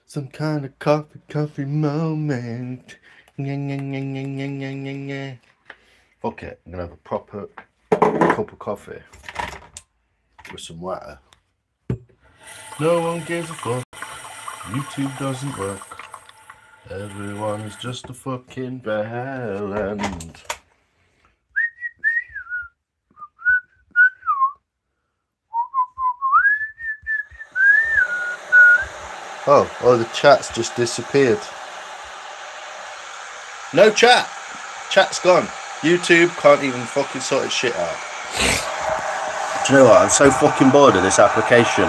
Some kind of coffee moment. Nya, nya, nya, nya, nya, nya, nya, nya. Fuck it, I'm gonna have a proper cup of coffee with some water. No one gives a fuck. YouTube doesn't work. Everyone is just a fucking bellend. Oh, the chat's just disappeared. No chat. Chat's gone. YouTube can't even fucking sort its shit out. Do you know what? I'm so fucking bored of this application.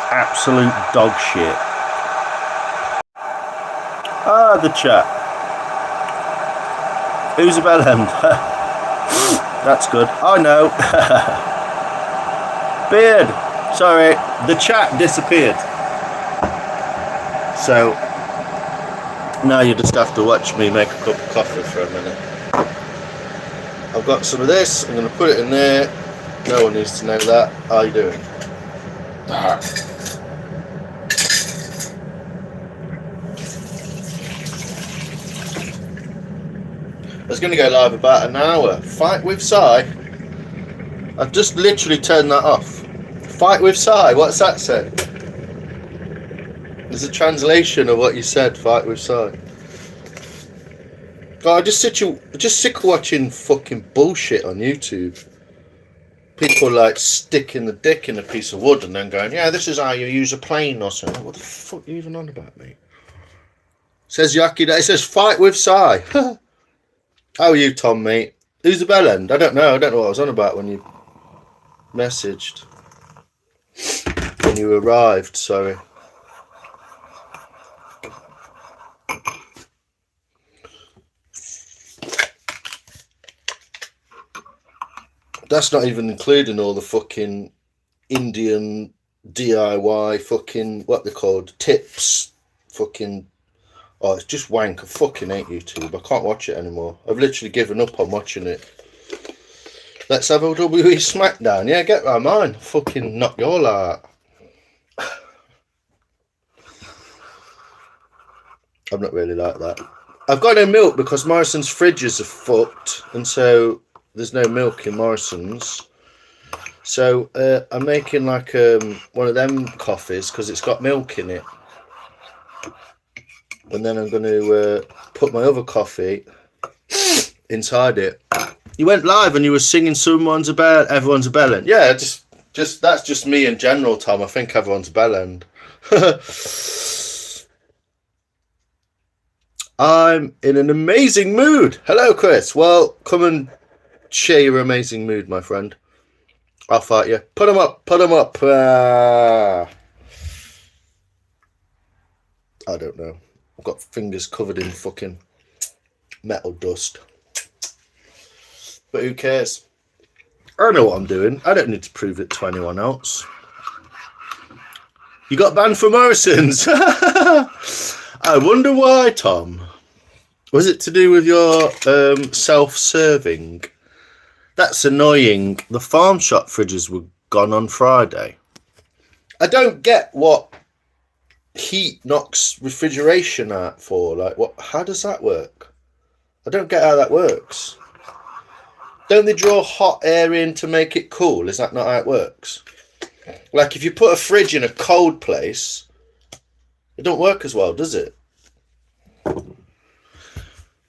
Absolute dog shit. Ah, the chat. Who's a bellend? That's good. Oh no. Beard. Sorry, the chat disappeared. So now you just have to watch me make a cup of coffee for a minute. I've got some of this. I'm going to put it in there. No one needs to know that. How are you doing? I was going to go live about an hour. Fight with Sai. I've just literally turned that off. Fight with Sai. What's that say? There's a translation of what you said. Fight with Sai. God, I just sick of watching fucking bullshit on YouTube. People like sticking the dick in a piece of wood and then going, yeah, this is how you use a plane or something. What the fuck are you even on about, mate? Says Yaki. It says fight with Sai. How are you, Tom, mate? Who's the bellend? I don't know. I don't know what I was on about when you messaged. When you arrived, sorry. That's not even including all the fucking Indian DIY fucking, what they're called, tips. Fucking, oh, it's just wank. I fucking hate YouTube. I can't watch it anymore. I've literally given up on watching it. Let's have a WWE SmackDown. Yeah, get right, mine. Fucking knock your light out. I'm not really like that. I've got no milk because Morrison's fridges are fucked, and so there's no milk in Morrison's. So I'm making like one of them coffees because it's got milk in it. And then I'm going to put my other coffee inside it. You went live and you were singing everyone's a bellend. Yeah, just that's just me in general, Tom. I think everyone's a bellend. I'm in an amazing mood. Hello, Chris. Well, come and share your amazing mood, my friend. I'll fight you. Put them up. Put them up. I don't know. I've got fingers covered in fucking metal dust. But who cares? I know what I'm doing. I don't need to prove it to anyone else. You got banned from Morrison's. I wonder why, Tom. Was it to do with your self-serving? That's annoying. The farm shop fridges were gone on Friday. I don't get what heat knocks refrigeration out for. Like, what? How does that work? I don't get how that works. Don't they draw hot air in to make it cool? Is that not how it works? Like, if you put a fridge in a cold place, it don't work as well, does it?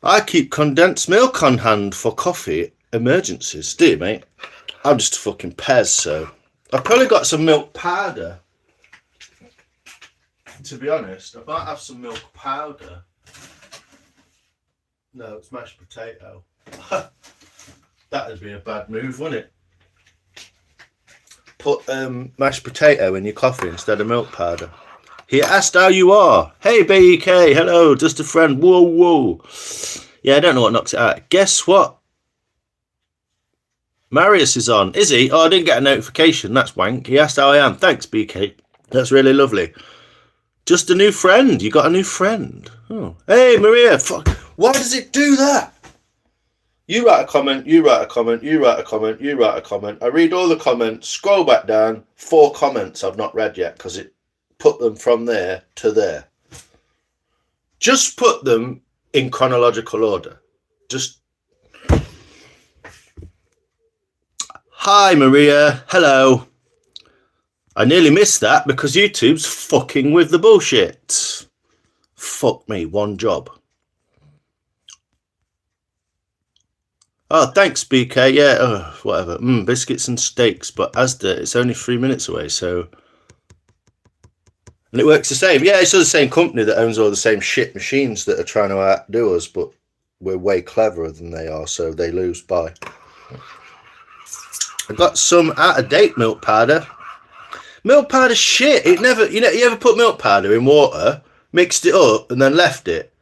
I keep condensed milk on hand for coffee emergencies. Do you, mate? I'm just a fucking pez, so I've probably got some milk powder. To be honest, I might have some milk powder. No, it's mashed potato. That'd be a bad move, wouldn't it? Put mashed potato in your coffee instead of milk powder. He asked how you are. Hey, BEK. Hello, just a friend. Whoa, whoa. Yeah, I don't know what knocks it out. Guess what? Marius is on. Is he? Oh, I didn't get a notification. That's wank. He asked how I am. Thanks, BK. That's really lovely. Just a new friend. You got a new friend. Oh. Hey, Maria. Fuck. Why does it do that? You write a comment, you write a comment, you write a comment, you write a comment. I read all the comments, scroll back down, 4 comments I've not read yet because it put them from there to there. Just put them in chronological order. Just. Hi, Maria. Hello. I nearly missed that because YouTube's fucking with the bullshit. Fuck me, one job. Oh, thanks, BK. Yeah, whatever. Biscuits and steaks, but Asda, it's only 3 minutes away, so... And it works the same. Yeah, it's all the same company that owns all the same shit machines that are trying to outdo us, but we're way cleverer than they are, so they lose by. I got some out-of-date milk powder. Milk powder shit. It never... You ever put milk powder in water, mixed it up, and then left it?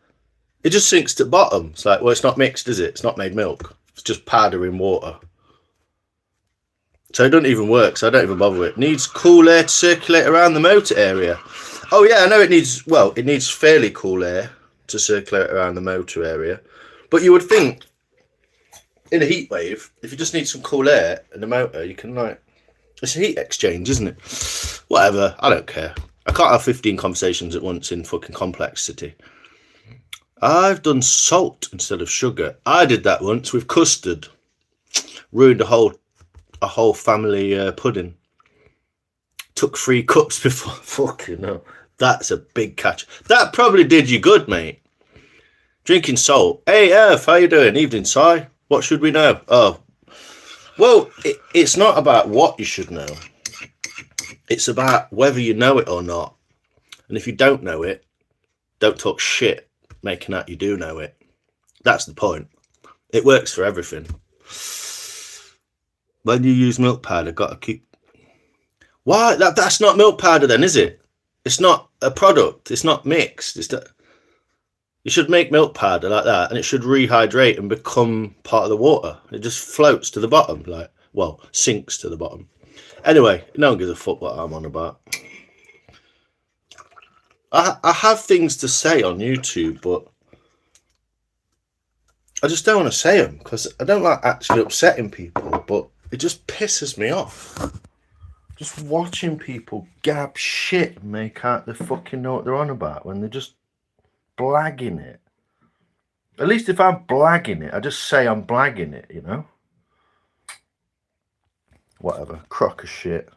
It just sinks to the bottom. It's like, well, it's not mixed, is it? It's not made milk. It's just powder in water. So it doesn't even work, so I don't even bother with it. Needs cool air to circulate around the motor area. Oh, yeah, I know it needs... Well, it needs fairly cool air to circulate around the motor area. But you would think, in a heat wave, if you just need some cool air in the motor, you can, like... It's a heat exchange, isn't it? Whatever, I don't care. I can't have 15 conversations at once in fucking complexity. I've done salt instead of sugar. I did that once with custard. Ruined a whole family pudding. Took 3 cups before. Fucking hell. That's a big catch. That probably did you good, mate. Drinking salt. Hey, Earth, how you doing? Evening, Si. What should we know? Oh. Well, it's not about what you should know. It's about whether you know it or not. And if you don't know it, don't talk shit making out you do know it. That's the point. It works for everything. When you use milk powder, got to keep... Why? That's not milk powder then, is it? It's not a product. It's not mixed. You should make milk powder like that, and it should rehydrate and become part of the water. It just floats to the bottom, sinks to the bottom. Anyway, no one gives a fuck what I'm on about. I have things to say on YouTube, but I just don't want to say them because I don't like actually upsetting people, but it just pisses me off. Just watching people gab shit and make out they fucking know what they're on about when they're just blagging it. At least if I'm blagging it, I just say I'm blagging it, you know? Whatever. Crock of shit.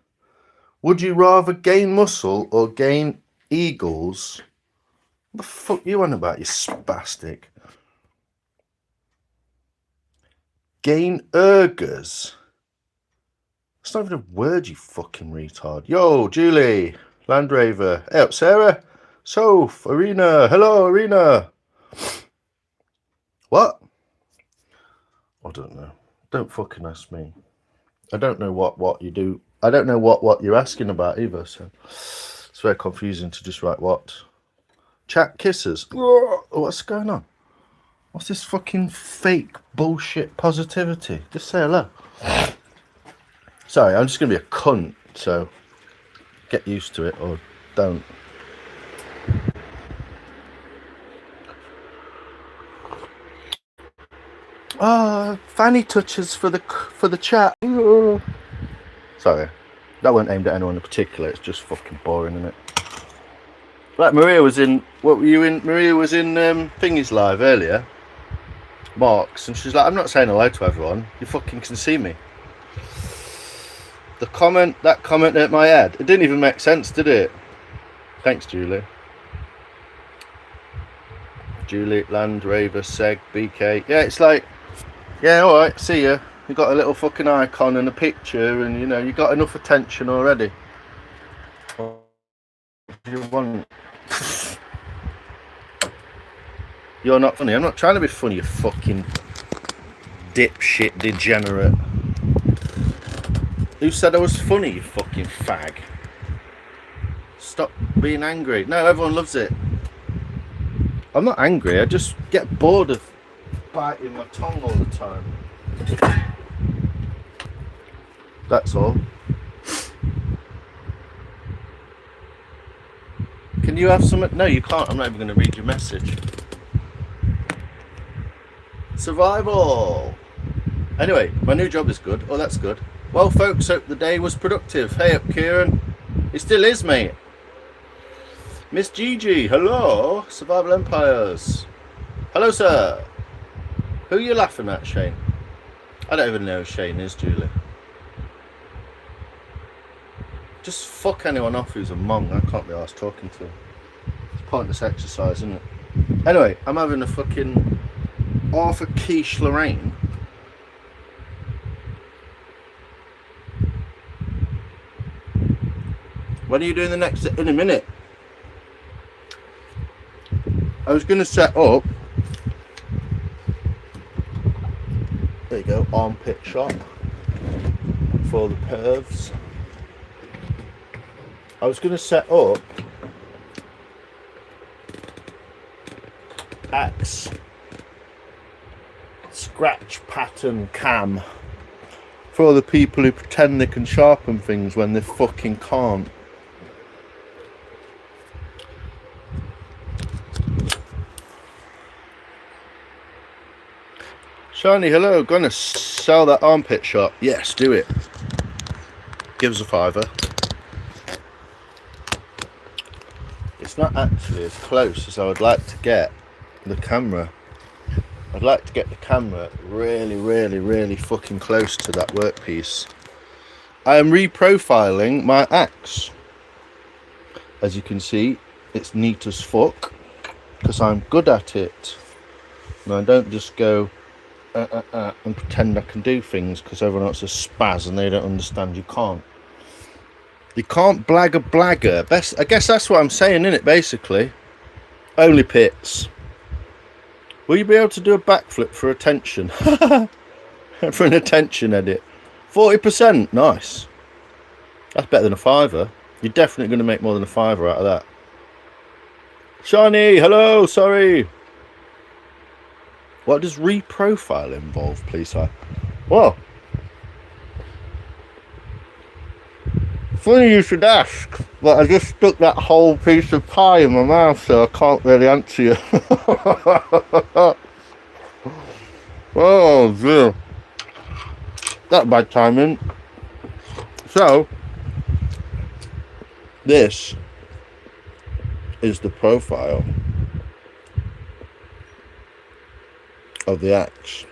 Would you rather gain muscle or gain eagles? What the fuck you on about, you spastic? Gain ergers? That's not even a word, you fucking retard. Yo, Julie, Landraver. Hey up, Sarah. Soph, Arena. Hello, Arena. What? I don't know. Don't fucking ask me. I don't know what you do. I don't know what you're asking about either, so it's very confusing to just write what. Chat kisses. What's going on? What's this fucking fake bullshit positivity? Just say hello. Sorry, I'm just going to be a cunt, so get used to it or don't. Fanny touches for the chat. Sorry, that wasn't aimed at anyone in particular. It's just fucking boring, isn't it? Like Maria was in. What were you in? Maria was in Thingy's live earlier. Marks, and she's like, "I'm not saying hello to everyone. You fucking can see me." That comment at my head. It didn't even make sense, did it? Thanks, Julie. Julie, Landraver, Seg, BK. Yeah, it's like, yeah, all right, see ya. You got a little fucking icon and a picture, and you know you got enough attention already. What do you want? You're not funny. I'm not trying to be funny, you fucking dipshit degenerate. Who said I was funny, you fucking fag? Stop being angry. No, everyone loves it. I'm not angry, I just get bored of biting my tongue all the time. That's all. Can you have some? No, you can't. I'm not even going to read your message. Survival. Anyway, my new job is good. Oh, that's good. Well, folks, hope the day was productive. Hey up, Kieran. It still is, mate. Miss Gigi, hello. Survival Empires. Hello, sir. Who are you laughing at, Shane? I don't even know who Shane is, Julie. Just fuck anyone off who's a mong. I can't be arsed talking to him. It's pointless exercise, isn't it? Anyway, I'm having a fucking Arthur Quiche Lorraine. When are you doing the next? In a minute. I was going to set up. There you go, armpit shot for the pervs. I was going to set up axe scratch pattern cam for all the people who pretend they can sharpen things when they fucking can't. Shiny, hello, gonna sell that armpit shot? Yes, do it. Give us a £5. It's not actually as close as I would like to get the camera. I'd like to get the camera really fucking close to that workpiece. I am reprofiling my axe. As you can see, it's neat as fuck because I'm good at it. And I don't just go and pretend I can do things because everyone else is spaz and they don't understand you can't. You can't blag a blagger. I guess that's what I'm saying, innit, basically. Only Pits. Will you be able to do a backflip for attention? For an attention edit. 40%, nice. That's better than a £5. You're definitely going to make more than a £5 out of that. Shani, hello, sorry. What does reprofile involve, please, sir? Well, funny you should ask, but I just stuck that whole piece of pie in my mouth, so I can't really answer you. Oh, dear. That's bad timing. So, this is the profile of the axe,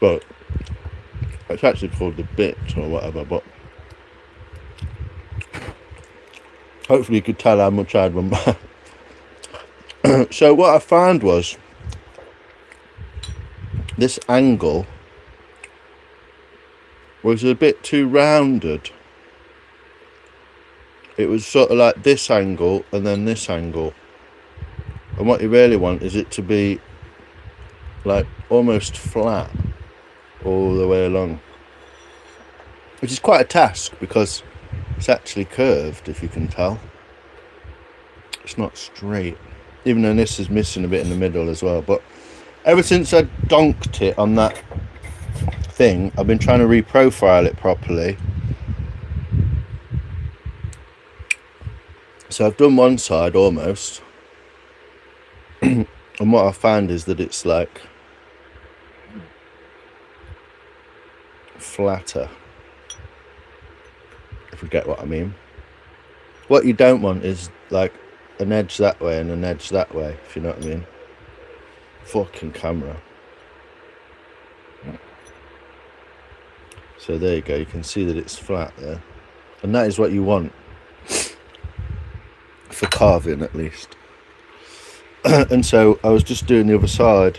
but it's actually called the bit or whatever, but hopefully you could tell how much I had one back. So what I found was this angle was a bit too rounded. It was sort of like this angle and then this angle. And what you really want is it to be like almost flat all the way along. Which is quite a task because it's actually curved, if you can tell. It's not straight. Even though this is missing a bit in the middle as well. But ever since I donked it on that thing, I've been trying to reprofile it properly. So I've done one side almost. And what I found is that it's like flatter, if you get what I mean. What you don't want is like an edge that way and an edge that way, if you know what I mean. Fucking camera. So there you go, you can see that it's flat there. And that is what you want for carving, at least. And so I was just doing the other side.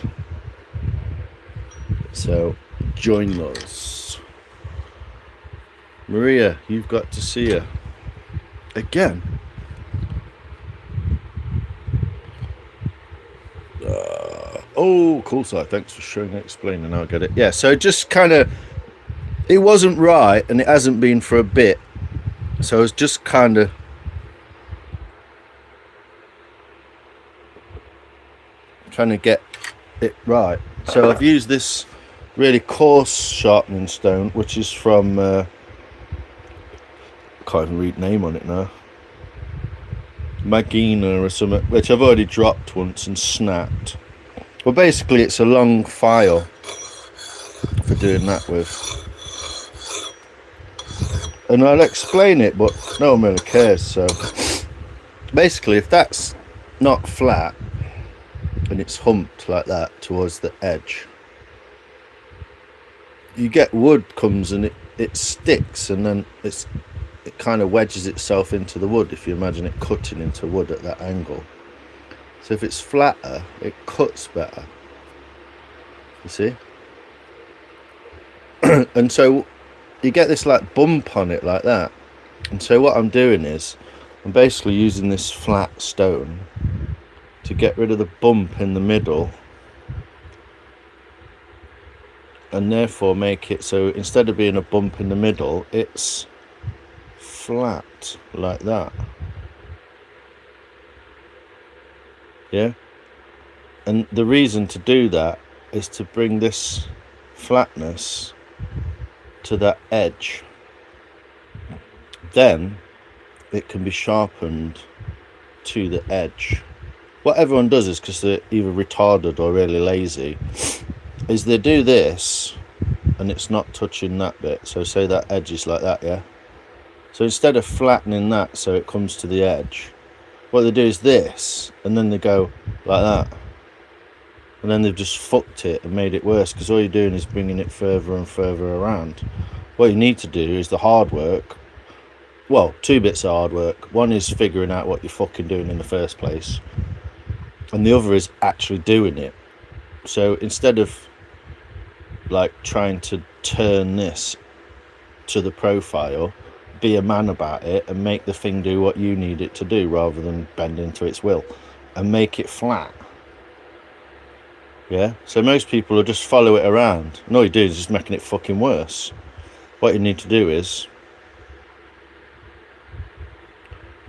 So join us. Maria, you've got to see her again. Oh, cool side. Thanks for showing and explaining. I get it. Yeah, so just kind of, it wasn't right, and it hasn't been for a bit. So I was just kind of trying to get it right. So I've used this really coarse sharpening stone, which is from I can't even read the name on it now. Magina or something, which I've already dropped once and snapped. Well, basically it's a long file for doing that with. And I'll explain it, but no one really cares. So basically, if that's not flat and it's humped like that towards the edge, you get wood comes and it sticks, and then it kind of wedges itself into the wood, if you imagine it cutting into wood at that angle. So if it's flatter, it cuts better, you see. And so you get this like bump on it like that. And so what I'm doing is I'm basically using this flat stone to get rid of the bump in the middle, and therefore make it so instead of being a bump in the middle, it's flat like that. Yeah. And the reason to do that is to bring this flatness to that edge. Then it can be sharpened to the edge. What everyone does is, because they're either retarded or really lazy, is they do this and it's not touching that bit. So say that edge is like that, yeah? So instead of flattening that so it comes to the edge, what they do is this, and then they go like that. And then they've just fucked it and made it worse, because all you're doing is bringing it further and further around. What you need to do is the hard work. Well, two bits of hard work. One is figuring out what you're fucking doing in the first place, and the other is actually doing it. So instead of like trying to turn this to the profile, be a man about it and make the thing do what you need it to do, rather than bend into its will, and make it flat. Yeah, so most people will just follow it around, and all you do is just making it fucking worse. What you need to do is,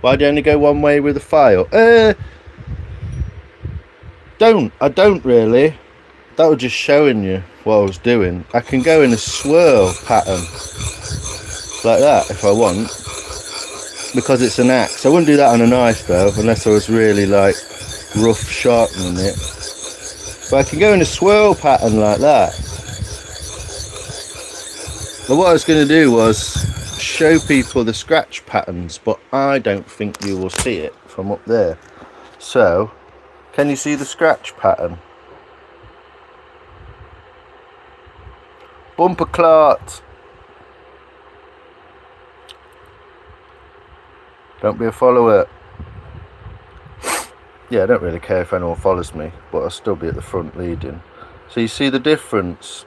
why do you only go one way with a file? I don't really. That was just showing you what I was doing. I can go in a swirl pattern like that if I want, because it's an axe. I wouldn't do that on a knife though, unless I was really like rough sharpening it. But I can go in a swirl pattern like that. But what I was going to do was show people the scratch patterns, but I don't think you will see it from up there. So, can you see the scratch pattern? Bumper clot. Don't be a follower. Yeah, I don't really care if anyone follows me, but I'll still be at the front leading. So you see the difference?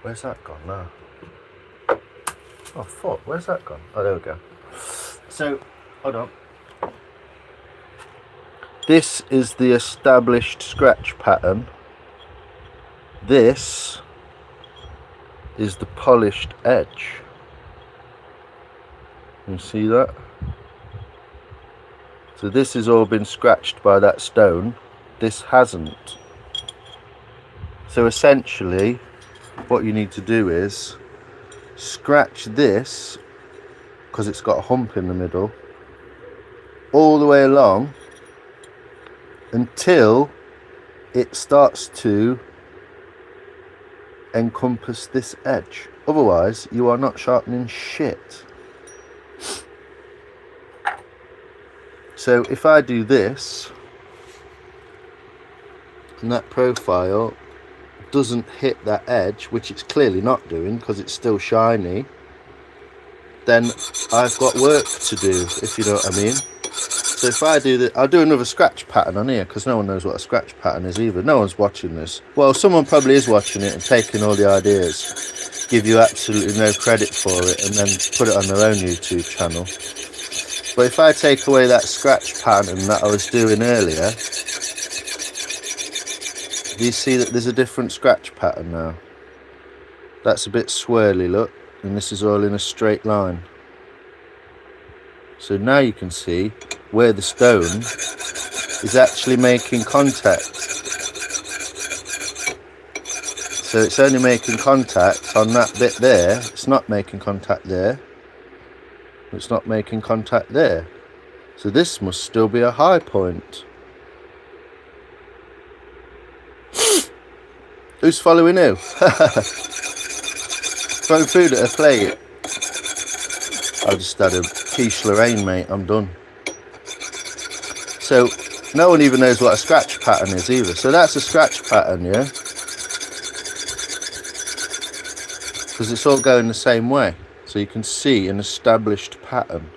Where's that gone now? Oh fuck, where's that gone? Oh, there we go. So, hold on. This is the established scratch pattern. This is the polished edge. You see that? So this has all been scratched by that stone. This hasn't. So essentially, what you need to do is scratch this, because it's got a hump in the middle, all the way along until it starts to encompass this edge. Otherwise, you are not sharpening shit. So if I do this, and that profile doesn't hit that edge, which it's clearly not doing because it's still shiny, then I've got work to do, if you know what I mean. So if I do that, I'll do another scratch pattern on here, because no one knows what a scratch pattern is either. No one's watching this. Well, someone probably is watching it and taking all the ideas, give you absolutely no credit for it, and then put it on their own YouTube channel. But if I take away that scratch pattern that I was doing earlier, do you see that there's a different scratch pattern now? That's a bit swirly, look, and this is all in a straight line. So now you can see where the stone is actually making contact. So it's only making contact on that bit there. It's not making contact there. It's not making contact there. So this must still be a high point. Who's following who? Throw food at a plate. I just had a quiche Lorraine, mate. I'm done. So no one even knows what a scratch pattern is either. So that's a scratch pattern, yeah? Because it's all going the same way. So you can see an established pattern.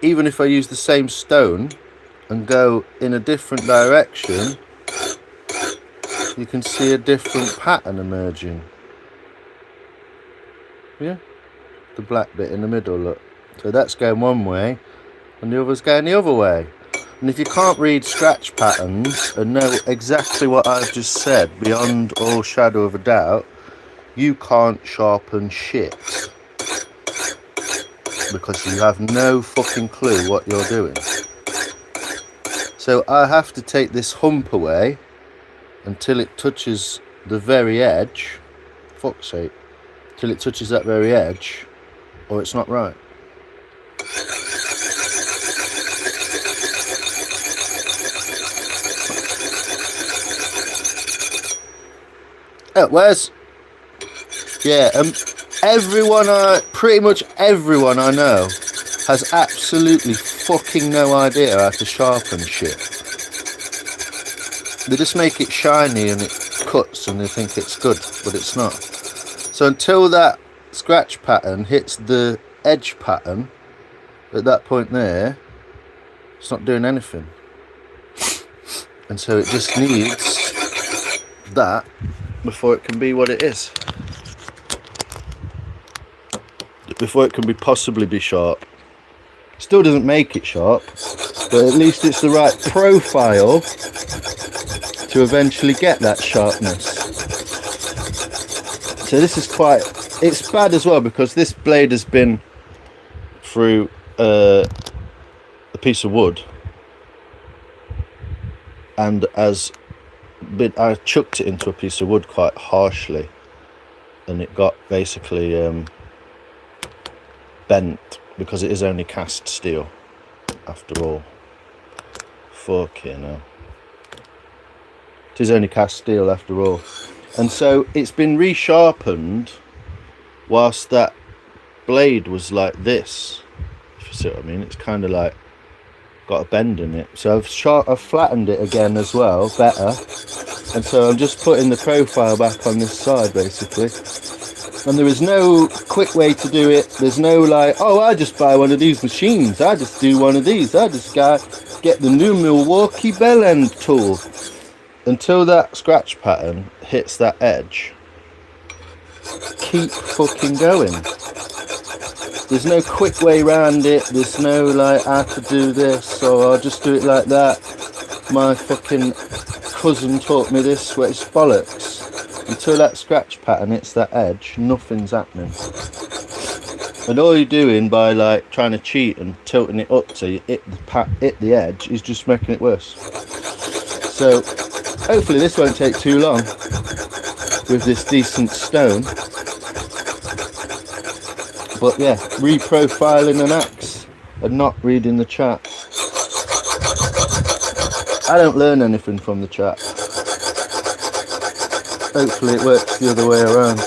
Even if I use the same stone and go in a different direction, you can see a different pattern emerging. Yeah, the black bit in the middle, look. So that's going one way and the other's going the other way. And if you can't read scratch patterns and know exactly what I've just said beyond all shadow of a doubt, you can't sharpen shit. Because you have no fucking clue what you're doing. So I have to take this hump away until it touches the very edge. Fuck's sake. Till it touches that very edge, or it's not right. Where's... Yeah, pretty much everyone I know has absolutely fucking no idea how to sharpen shit. They just make it shiny and it cuts and they think it's good, but it's not. So until that scratch pattern hits the edge pattern, at that point there, it's not doing anything. And so it just needs that before it can be what it is. Before it can be possibly be sharp. Still doesn't make it sharp, but at least it's the right profile to eventually get that sharpness. So this is quite... It's bad as well because this blade has been through a piece of wood and I chucked it into a piece of wood quite harshly and it got basically bent because it is only cast steel after all. Fucking hell. It is only cast steel after all. And so it's been resharpened whilst that blade was like this, if you see what I mean. It's kind of like got a bend in it. So I've flattened it again as well, better. And so I'm just putting the profile back on this side basically. And there is no quick way to do it. There's no like, oh, I just buy one of these machines. I just do one of these. I just get the new Milwaukee bell end tool. Until that scratch pattern hits that edge, keep fucking going. There's no quick way around it. There's no like, I could do this or I'll just do it like that. My fucking cousin taught me this, where it's bollocks. Until that scratch pattern hits that edge, nothing's happening. And all you're doing by like trying to cheat and tilting it up so you hit the edge is just making it worse. So hopefully this won't take too long with this decent stone. But yeah, reprofiling an axe and not reading the chat. I don't learn anything from the chat. Hopefully it works the other way around.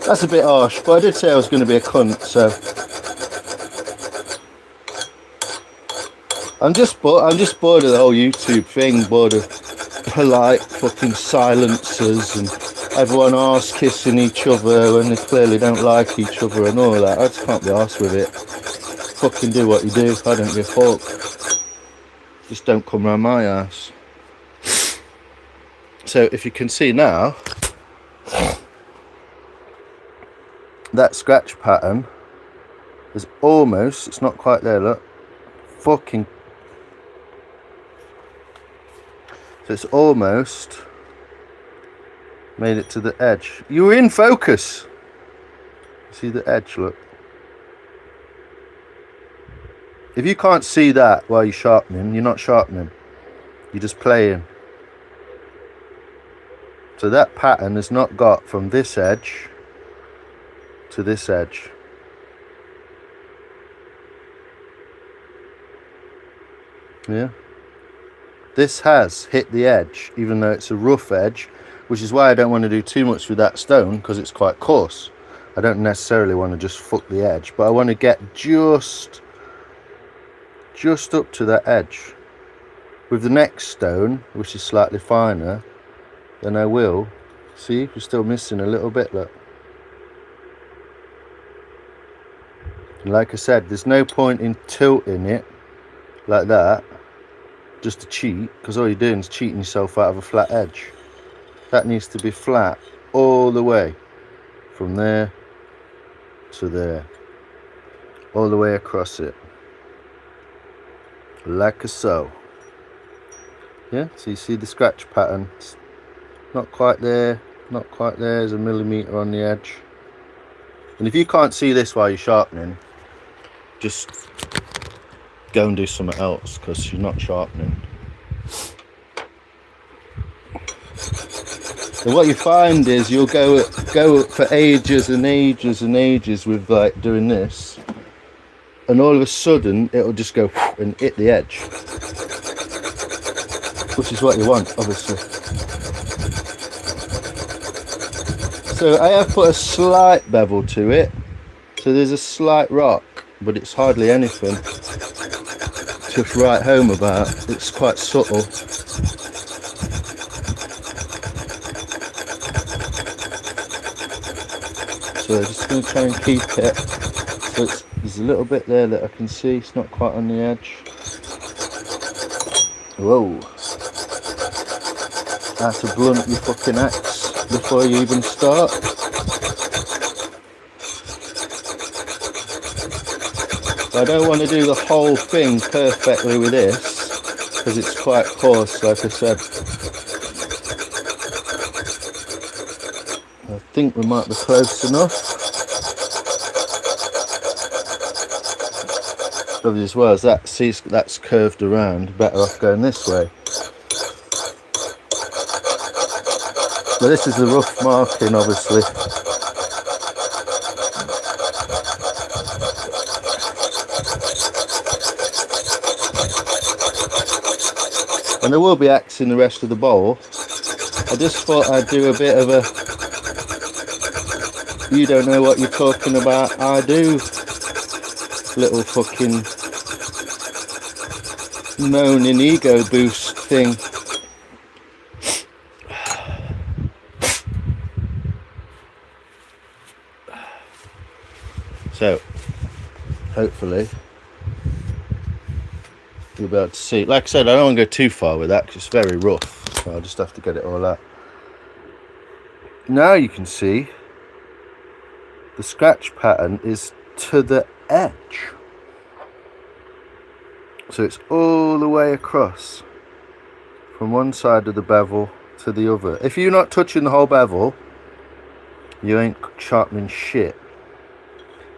That's a bit harsh, but I did say I was going to be a cunt, so I'm just bored of the whole YouTube thing, bored of polite fucking silencers and everyone arse kissing each other when they clearly don't like each other and all that. I just can't be arsed with it. Fucking do what you do, I don't give a fuck. Just don't come round my ass. So if you can see now, that scratch pattern is almost, it's not quite there, look, fucking, so it's almost made it to the edge. You were in focus. See the edge, look. If you can't see that while you're sharpening, you're not sharpening. You're just playing. So that pattern has not got from this edge to this edge. Yeah. This has hit the edge, even though it's a rough edge, which is why I don't want to do too much with that stone, because it's quite coarse. I don't necessarily want to just fuck the edge, but I want to get just up to that edge. With the next stone, which is slightly finer, then I will. See, we're still missing a little bit, look. And like I said, there's no point in tilting it like that, just to cheat, because all you're doing is cheating yourself out of a flat edge. That needs to be flat all the way, from there to there, all the way across it, like so. Yeah, so you see the scratch pattern. It's not quite there, not quite there. There's a millimetre on the edge. And if you can't see this while you're sharpening, just go and do something else, because you're not sharpening. So what you find is you'll go for ages and ages and ages with like doing this, and all of a sudden it'll just go and hit the edge, which is what you want, obviously. So I have put a slight bevel to it, so there's a slight rock, but it's hardly anything to write home about. It's quite subtle. So I'm just going to try and keep it. So there's a little bit there that I can see. It's not quite on the edge. Whoa. I have to blunt your fucking axe before you even start. I don't want to do the whole thing perfectly with this, because it's quite coarse, like I said. I think we might be close enough. Probably as well as that, see, that's curved around, better off going this way. But this is the rough marking, obviously. And I will be axing the rest of the bowl. I just thought I'd do a bit of a you don't know what you're talking about, I do little fucking moaning ego boost thing. So hopefully you'll be able to see. Like I said, I don't want to go too far with that because it's very rough, so I'll just have to get it all out. Now you can see the scratch pattern is to the edge, so it's all the way across from one side of the bevel to the other. If you're not touching the whole bevel, you ain't sharpening shit.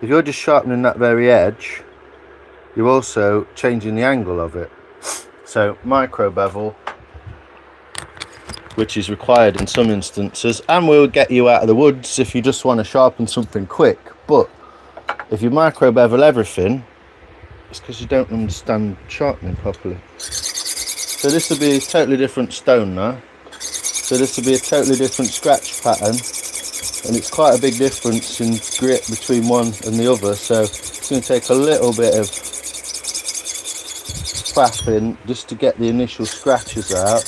If you're just sharpening that very edge, you're also changing the angle of it. So micro bevel, which is required in some instances, and will get you out of the woods if you just want to sharpen something quick. But if you micro bevel everything, it's because you don't understand sharpening properly. So this will be a totally different stone now. So this will be a totally different scratch pattern, and it's quite a big difference in grit between one and the other. So it's going to take a little bit of faffing just to get the initial scratches out.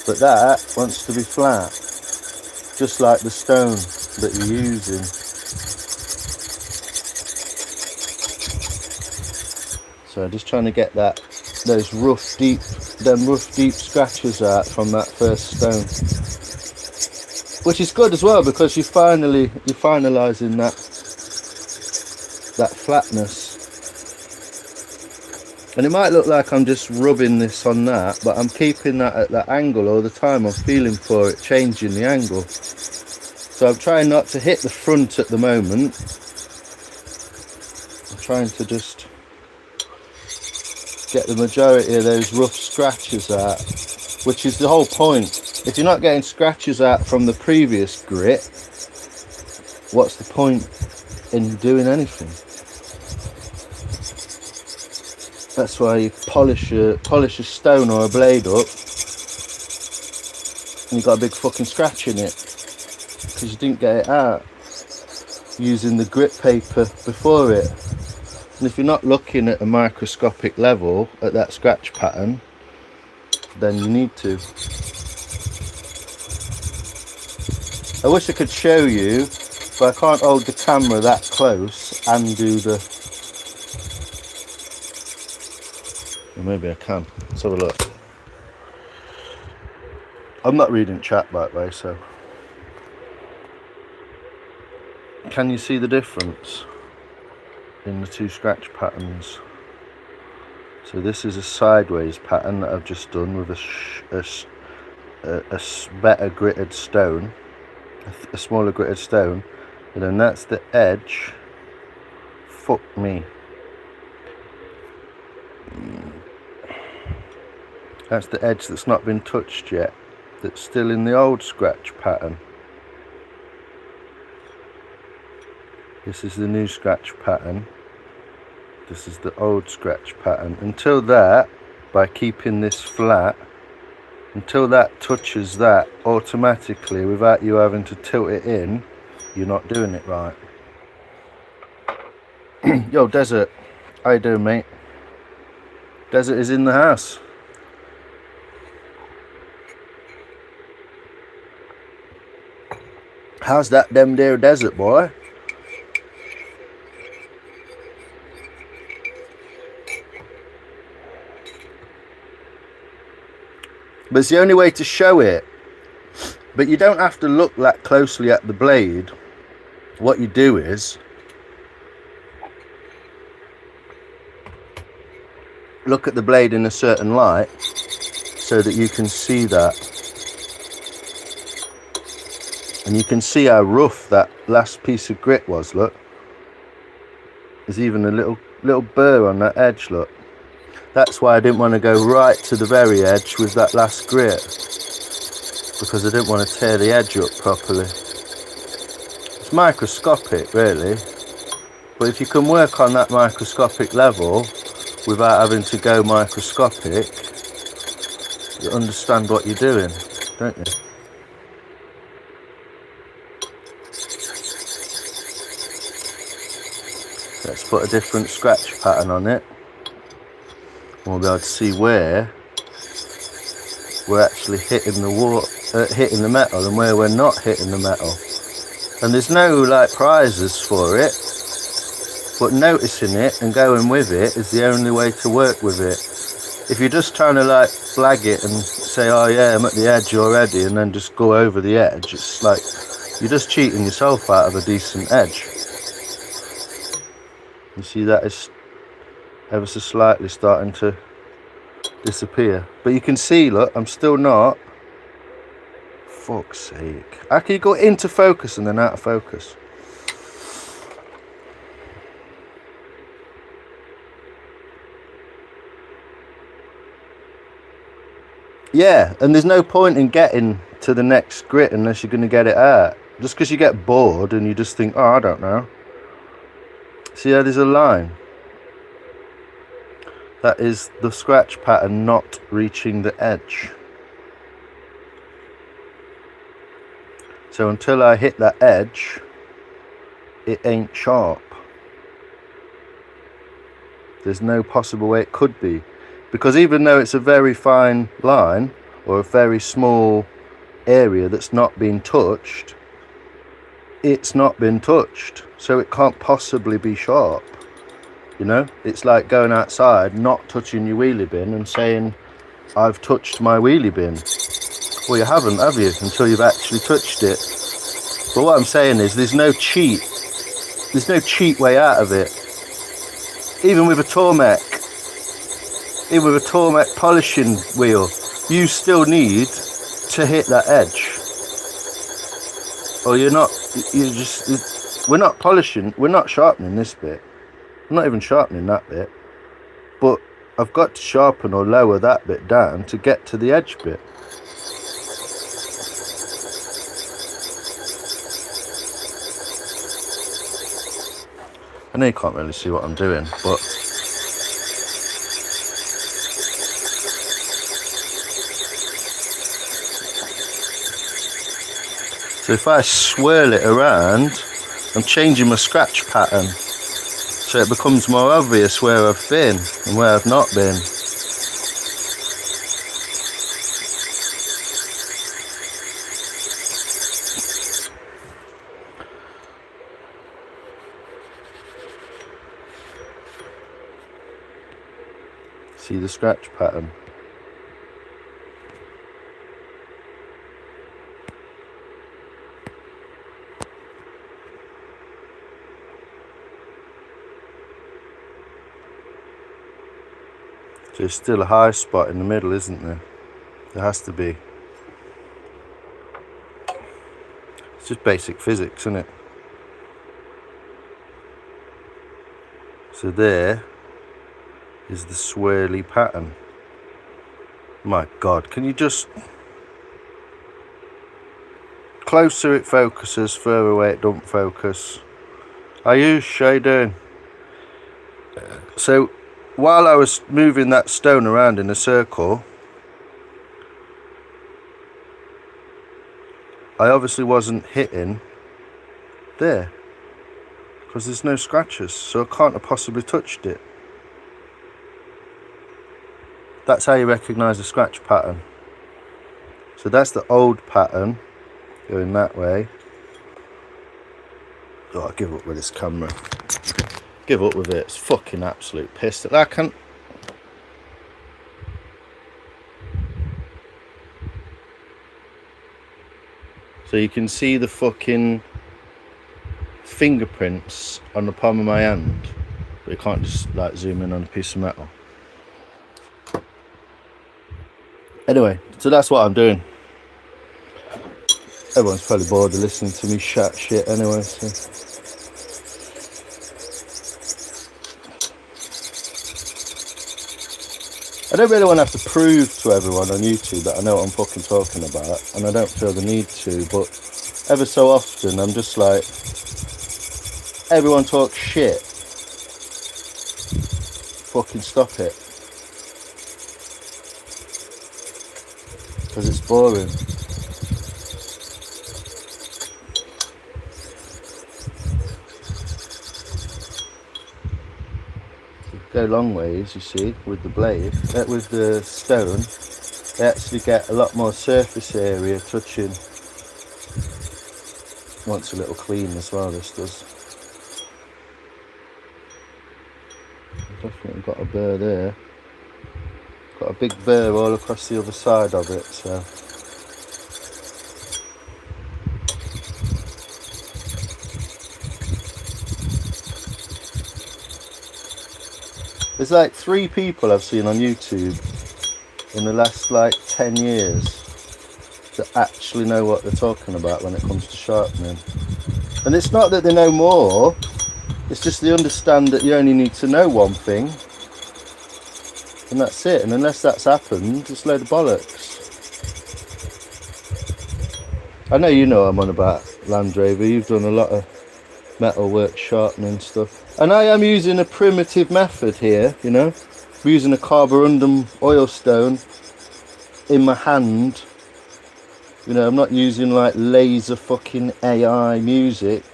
But that wants to be flat, just like the stone that you're using. So just trying to get those rough deep scratches out from that first stone, which is good as well because you're finalising that flatness. And it might look like I'm just rubbing this on that, but I'm keeping that at that angle all the time. I'm feeling for it changing the angle. So I'm trying not to hit the front at the moment. I'm trying to just get the majority of those rough scratches out, which is the whole point. If you're not getting scratches out from the previous grit, what's the point in doing anything? That's why you polish a stone or a blade up and you've got a big fucking scratch in it because you didn't get it out using the grit paper before it. And if you're not looking at a microscopic level at that scratch pattern, then you need to. I wish I could show you, but I can't hold the camera that close and do the... Well, maybe I can. Let's have a look. I'm not reading chat, by the way, so... Can you see the difference in the two scratch patterns? So this is a sideways pattern that I've just done with a better gritted stone, a smaller gritted stone, and then that's the edge. Fuck me. That's the edge that's not been touched yet, that's still in the old scratch pattern. This is the new scratch pattern. This is the old scratch pattern. Until that, by keeping this flat, until that touches that automatically without you having to tilt it in, you're not doing it right. Yo, Desert, how you doing, mate? Desert is in the house. How's that them there, Desert boy? But it's the only way to show it. But you don't have to look that closely at the blade. What you do is look at the blade in a certain light so that you can see that. And you can see how rough that last piece of grit was, look. There's even a little burr on that edge, look. That's why I didn't want to go right to the very edge with that last grit, because I didn't want to tear the edge up properly. It's microscopic, really, but if you can work on that microscopic level without having to go microscopic, you understand what you're doing, don't you? Let's put a different scratch pattern on it. We'll be able to see where we're actually hitting hitting the metal and where we're not hitting the metal. And there's no like prizes for it, but noticing it and going with it is the only way to work with it. If you're just trying to like flag it and say, oh yeah, I'm at the edge already, and then just go over the edge, it's like you're just cheating yourself out of a decent edge. You see that is ever so slightly starting to disappear, but you can see, look, I'm still not. Fuck's sake, how can you go into focus and then out of focus? Yeah, and there's no point in getting to the next grit unless you're going to get it out. Just because you get bored and you just think, oh, I don't know. See how there's a line? That is the scratch pattern not reaching the edge. So until I hit that edge, it ain't sharp. There's no possible way it could be. Because even though it's a very fine line, or a very small area that's not been touched, it's not been touched. So it can't possibly be sharp. You know, it's like going outside, not touching your wheelie bin and saying, I've touched my wheelie bin. Well, you haven't, have you? Until you've actually touched it. But what I'm saying is there's no cheat. There's no cheat way out of it. Even with a Tormek, polishing wheel, you still need to hit that edge. Or you're not, we're not polishing, we're not sharpening this bit. I'm not even sharpening that bit. But I've got to sharpen or lower that bit down to get to the edge bit. I know you can't really see what I'm doing, but so if I swirl it around, I'm changing my scratch pattern so it becomes more obvious where I've been and where I've not been. See the scratch pattern? There's still a high spot in the middle, isn't there? There has to be. It's just basic physics, isn't it? So there is the swirly pattern. My God, can you just... Closer it focuses, further away it don't focus. Ayush, how you doing? So while I was moving that stone around in a circle, I obviously wasn't hitting there because there's no scratches, so I can't have possibly touched it. That's how you recognise the scratch pattern. So that's the old pattern going that way. Oh, I give up with this camera. Give up with it. It's fucking absolute piss. I can't. So you can see the fucking fingerprints on the palm of my hand, but you can't just like zoom in on a piece of metal. Anyway, so that's what I'm doing. Everyone's probably bored of listening to me chat shit anyway, so. I don't really want to have to prove to everyone on YouTube that I know what I'm fucking talking about, and I don't feel the need to, but ever so often I'm just like, everyone talks shit. Fucking stop it. Because it's boring. Go long ways, you see, with the blade, with the stone, they actually get a lot more surface area touching. Wants a little clean as well, this does. Definitely got a burr there. Got a big burr all across the other side of it, so. There's like 3 people I've seen on YouTube in the last like 10 years that actually know what they're talking about when it comes to sharpening. And it's not that they know more, it's just they understand that you only need to know one thing and that's it. And unless that's happened, it's a load of bollocks. I know you know I'm on about Land Rover, you've done a lot of metal work, sharpening stuff. And I am using a primitive method here, you know. I'm using a carborundum oil stone in my hand. You know, I'm not using like laser fucking AI music.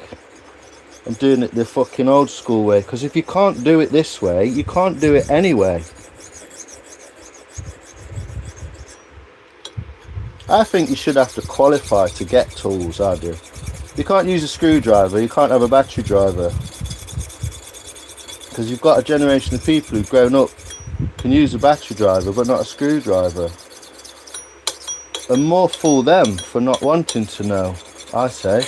I'm doing it the fucking old school way. Because if you can't do it this way, you can't do it anyway. I think you should have to qualify to get tools, I do. You can't use a screwdriver, you can't have a battery driver. Because you've got a generation of people who've grown up, can use a battery driver but not a screwdriver. And more fool them for not wanting to know, I say.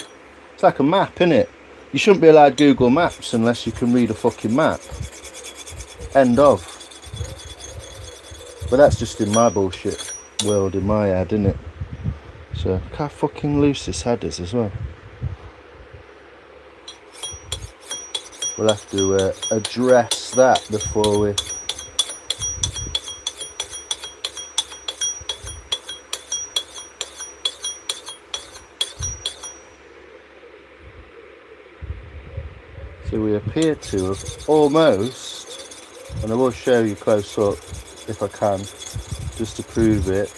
It's like a map, innit? You shouldn't be allowed Google Maps unless you can read a fucking map. End of. But that's just in my bullshit world, in my head, innit? So, look how fucking loose this head is as well. we'll have to address that before we... So we appear to have almost, and I will show you close up if I can, just to prove it.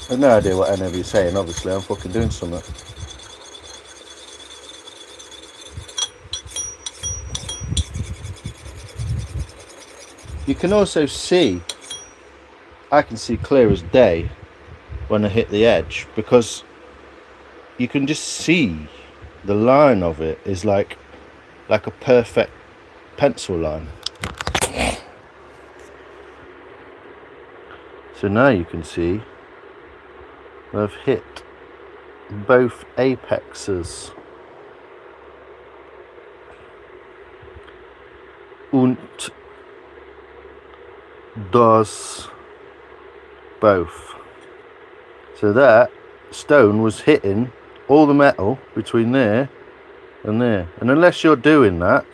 I have no idea what any of you are saying, obviously, I'm fucking doing something. You can also see, I can see clear as day when I hit the edge, because you can just see the line of it is like a perfect pencil line. So now you can see I've hit both apexes. Und das both. So that stone was hitting all the metal between there and there. And unless you're doing that,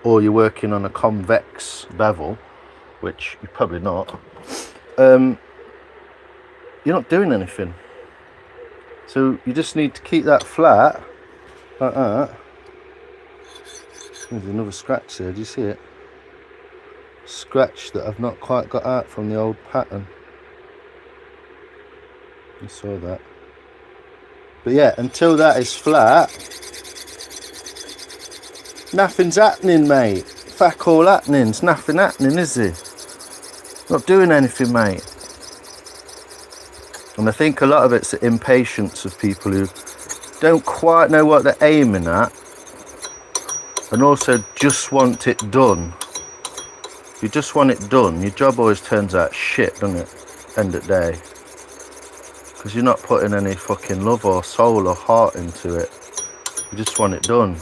or you're working on a convex bevel, which you're probably not, you're not doing anything. So you just need to keep that flat, like that. There's another scratch there, do you see it? Scratch that I've not quite got out from the old pattern. You saw that. But yeah, until that is flat, nothing's happening, mate. Fuck all happening. It's nothing happening, is it? Not doing anything, mate. And I think a lot of it's the impatience of people who don't quite know what they're aiming at, and also just want it done. If you just want it done, your job always turns out shit, doesn't it? End of day. Because you're not putting any fucking love or soul or heart into it. You just want it done.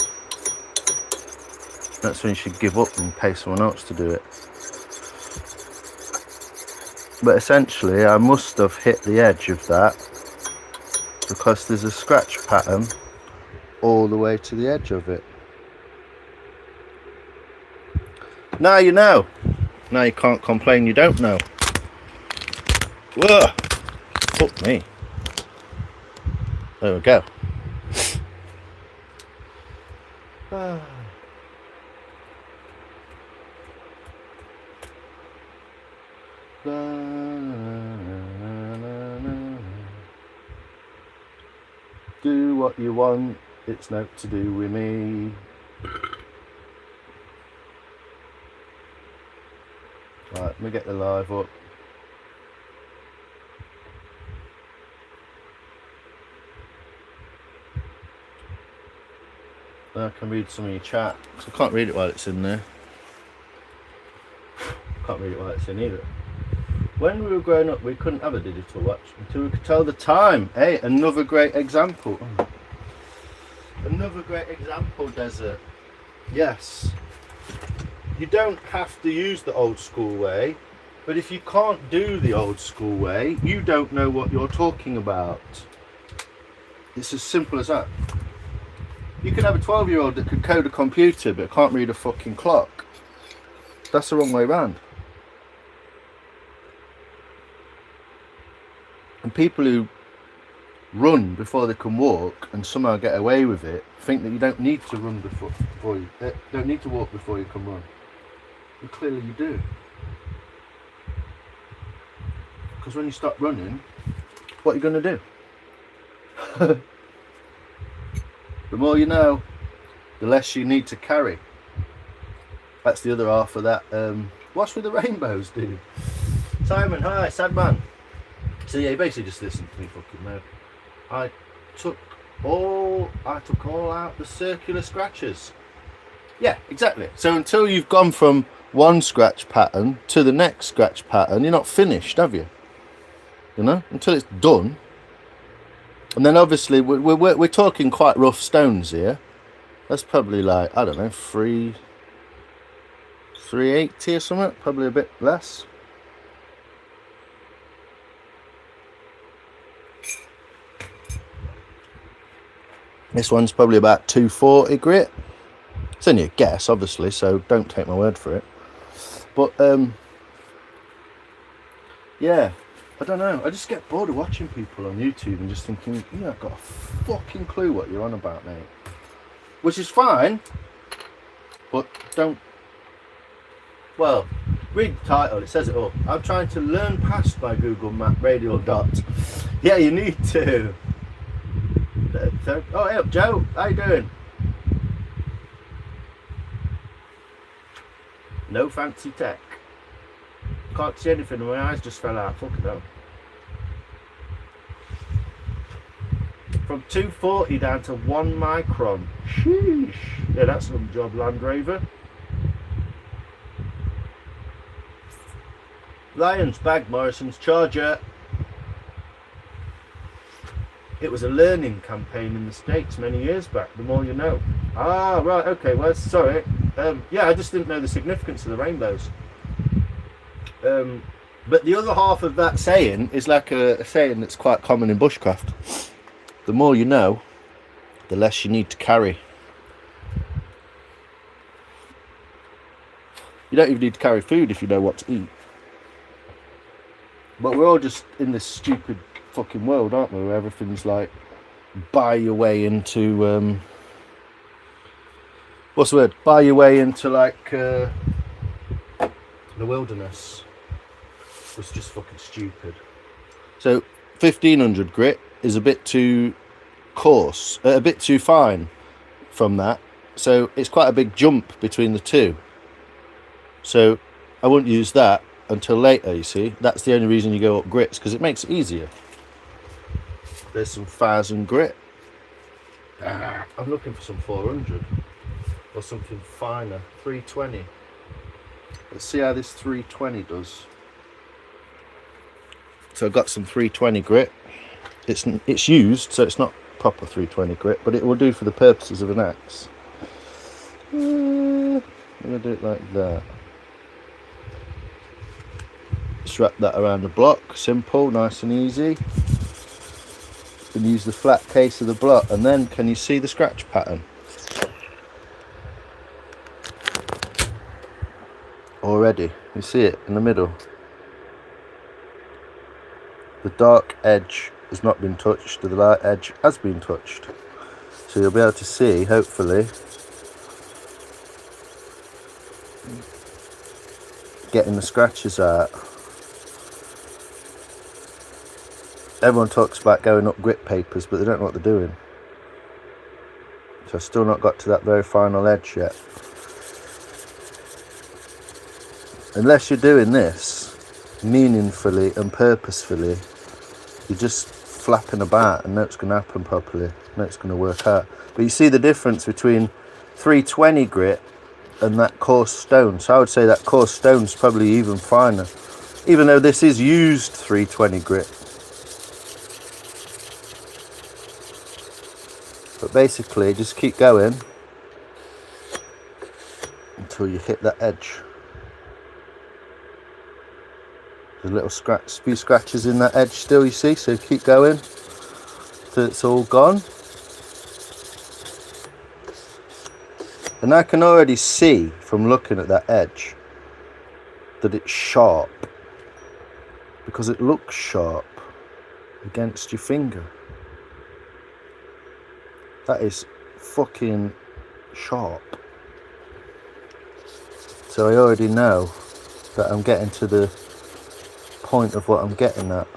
That's when you should give up and pay someone else to do it. But essentially, I must have hit the edge of that, because there's a scratch pattern all the way to the edge of it. Now you know. Now you can't complain you don't know. Whoa! Fuck me. There we go. Do what you want, it's not to do with me. Right, let me get the live up. I can read some of your chat. I can't read it while it's in there. Can't read it while it's in either. When we were growing up, we couldn't have a digital watch until we could tell the time. Hey, another great example. Another great example, Desert. Yes. You don't have to use the old school way, but if you can't do the old school way, you don't know what you're talking about. It's as simple as that. You could have a 12-year-old that could code a computer but can't read a fucking clock. That's the wrong way around. And people who run before they can walk and somehow get away with it think that you don't need to run before you don't need to walk before you can run. And clearly you do. Because when you stop running, what are you going to do? The more you know, the less you need to carry. That's the other half of that. What's with the rainbows, dude? Simon, hi, sad man. So yeah, he basically just listened to me fucking mad. I took all out the circular scratches. Yeah, exactly. So until you've gone from one scratch pattern to the next scratch pattern, you're not finished, have you? You know, until it's done. And then obviously we're talking quite rough stones here. That's probably like, I don't know, 380 or something, probably a bit less. This one's probably about 240 grit. It's only a guess, obviously, so don't take my word for it. But yeah, I don't know. I just get bored of watching people on YouTube and just thinking, yeah, I've got a fucking clue what you're on about, mate. Which is fine, but don't. Well, read the title, it says it all. I'm trying to learn past my Google Map radial dots. Yeah, you need to. Oh, hey up, Joe. How you doing? No fancy tech. Can't see anything, my eyes just fell out. Fucking hell. From 240 down to 1 micron. Sheesh. Yeah, that's some job, Land Rover. Lions bagged Morrison's Charger. It was a learning campaign in the States many years back, the more you know. Ah, right, okay, well, sorry. Yeah, I just didn't know the significance of the rainbows. But the other half of that saying is like a saying that's quite common in bushcraft. The more you know, the less you need to carry. You don't even need to carry food if you know what to eat. But we're all just in this stupid fucking world, aren't we? Where everything's like, buy your way into, what's the word? Buy your way into like the wilderness. It's just fucking stupid. So 1500 grit is a bit too coarse, a bit too fine from that. So it's quite a big jump between the two. So I won't use that until later, you see. That's the only reason you go up grits, because it makes it easier. There's some 1000 grit. I'm looking for some 400 or something finer. 320. Let's see how this 320 does. So I've got some 320 grit. It's used, so it's not proper 320 grit, but it will do for the purposes of an axe. I'm gonna do it like that. Just wrap that around the block. Simple, nice and easy. Can use the flat case of the block, and then can you see the scratch pattern? Already, you see it in the middle. The dark edge has not been touched, the light edge has been touched. So you'll be able to see, hopefully, getting the scratches out. Everyone talks about going up grit papers, but they don't know what they're doing. So I've still not got to that very final edge yet. Unless you're doing this meaningfully and purposefully, you're just flapping about and nothing's going to happen properly, nothing's going to work out. But you see the difference between 320 grit and that coarse stone. So I would say that coarse stone's probably even finer, even though this is used 320 grit. But basically just keep going until you hit that edge. There's a little scratch, few scratches in that edge still, you see, so keep going till it's all gone. And I can already see from looking at that edge that it's sharp, because it looks sharp against your finger. That is fucking sharp. So I already know that I'm getting to the point of what I'm getting at.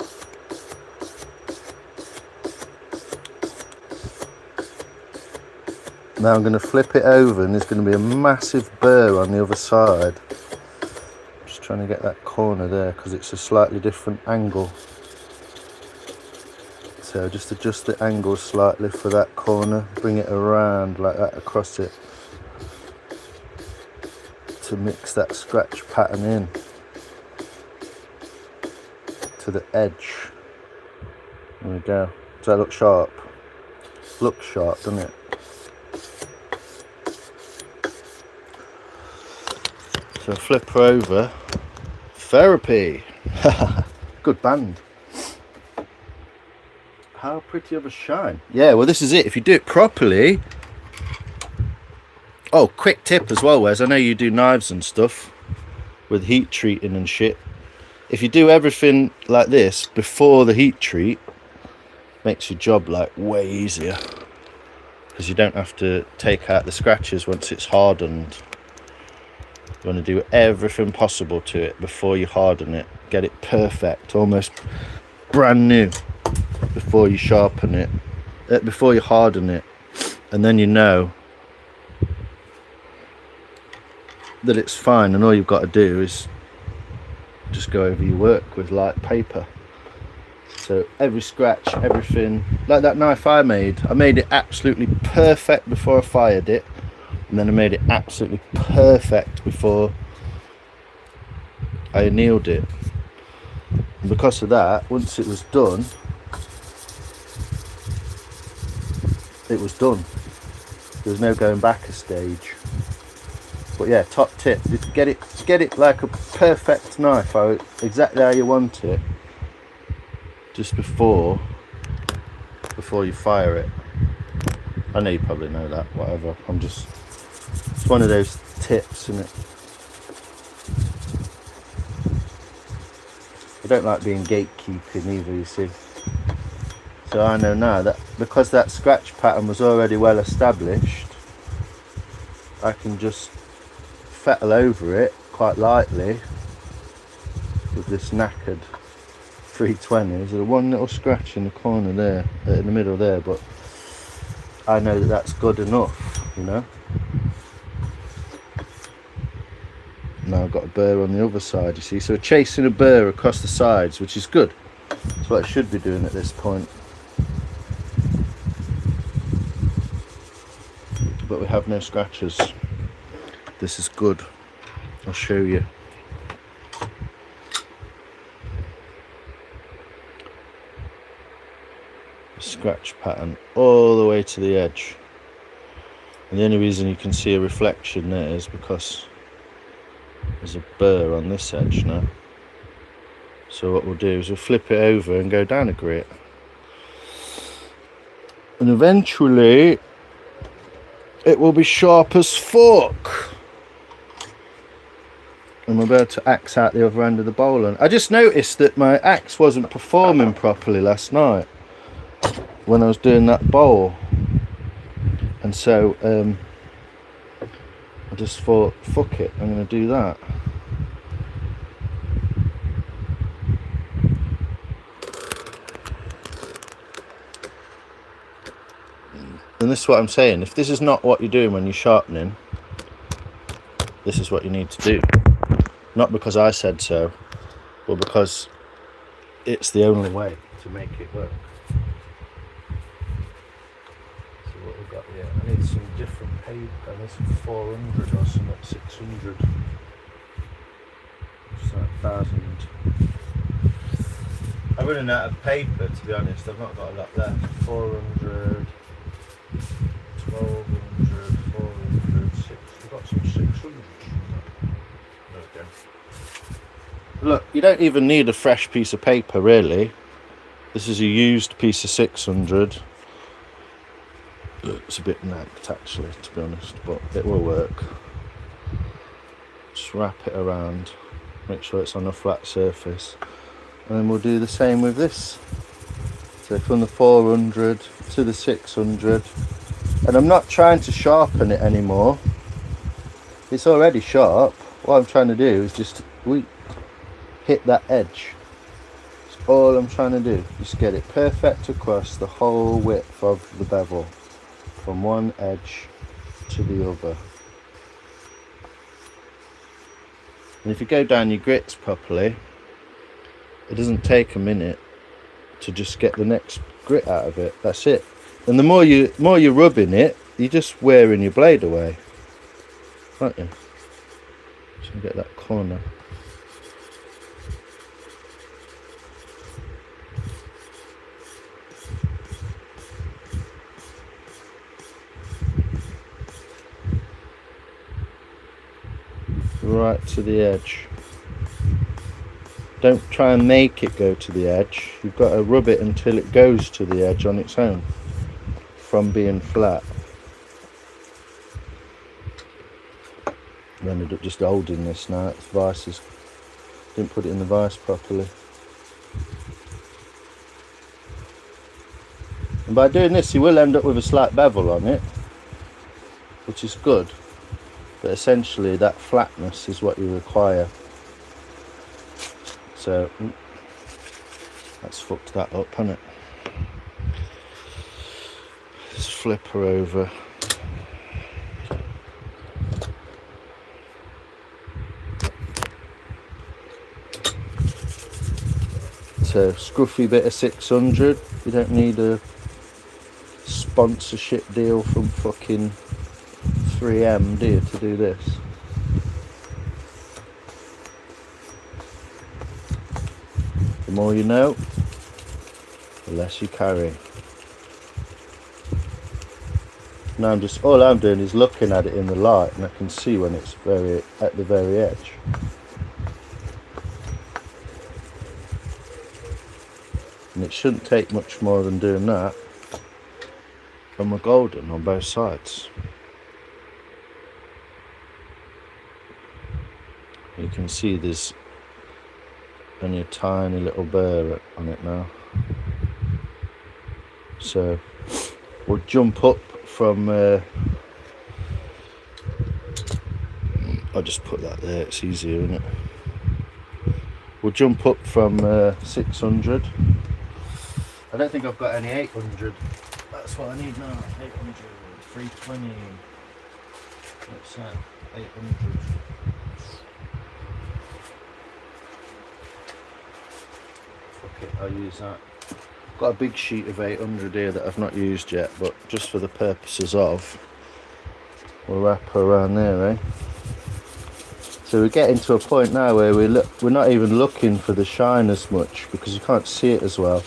Now I'm going to flip it over, and there's going to be a massive burr on the other side. Just trying to get that corner there because it's a slightly different angle. So just adjust the angle slightly for that corner, bring it around like that across it to mix that scratch pattern in to the edge. There we go. Does that look sharp? Looks sharp, doesn't it? So flip her over. Therapy. Good band. how pretty of a shine. Yeah, well, this is it. If you do it properly. Oh, quick tip as well, Wes. I know you do knives and stuff with heat treating and shit. If you do everything like this before the heat treat, makes your job like way easier, because you don't have to take out the scratches once it's hardened. You want to do everything possible to it before you harden it. Get it perfect, almost brand new, before you sharpen it, before you harden it, and then you know that it's fine, and all you've got to do is just go over your work with light paper. So every scratch, everything, like that knife I made it absolutely perfect before I fired it, and then I made it absolutely perfect before I annealed it. And because of that, once it was done, it was done. There was no going back a stage. But yeah, top tip, get it like a perfect knife, exactly how you want it, just before you fire it. I know you probably know that, whatever. It's one of those tips, isn't it? I don't like being gatekeeping either, you see. So I know now that because that scratch pattern was already well established, I can just fettle over it quite lightly with this knackered 320. There's one little scratch in the corner there, in the middle there, but I know that that's good enough, you know. Now I've got a burr on the other side, you see, so we're chasing a burr across the sides, which is good. That's what I should be doing at this point. But we have no scratches. This is good. I'll show you. Scratch pattern all the way to the edge, and the only reason you can see a reflection there is because there's a burr on this edge now. So what we'll do is we'll flip it over and go down a grit, and eventually it will be sharp as fuck, and we'll be able to axe out the other end of the bowl. And I just noticed that my axe wasn't performing properly last night when I was doing that bowl, and so I just thought, fuck it, I'm going to do that. And this is what I'm saying, if this is not what you're doing when you're sharpening, this is what you need to do. Not because I said so, but because it's the only way to make it work. So what we've got here, I need some different paper. There's some 400 or some at 600. It's like 1,000. I'm running out of paper, to be honest. I've not got a lot left. 400, 1,200, 400, 600. We've got some 600. Okay. Look, you don't even need a fresh piece of paper, really. This is a used piece of 600. It's a bit napped, actually, to be honest, but it will work. Just wrap it around, make sure it's on a flat surface, and then we'll do the same with this. So from the 400 to the 600, and I'm not trying to sharpen it anymore. It's already sharp. What I'm trying to do is just hit that edge. That's all I'm trying to do. Just get it perfect across the whole width of the bevel, from one edge to the other. And if you go down your grits properly, it doesn't take a minute to just get the next grit out of it. That's it. And the more you're rubbing it, you're just wearing your blade away, aren't you? So you get that corner. Right to the edge. Don't try and make it go to the edge. You've got to rub it until it goes to the edge on its own from being flat. I ended up just holding this now. Its vices, didn't put it in the vise properly. And by doing this, you will end up with a slight bevel on it, which is good. But essentially, that flatness is what you require. So let's fucked that up, hasn't it? Let's flip her over. So scruffy bit of 600. You don't need a sponsorship deal from fucking 3M, do you, to do this? The more you know, the less you carry. Now all I'm doing is looking at it in the light, and I can see when it's at the very edge. And it shouldn't take much more than doing that on my golden on both sides. You can see there's only a tiny little burr on it now. So we'll jump up from I'll just put that there, it's easier, isn't it? We'll jump up from 600. I don't think I've got any 800. That's what I need now. 800, 320. What's that? 800. Fuck it, I'll use that. Got a big sheet of 800 here that I've not used yet, but just for the purposes of, we'll wrap her around there, eh? So we're getting to a point now where we're not even looking for the shine as much because you can't see it as well.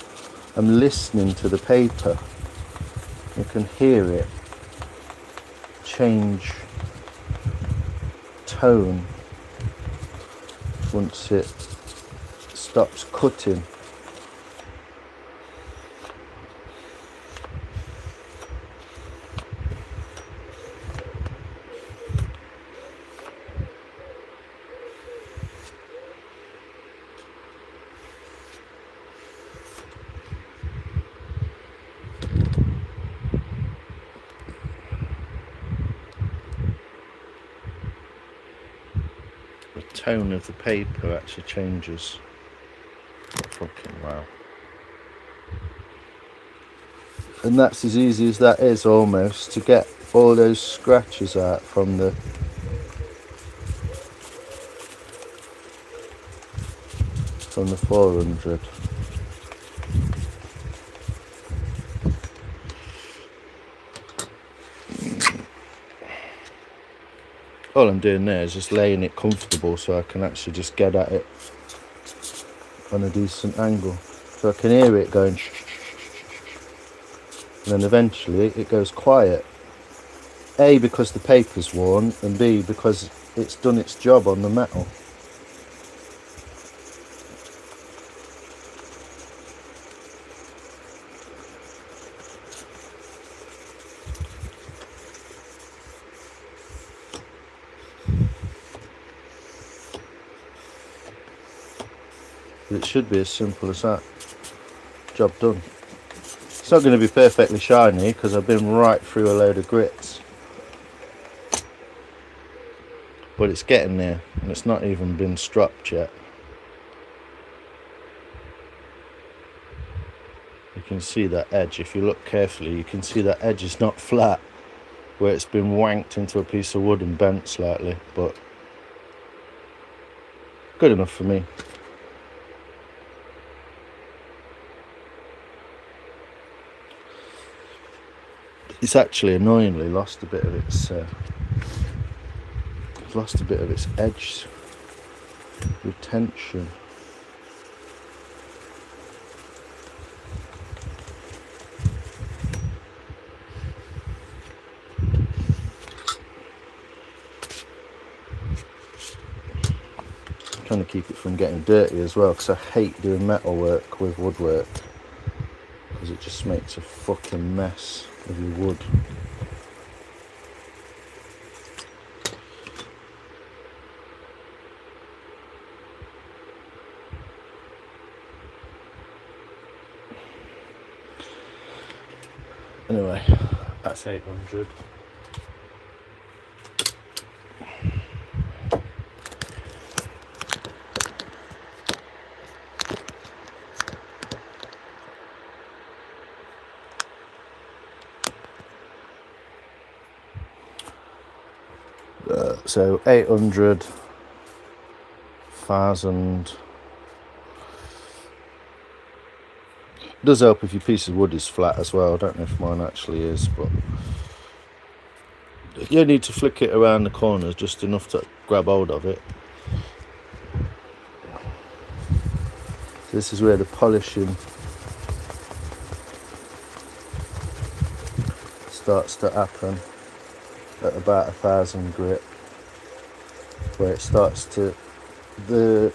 I'm listening to the paper. You can hear it change tone once it stops cutting. Tone of the paper actually changes. Fucking wow. And that's as easy as that is, almost, to get all those scratches out from the from the 400. All I'm doing there is just laying it comfortable so I can actually just get at it on a decent angle. So I can hear it going shh, shh, shh, shh. And then eventually it goes quiet. A, because the paper's worn, and B, because it's done its job on the metal. It should be as simple as that. Job done. It's not going to be perfectly shiny because I've been right through a load of grits. But it's getting there, and it's not even been stropped yet. You can see that edge. If you look carefully, you can see that edge is not flat, where it's been wanked into a piece of wood and bent slightly, but good enough for me. It's actually annoyingly lost a bit of its edge retention. trying to keep it from getting dirty as well, because I hate doing metal work with woodwork, because it just makes a fucking mess of your wood. Anyway, that's 800. So 800, 1,000. It does help if your piece of wood is flat as well. I don't know if mine actually is, but you need to flick it around the corners just enough to grab hold of it. This is where the polishing starts to happen at about 1,000 grit, where it starts to, the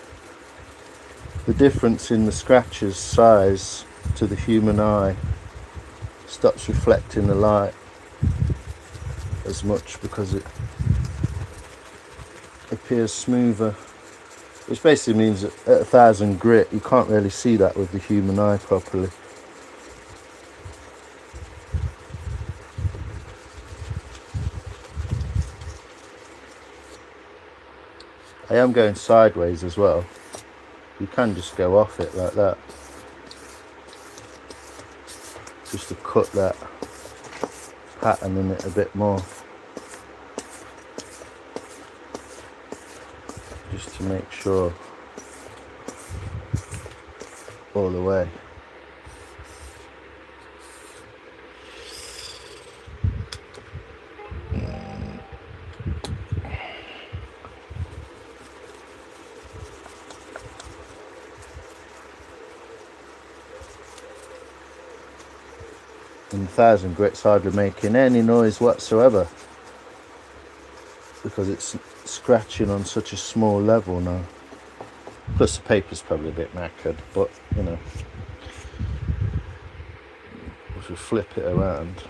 difference in the scratch's size to the human eye stops reflecting the light as much, because it appears smoother, which basically means that at 1,000 grit you can't really see that with the human eye properly. I am going sideways as well. You can just go off it like that, just to cut that pattern in it a bit more, just to make sure all the way. And 1,000 grit's hardly making any noise whatsoever, because it's scratching on such a small level now. Plus the paper's probably a bit knackered, but you know, if we flip it around,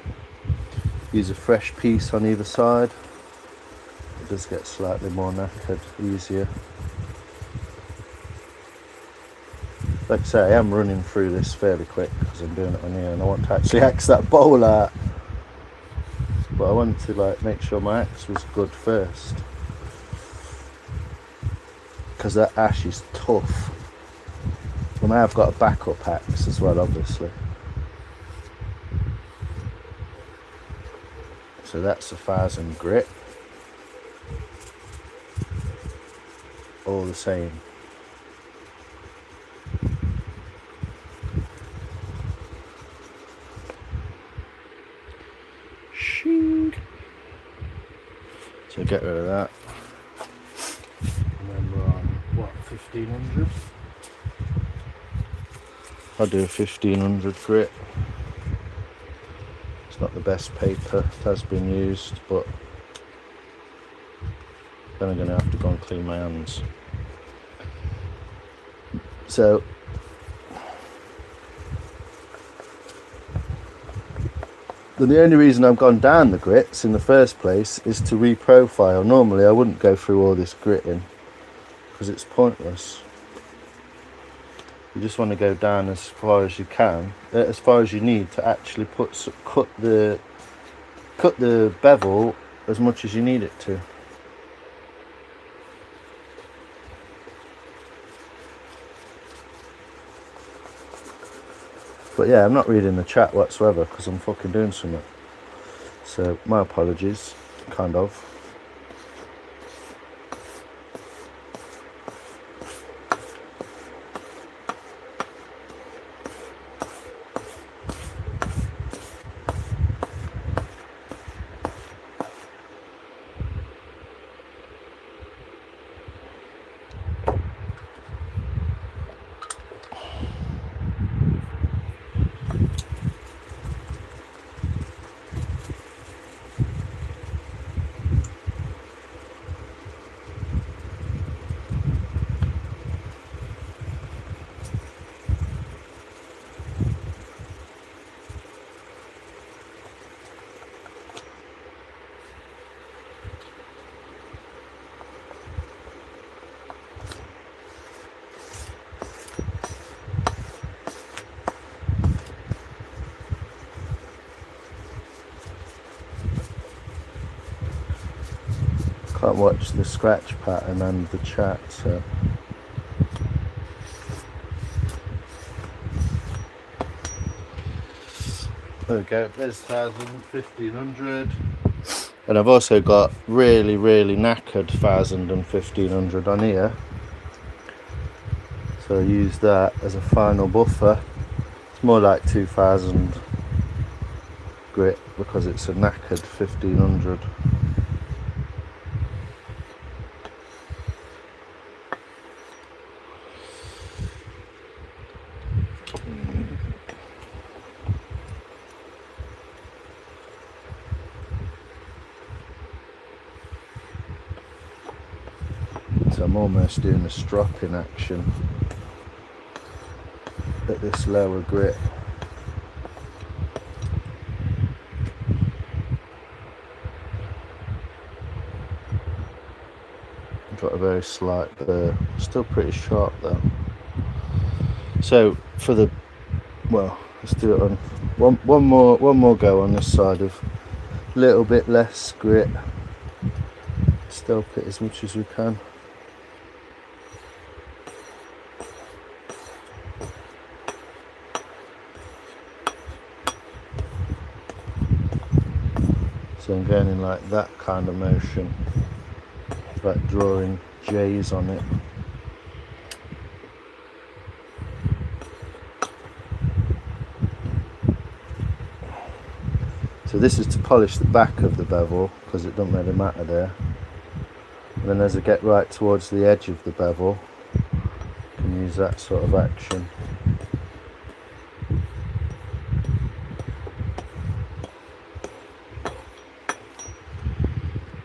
use a fresh piece on either side, it does get slightly more knackered, easier. Like I say, I am running through this fairly quick because I'm doing it on here, and I want to actually axe that bowl out. But I wanted to like make sure my axe was good first, because that ash is tough. And I have got a backup axe as well, obviously. So that's 1,000 grit. All the same. So get rid of that. And then we're on, what, 1,500? I'll do a 1,500 grit. It's not the best paper, it has been used, but then I'm going to have to go and clean my hands. So the only reason I've gone down the grits in the first place is to reprofile. Normally I wouldn't go through all this gritting because it's pointless. You just want to go down as far as you can, as far as you need to actually cut the bevel as much as you need it to. But yeah, I'm not reading the chat whatsoever because I'm fucking doing something. So my apologies, kind of. Can't watch the scratch pattern and the chat, so. There we go, there's 1000, 1500. And I've also got really knackered 1000 and 1500 on here. So I use that as a final buffer. It's more like 2000 grit because it's a knackered 1500. So I'm almost doing a stropping action at this lower grit. Got a very slight burr, still pretty sharp though. So for the, well, let's do it on one more go on this side of a little bit less grit. Stelp it as much as we can. So I'm going in like that kind of motion, like drawing J's on it. So this is to polish the back of the bevel because it doesn't really matter there. And then as I get right towards the edge of the bevel, I can use that sort of action.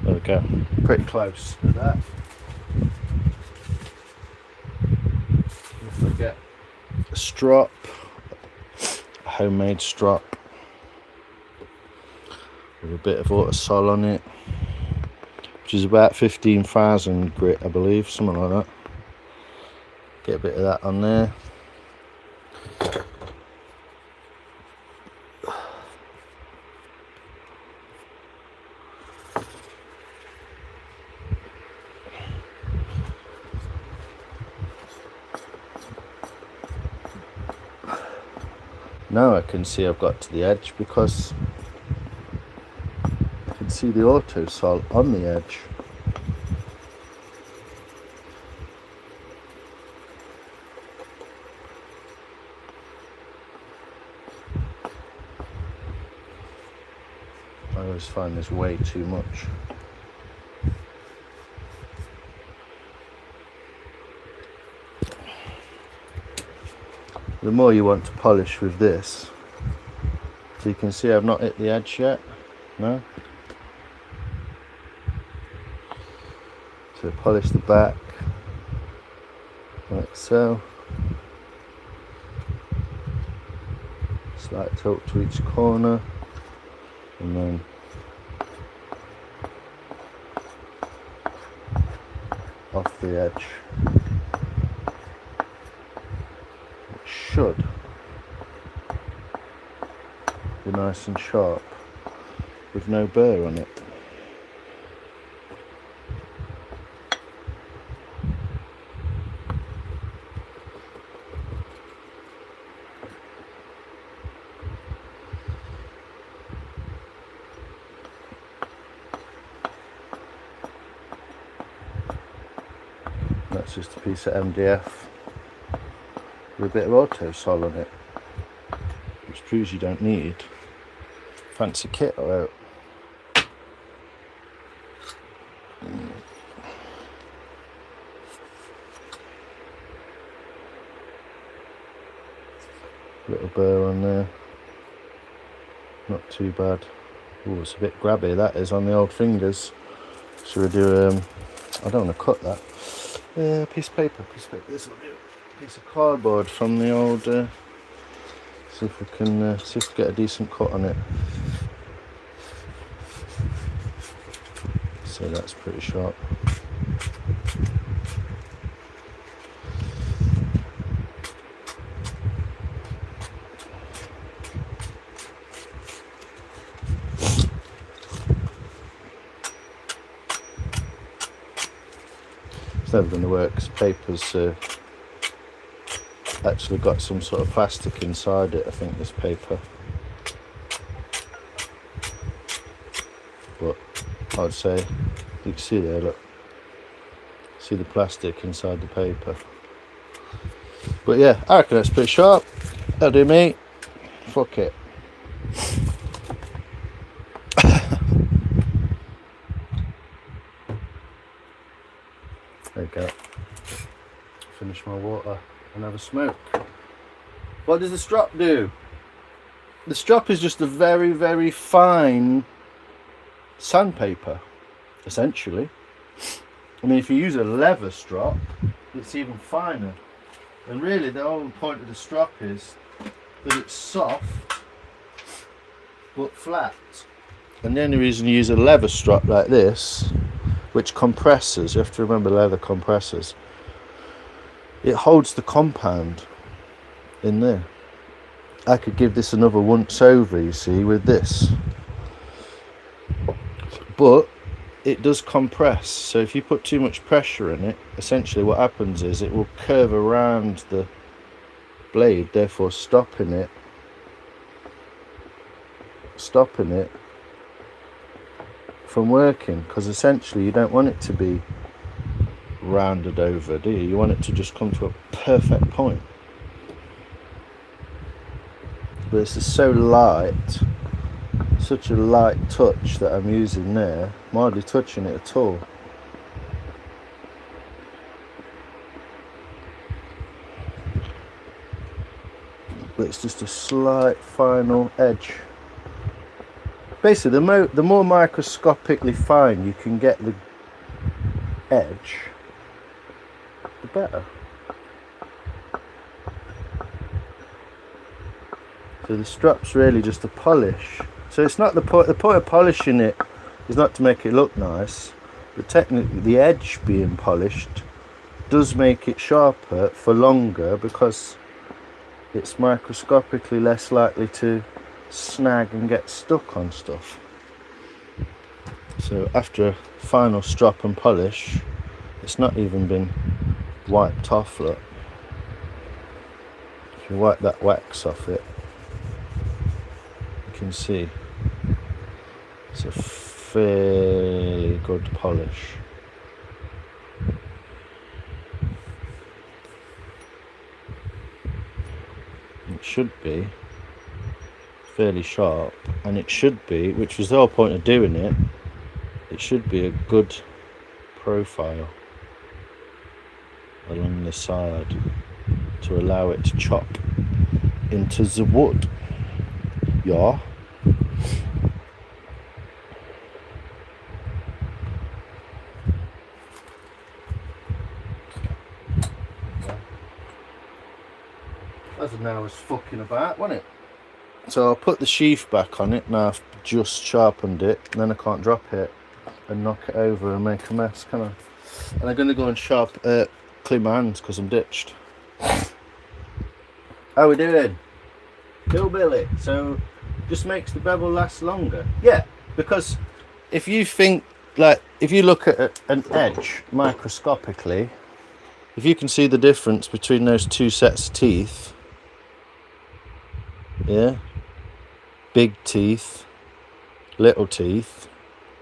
There we go, pretty close to that. If I get a strop, a homemade strop with a bit of Autosol on it, which is about 15,000 grit, I believe, something like that. Get a bit of that on there. Now I can see I've got to the edge because I can see the Autosol on the edge. I always find this way too much. The more you want to polish with this, so you can see I've not hit the edge yet, no? So polish the back, like so. Slight tilt to each corner, and then off the edge. Should be nice and sharp with no burr on it. That's just a piece of MDF with a bit of Autosol on it, which proves you don't need fancy kit out. Little burr on there, not too bad. Oh, it's a bit grabby that is on the old fingers. Should we do I don't want to cut that. Piece of paper. This will do. Piece of cardboard from the old. See if we can get a decent cut on it. So that's pretty sharp. never going to work because paper's actually got some sort of plastic inside it, I think, this paper. But I'd say, you can see there, look, see the plastic inside the paper. But yeah, I reckon that's pretty sharp. That'll do me. Fuck it. There you go. Finish my water and have a smoke. What does the strop do? The strop is just a very, very fine sandpaper, essentially. I mean, if you use a leather strop, it's even finer. And really, the whole point of the strop is that it's soft but flat. And the only reason you use a leather strop like this, which compresses, you have to remember leather compresses, it holds the compound in there. I could give this another once over, you see, with this. But it does compress, so if you put too much pressure in it, essentially what happens is it will curve around the blade, therefore stopping it from working, because essentially you don't want it to be rounded over, do you? You want it to just come to a perfect point. But this is so light, such a light touch that I'm using there. I'm hardly touching it at all. But it's just a slight final edge. Basically, the more microscopically fine you can get the edge, the better. So the strop's really just a polish. So it's not the point of polishing it is not to make it look nice, but technically the edge being polished does make it sharper for longer, because it's microscopically less likely to snag and get stuck on stuff. So after a final strop and polish, it's not even been wiped off, look. If you wipe that wax off it, you can see it's a fairly good polish. It should be fairly sharp, and it should be, which was the whole point of doing it, it should be a good profile along the side to allow it to chop into the wood. Yeah. That's an hour's fucking about, wasn't it? So I'll put the sheath back on it. Now I've just sharpened it, and then I can't drop it and knock it over and make a mess, can I? And I'm going to go and clean my hands because I'm ditched. How we doing? Hillbilly. So just makes the bevel last longer. Yeah, because if you think, like, if you look at an edge microscopically, if you can see the difference between those two sets of teeth, yeah, big teeth, little teeth,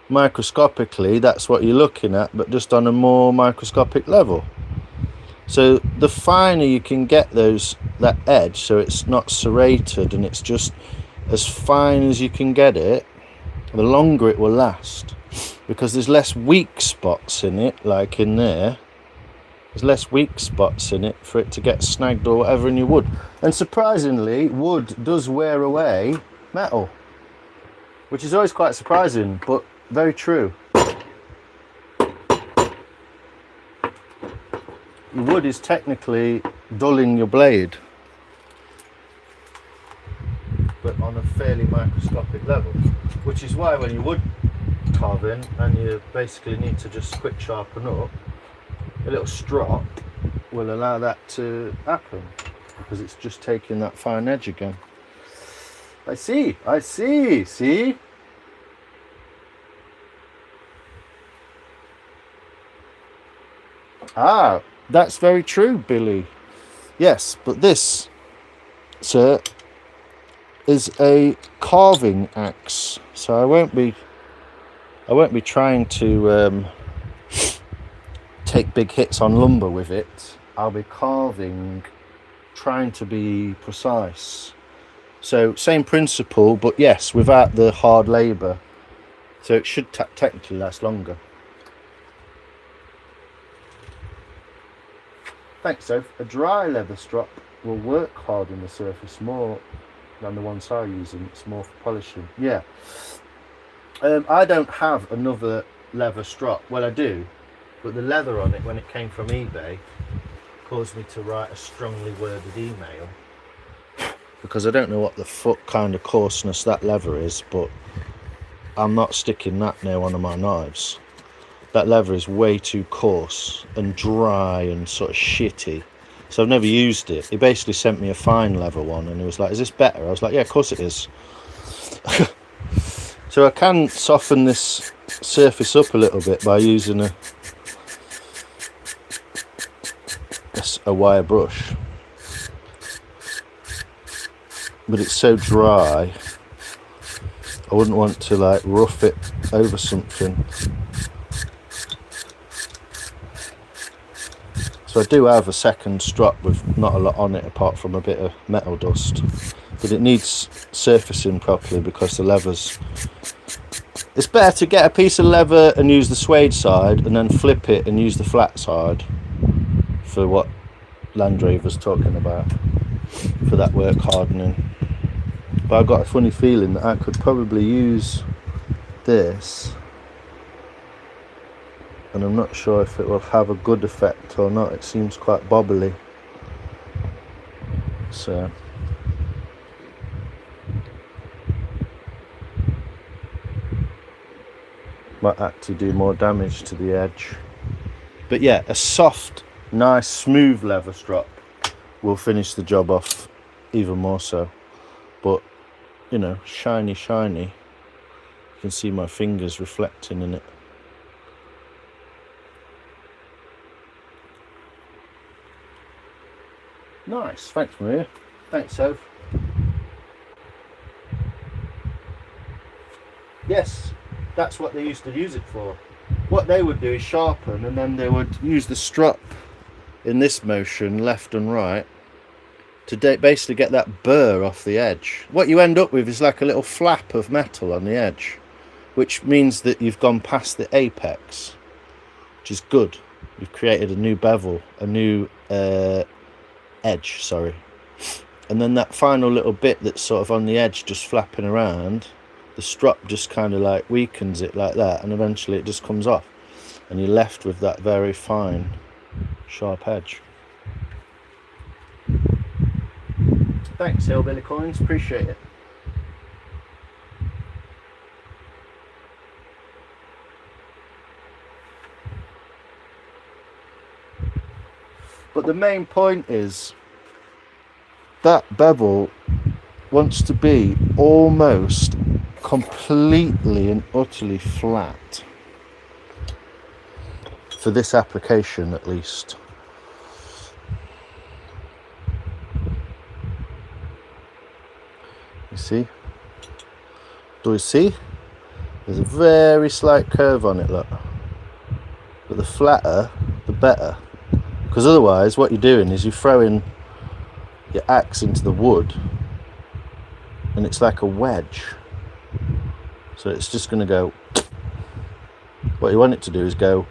microscopically that's what you're looking at, but just on a more microscopic level. So the finer you can get that edge, so it's not serrated and it's just as fine as you can get it, the longer it will last, because there's less weak spots in it, like in there. There's less weak spots in it for it to get snagged or whatever in your wood. And surprisingly, wood does wear away metal, which is always quite surprising, but very true. Your wood is technically dulling your blade, but on a fairly microscopic level, which is why when you're wood carving and you basically need to just quick sharpen up, a little strop will allow that to happen, because it's just taking that fine edge again. I see, see? Ah, that's very true, Billy. Yes, but this, sir, is a carving axe, so I won't be trying to take big hits on lumber with it. I'll be carving, trying to be precise. So same principle, but yes, without the hard labour. So it should technically last longer. Thanks, Soph. A dry leather strop will work hard in the surface more than the ones I'm using. It's more for polishing. Yeah. I don't have another leather strop. Well, I do, but the leather on it, when it came from eBay, caused me to write a strongly worded email, because I don't know what the fuck kind of coarseness that leather is, but I'm not sticking that near one of my knives. That leather is way too coarse and dry and sort of shitty, so I've never used it. He basically sent me a fine leather one and he was like, is this better? I was like, yeah, of course it is. So I can soften this surface up a little bit by using a wire brush, but it's so dry I wouldn't want to like rough it over something. So I do have a second strop with not a lot on it apart from a bit of metal dust, but it needs surfacing properly because the leather's... It's better to get a piece of leather and use the suede side and then flip it and use the flat side for what Landgrave was talking about, for that work hardening. But I've got a funny feeling that I could probably use this, and I'm not sure if it will have a good effect or not. It seems quite bobbly, so might actually do more damage to the edge. But yeah, a soft, nice, smooth leather strop will finish the job off even more so. But you know, shiny. You can see my fingers reflecting in it. Nice, thanks Maria. Thanks, Soph. Yes, that's what they used to use it for. What they would do is sharpen, and then they would use the strop in this motion, left and right, to basically get that burr off the edge. What you end up with is like a little flap of metal on the edge, which means that you've gone past the apex, which is good. You've created a new bevel, a new edge, sorry. And then that final little bit that's sort of on the edge just flapping around, the strop just kind of like weakens it like that, and eventually it just comes off and you're left with that very fine sharp edge. Thanks, Hillbilly Coins, appreciate it. But the main point is that bevel wants to be almost completely and utterly flat for this application, at least. You see? Do you see? There's a very slight curve on it, look. But the flatter, the better. Because otherwise, what you're doing is you're throwing your axe into the wood, and it's like a wedge. So it's just going to go... What you want it to do is go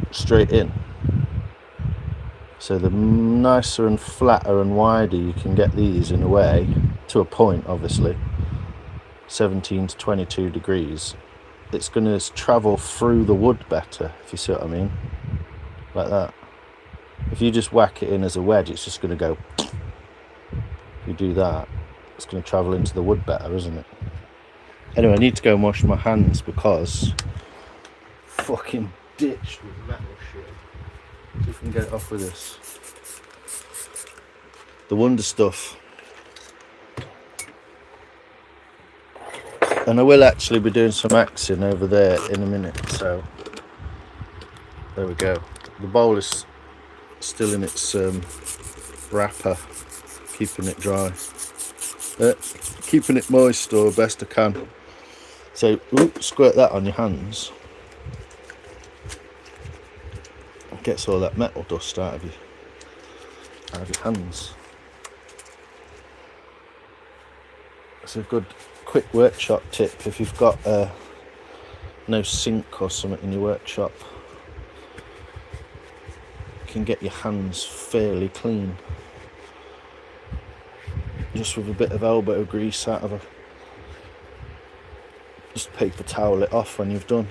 straight in. So the nicer and flatter and wider you can get these in a way, to a point obviously, 17 to 22 degrees, it's going to travel through the wood better, if you see what I mean. Like that. If you just whack it in as a wedge, it's just going to go... If you do that, it's going to travel into the wood better, isn't it? Anyway, I need to go and wash my hands because fucking ditched with metal shit. See if we can get it off with this. The Wonder Stuff. And I will actually be doing some axing over there in a minute, so There we go. The bowl is still in its wrapper, keeping it dry, keeping it moist or best I can. So squirt that on your hands. It gets all that metal dust out of your hands. It's a good quick workshop tip if you've got no sink or something in your workshop. You can get your hands fairly clean just with a bit of elbow grease out of just paper towel it off when you've done.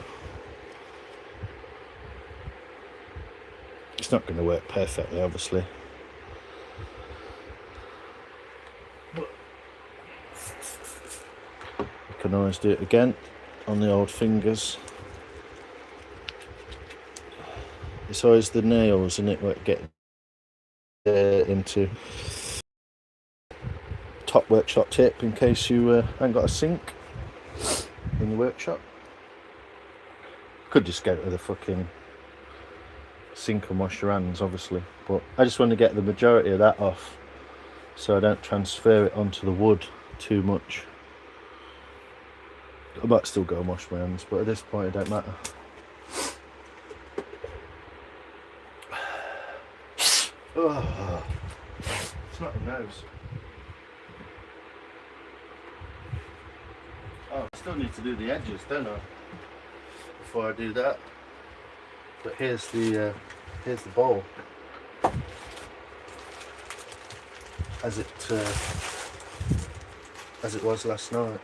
It's not going to work perfectly, obviously. But you can always do it again on the old fingers. It's always the nails, isn't it, what get into. Top workshop tip in case you haven't got a sink in your workshop. Could just go to the fucking sink and wash your hands, obviously, but I just want to get the majority of that off so I don't transfer it onto the wood too much. I might still go and wash my hands, but at this point it don't matter. Oh, it's not the nose. Oh, I still need to do the edges, don't I? Before I do that. But here's the bowl. As it was last night.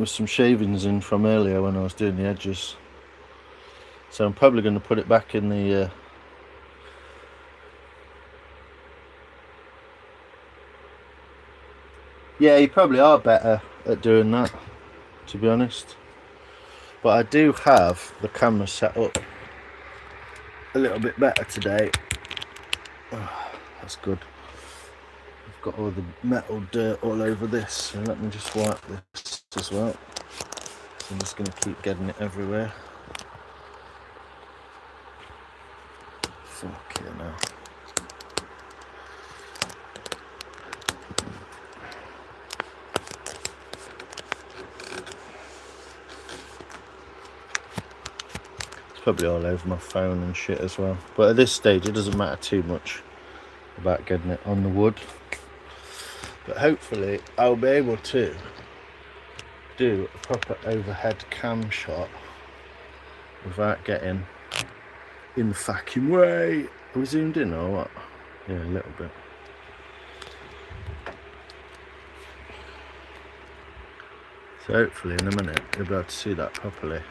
With some shavings in from earlier when I was doing the edges. So I'm probably going to put it back in the yeah, you probably are better at doing that, to be honest. But I do have the camera set up a little bit better today. Oh, that's good. I've got all the metal dirt all over this, so let me just wipe this as well. So I'm just going to keep getting it everywhere. Fuck yeah, now. Probably all over my phone and shit as well, but at this stage it doesn't matter too much about getting it on the wood. But hopefully I'll be able to do a proper overhead cam shot without getting in the fucking way. Are we zoomed in or what? Yeah, a little bit. So hopefully in a minute you'll be able to see that properly.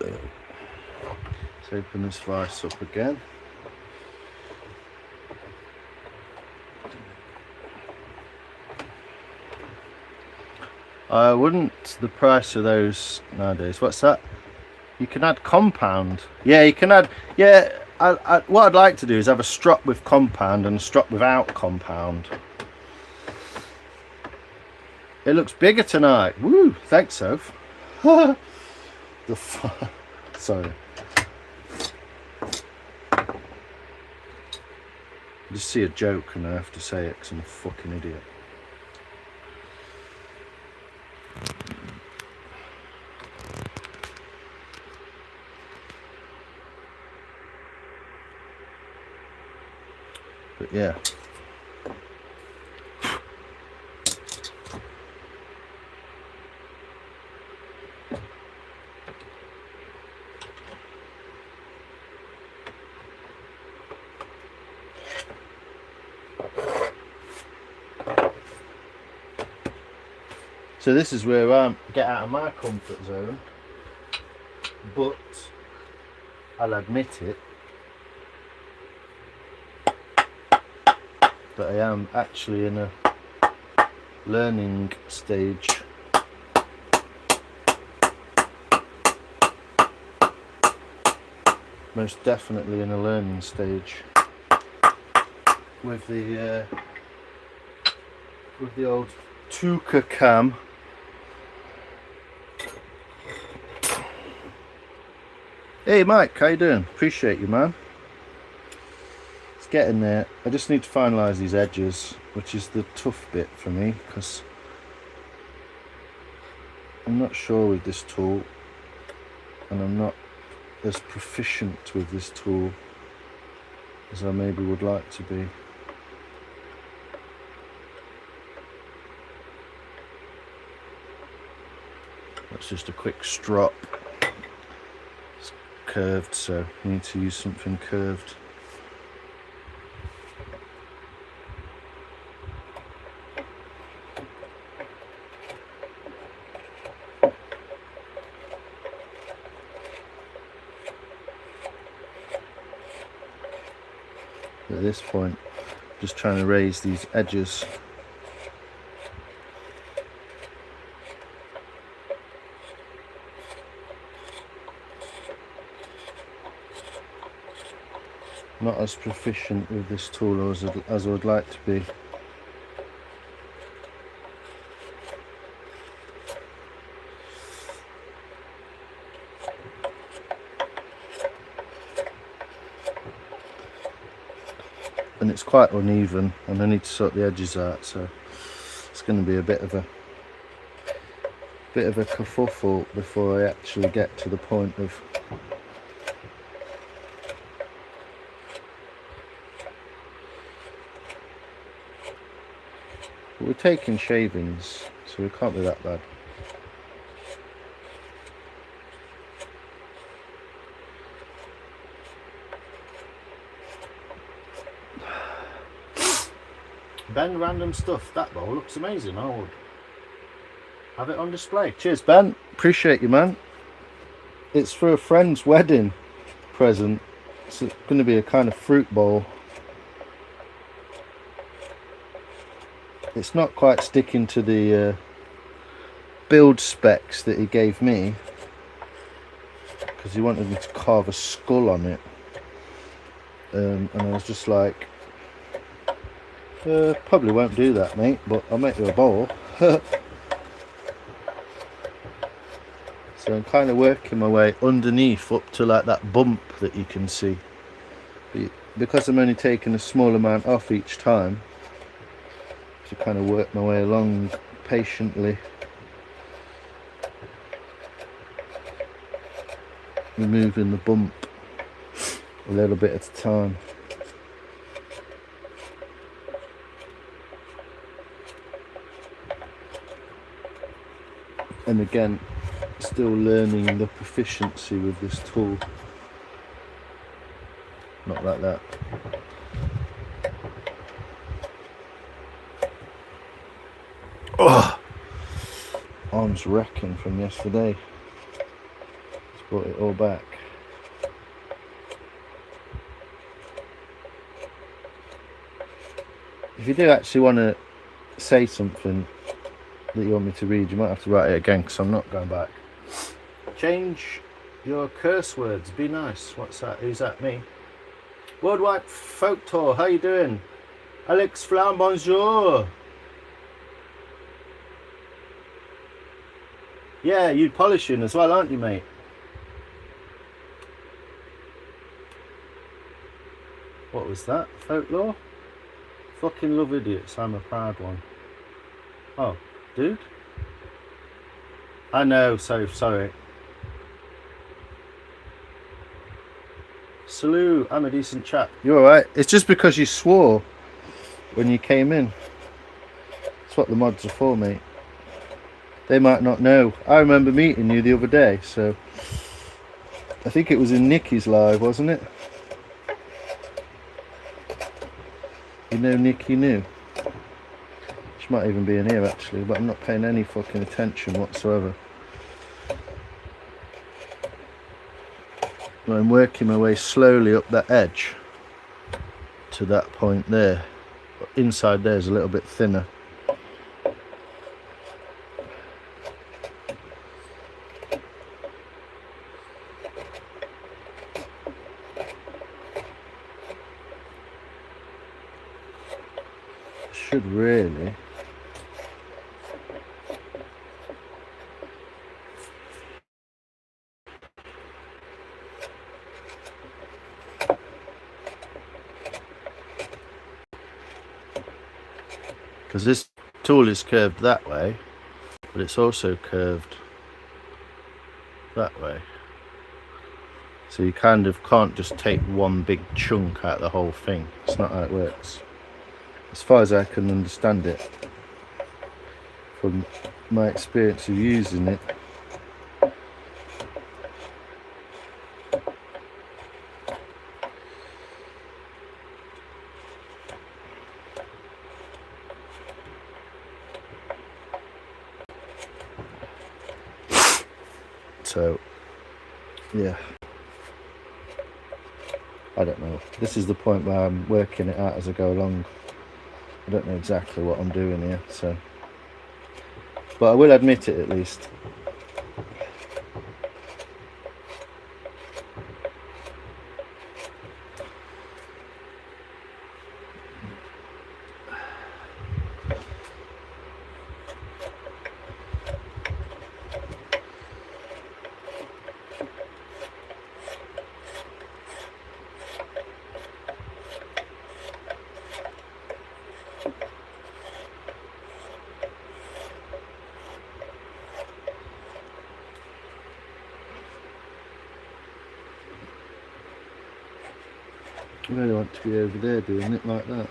Let's open this vice up again. I wouldn't the price of those nowadays. What's that? You can add compound. Yeah, you can add. Yeah, what I'd like to do is have a strop with compound and a strop without compound. It looks bigger tonight. Woo! Thanks, Soph. Sorry. I just see a joke and I have to say it because I'm a fucking idiot. But yeah. So this is where I get out of my comfort zone, but I'll admit it, that I am actually in a learning stage. Most definitely in a learning stage with the old Tuka Cam. Hey Mike, how you doing? Appreciate you, man. It's getting there. I just need to finalise these edges, which is the tough bit for me, because I'm not sure with this tool, and I'm not as proficient with this tool as I maybe would like to be. That's just a quick strop. It's curved, so I need to use something curved. At this point, just trying to raise these edges. Not as proficient with this tool as I would like to be. And it's quite uneven, and I need to sort the edges out, so it's going to be a bit of a kerfuffle before I actually get to the point of we're taking shavings, so it can't be that bad. Ben, random stuff. That bowl looks amazing. I would have it on display. Cheers, Ben. Appreciate you, man. It's for a friend's wedding present. It's going to be a kind of fruit bowl. It's not quite sticking to the build specs that he gave me, because he wanted me to carve a skull on it, and I was just like, probably won't do that, mate, but I'll make you a bowl. So I'm kind of working my way underneath up to like that bump that you can see, because I'm only taking a small amount off each time, to kind of work my way along patiently, removing the bump a little bit at a time. And again, still learning the proficiency with this tool. Not like that. Oh, arm's wrecking from yesterday. Just brought it all back. If you do actually want to say something that you want me to read, you might have to write it again, because I'm not going back. Change your curse words. Be nice. What's that? Who's that? Me? Worldwide Folk Tour. How you doing? Alex Flam, bonjour. Yeah, you polishing as well, aren't you, mate? What was that? Folklore? Fucking love idiots. I'm a proud one. Oh, dude. I know, so sorry. Salute, I'm a decent chap. You're alright. It's just because you swore when you came in. That's what the mods are for, mate. They might not know. I remember meeting you the other day, so I think it was in Nikki's live, wasn't it? You know Nikki New? She might even be in here actually, but I'm not paying any fucking attention whatsoever. I'm working my way slowly up that edge to that point there. But inside there is a little bit thinner. Should really because this tool is curved that way, but it's also curved that way. So you kind of can't just take one big chunk out of the whole thing. It's not how it works, as far as I can understand it from my experience of using it. So yeah, I don't know. This is the point where I'm working it out as I go along. I don't know exactly what I'm doing here, so, but I will admit it at least. I really want to be over there doing it like that.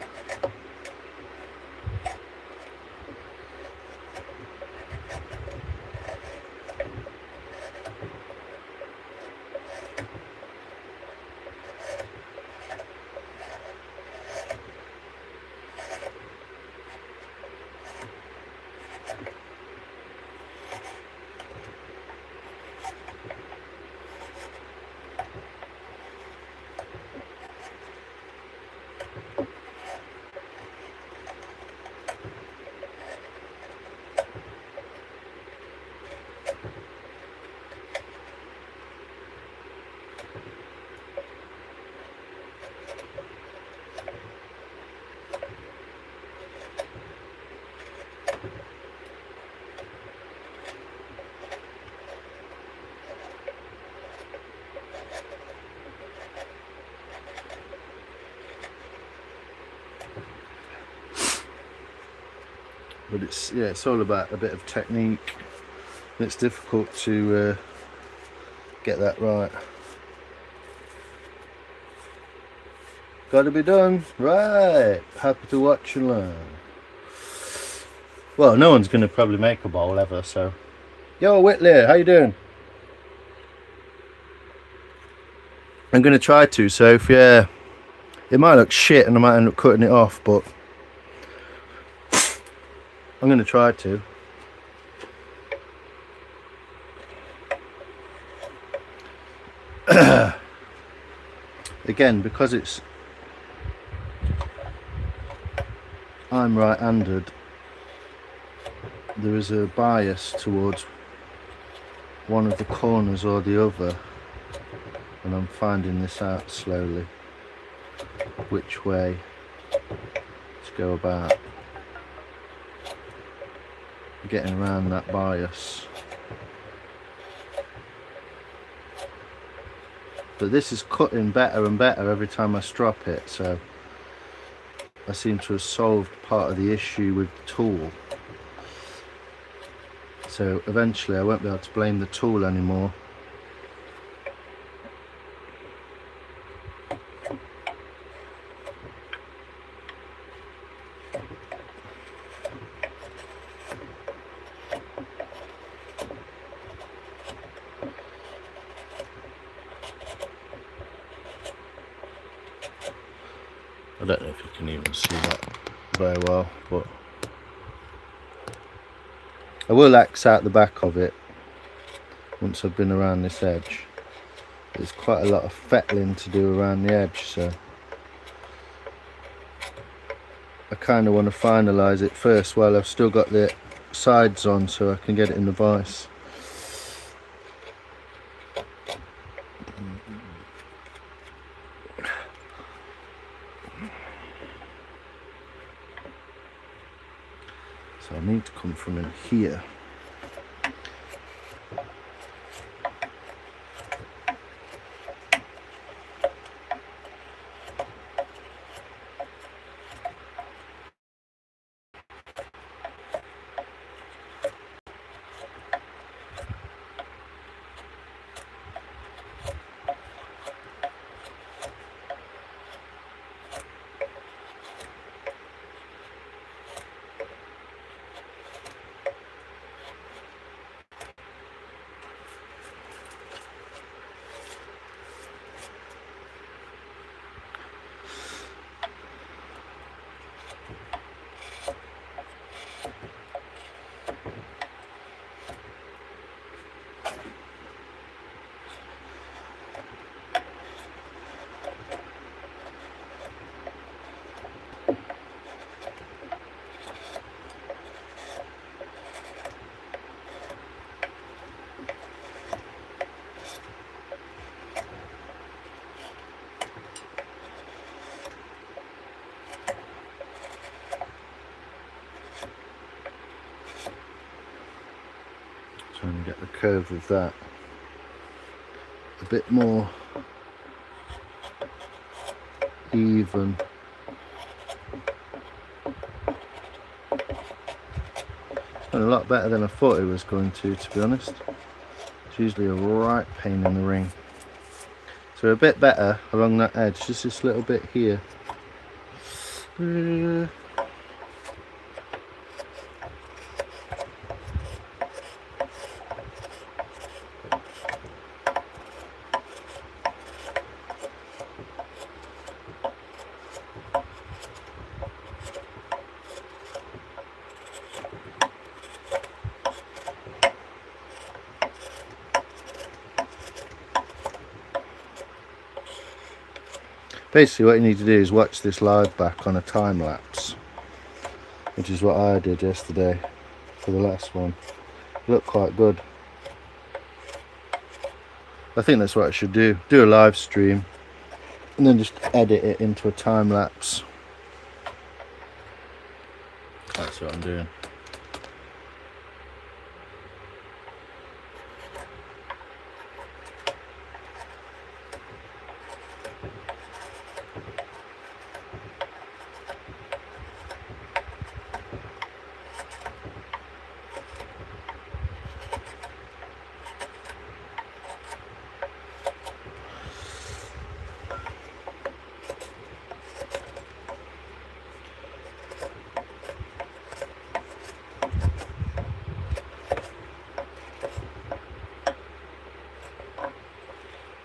But it's, yeah, it's all about a bit of technique. It's difficult to get that right. Gotta be done. Right. Happy to watch and learn. Well, no one's gonna probably make a bowl ever, so. Yo, Whitley, how you doing? I'm gonna try to, so if, yeah, it might look shit and I might end up cutting it off, but I'm gonna try to. Again, because I'm right-handed, there is a bias towards one of the corners or the other, and I'm finding this out slowly, which way to go about getting around that bias. But this is cutting better and better every time I strop it, so I seem to have solved part of the issue with the tool. So eventually I won't be able to blame the tool anymore. I don't know if you can even see that very well, but I will axe out the back of it once I've been around this edge. There's quite a lot of fettling to do around the edge, so I kind of want to finalise it first while I've still got the sides on, so I can get it in the vise. So I need to come from in here. Trying to get the curve of that a bit more even. It's been a lot better than I thought it was going to be honest. It's usually a right pain in the ring. So a bit better along that edge, just this little bit here. Basically what you need to do is watch this live back on a time lapse, which is what I did yesterday for the last one. It looked quite good. I think that's what I should do a live stream and then just edit it into a time lapse. That's what I'm doing.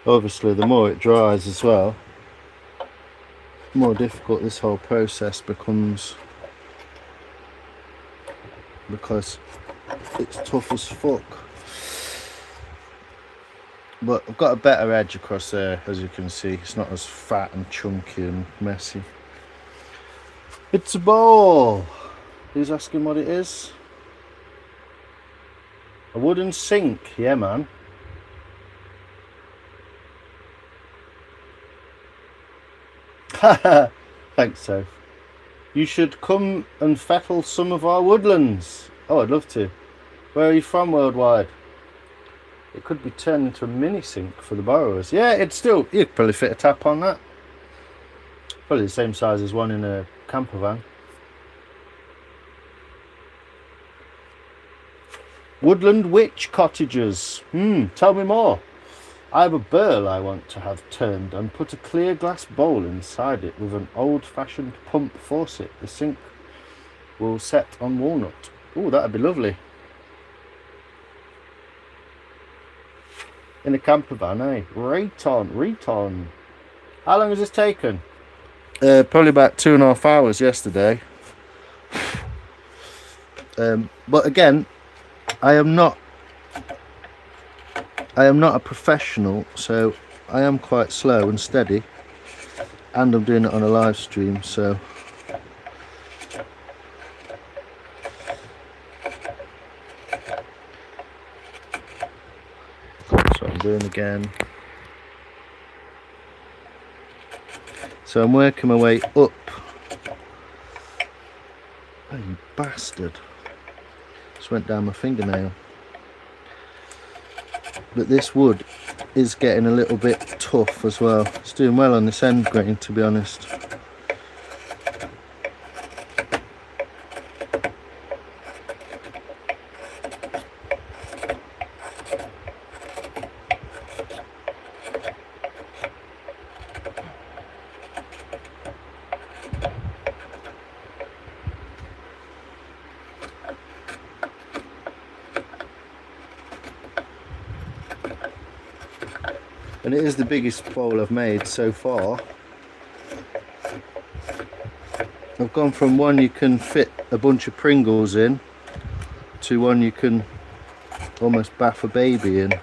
Obviously the more it dries as well, the more difficult this whole process becomes, because it's tough as fuck. But I've got a better edge across there, as you can see. It's not as fat and chunky and messy. It's a ball. Who's asking what it is? A wooden sink. Yeah, man. Thanks, Soph. You should come and fettle some of our woodlands. Oh, I'd love to. Where are you from, Worldwide? It could be turned into a mini sink for the borrowers. Yeah, it's still, you could probably fit a tap on that. Probably the same size as one in a camper van. Woodland witch cottages. Tell me more. I have a burl I want to have turned and put a clear glass bowl inside it with an old-fashioned pump faucet. The sink will set on walnut. Oh, that'd be lovely. In a camper van, eh? Right on. How long has this taken? Probably about 2.5 hours yesterday. But again, I am not a professional, so I am quite slow and steady, and I'm doing it on a live stream, so that's what I'm doing again. So I'm working my way up. Oh, you bastard. Just went down my fingernail. But this wood is getting a little bit tough as well. It's doing well on this end grain, to be honest. And it is the biggest bowl I've made so far. I've gone from one you can fit a bunch of Pringles in to one you can almost bath a baby in.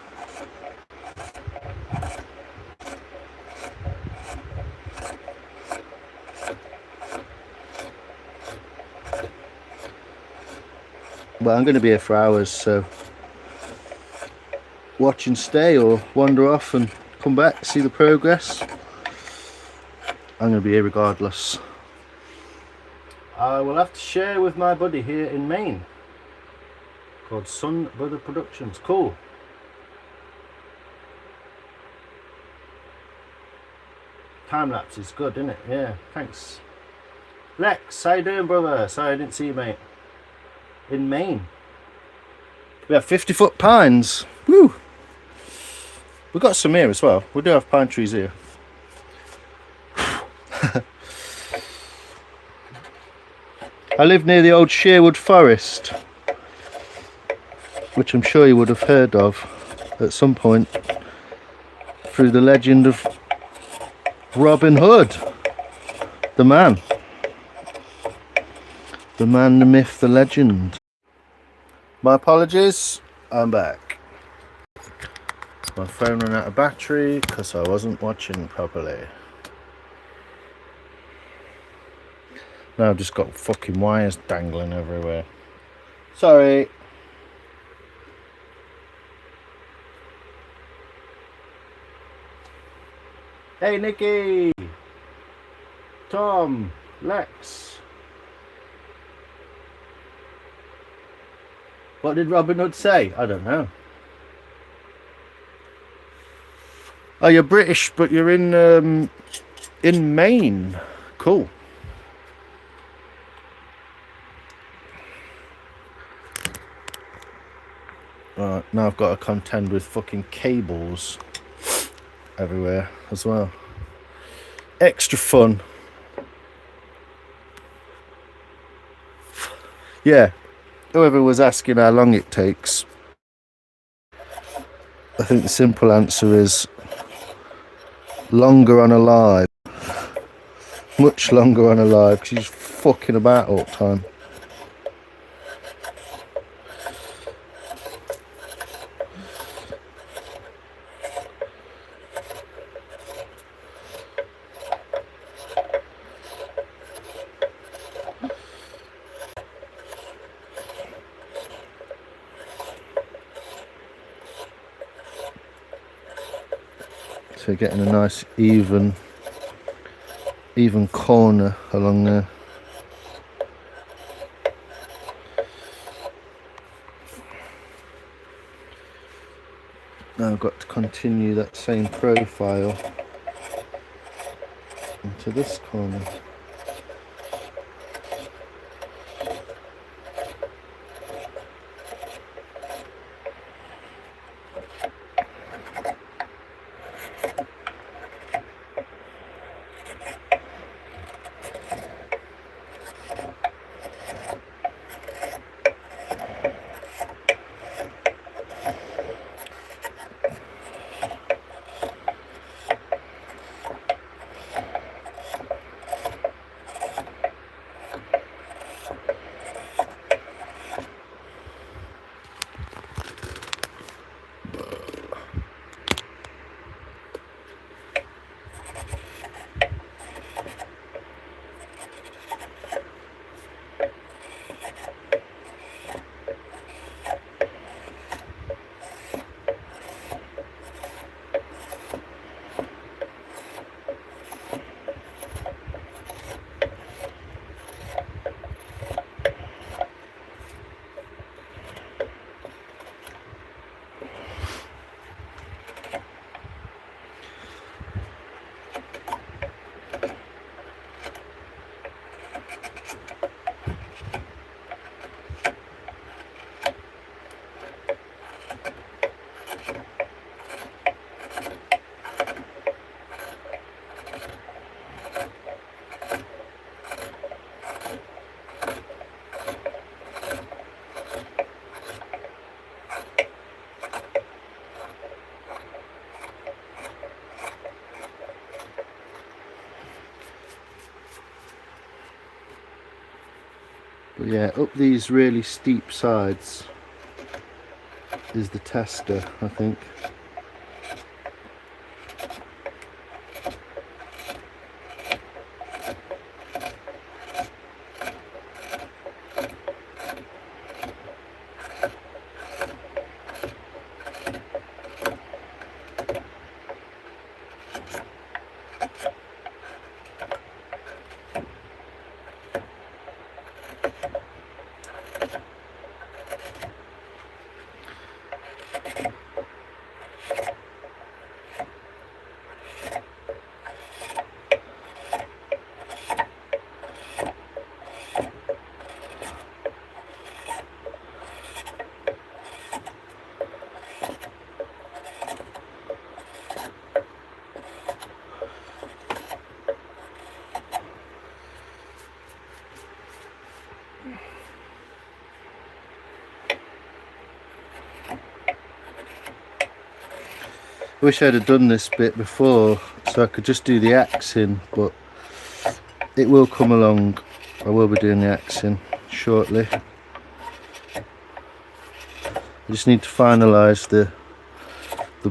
But I'm going to be here for hours, so watch and stay or wander off and come back, see the progress. I'm going to be here regardless. I will have to share with my buddy here in Maine. called Sun Brother Productions. Cool. Time lapse is good, isn't it? Yeah, thanks. Lex, how you doing, brother? Sorry I didn't see you, mate. In Maine. We have 50-foot pines. Woo! We've got some here as well. We do have pine trees here. I live near the old Sherwood Forest, which I'm sure you would have heard of at some point through the legend of Robin Hood. The man. The man, the myth, the legend. My apologies, I'm back. My phone ran out of battery because I wasn't watching properly. Now I've just got fucking wires dangling everywhere. Sorry. Hey Nikki! Tom! Lex! What did Robin Hood say? I don't know. Oh, you're British, but you're in Maine. Cool. Right, now I've got to contend with fucking cables everywhere as well. Extra fun. Yeah. Whoever was asking how long it takes, I think the simple answer is longer on a live. Much longer on a live, because he's fucking about all the time. So getting a nice even corner along there. Now I've got to continue that same profile into this corner. But yeah, up these really steep sides is the tester, I think. I wish I'd have done this bit before so I could just do the axing, but it will come along. I will be doing the axing shortly. I just need to finalise the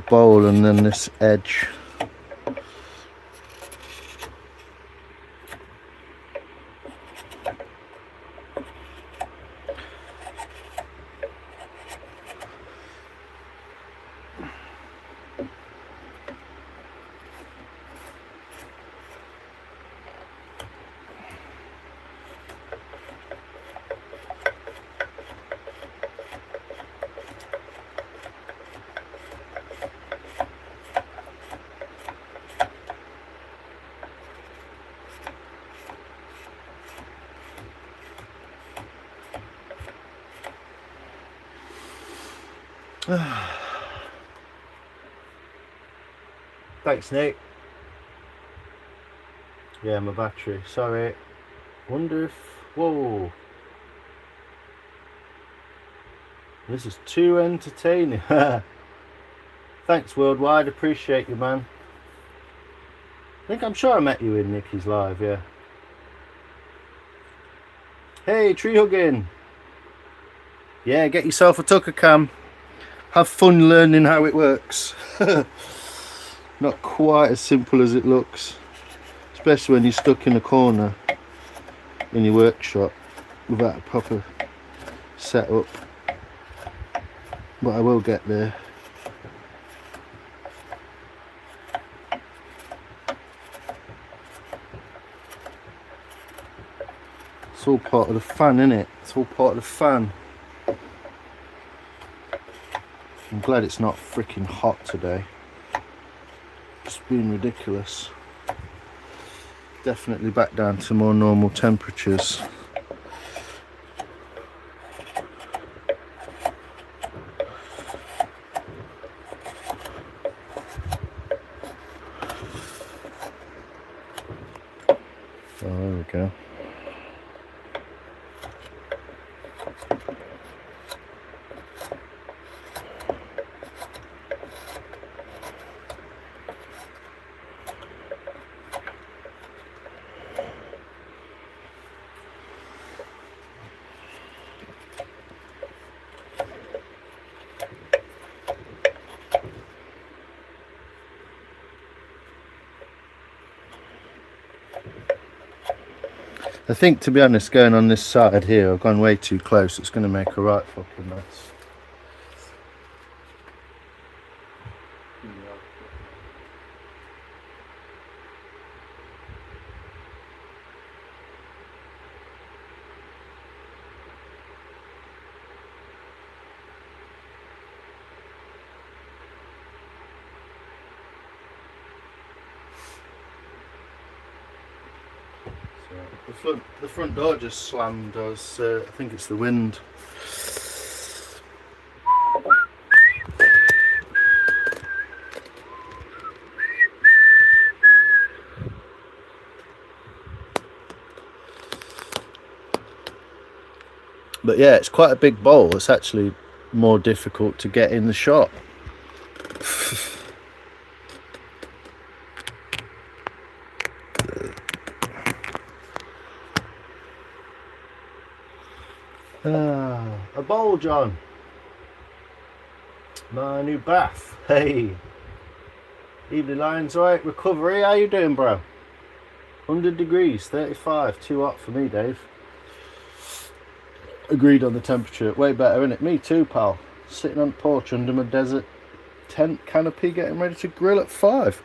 bowl and then this edge. Thanks, Nick. Yeah, my battery. Sorry. Wonder if... Whoa. This is too entertaining. Thanks, Worldwide. Appreciate you, man. I'm sure I met you in Nicky's live, yeah. Hey, tree hugging. Yeah, get yourself a Tucker cam. Have fun learning how it works. Not quite as simple as it looks, especially when you're stuck in a corner in your workshop without a proper setup. But I will get there. It's all part of the fun, isn't it? It's all part of the fun. I'm glad it's not freaking hot today. It's been ridiculous. Definitely back down to more normal temperatures. Oh, there we go. I think, to be honest, going on this side here, I've gone way too close. It's going to make a right fucking mess. The front door just slammed. I think it's the wind. But yeah, it's quite a big bowl. It's actually more difficult to get in the shot. A bowl, John. My new bath. Hey. Evening Lions, right? Recovery, how you doing, bro? 100 degrees, 35. Too hot for me, Dave. Agreed on the temperature. Way better, innit? Me too, pal. Sitting on the porch under my desert tent canopy, getting ready to grill at 5.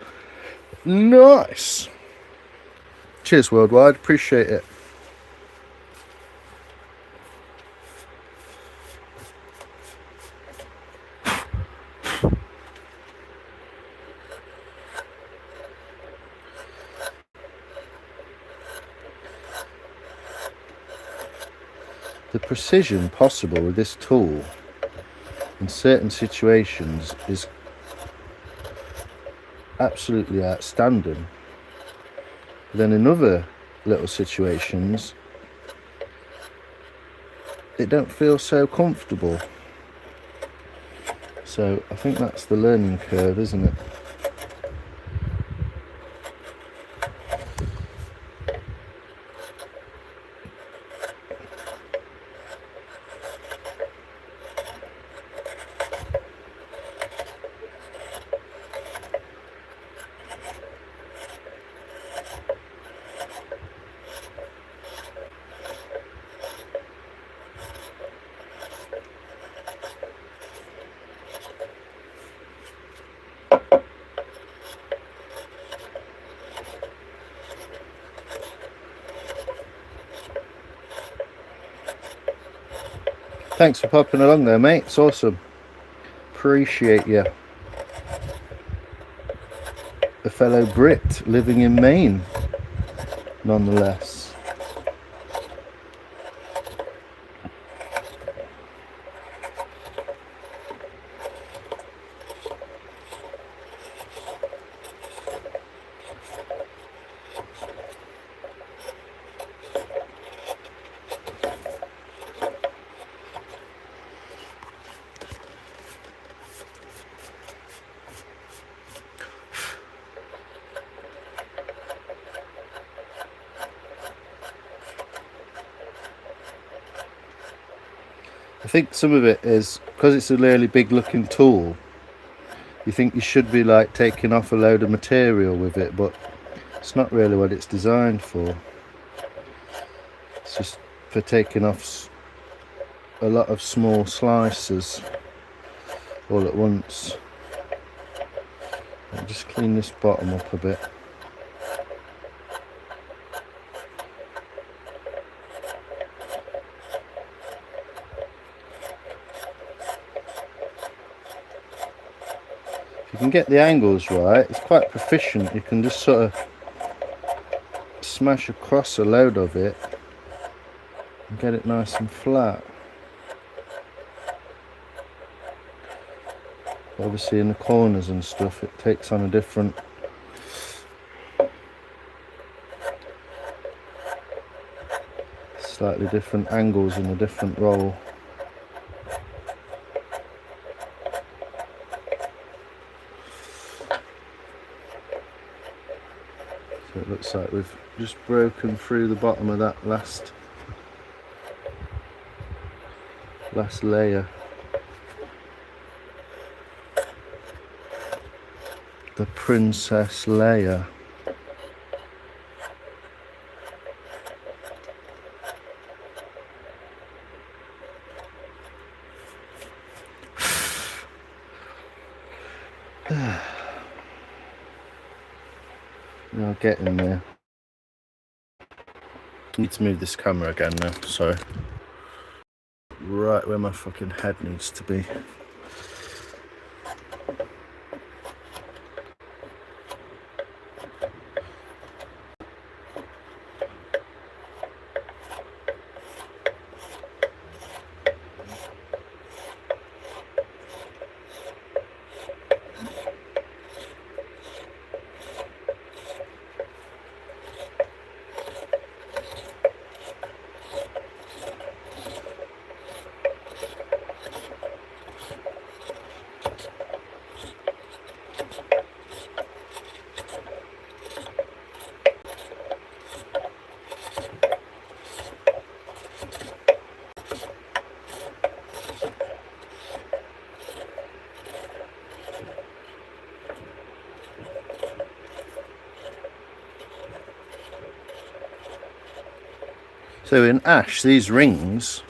Nice. Cheers, Worldwide. Appreciate it. The precision possible with this tool in certain situations is absolutely outstanding. Then in other little situations, it don't feel so comfortable. So I think that's the learning curve, isn't it? Thanks for popping along there, mate. It's awesome. Appreciate you. A fellow Brit living in Maine, nonetheless. I think some of it is because it's a really big looking tool, you think you should be like taking off a load of material with it, but it's not really what it's designed for. It's just for taking off a lot of small slices all at once. I'll just clean this bottom up a bit. If you can get the angles right, it's quite proficient. You can just sort of smash across a load of it and get it nice and flat. Obviously in the corners and stuff it takes on a different slightly different angles in a different roll. So it looks like we've just broken through the bottom of that last layer. The Princess Leia. Now getting there. Need to move this camera again now, sorry. Right where my fucking head needs to be. So in ash, these rings,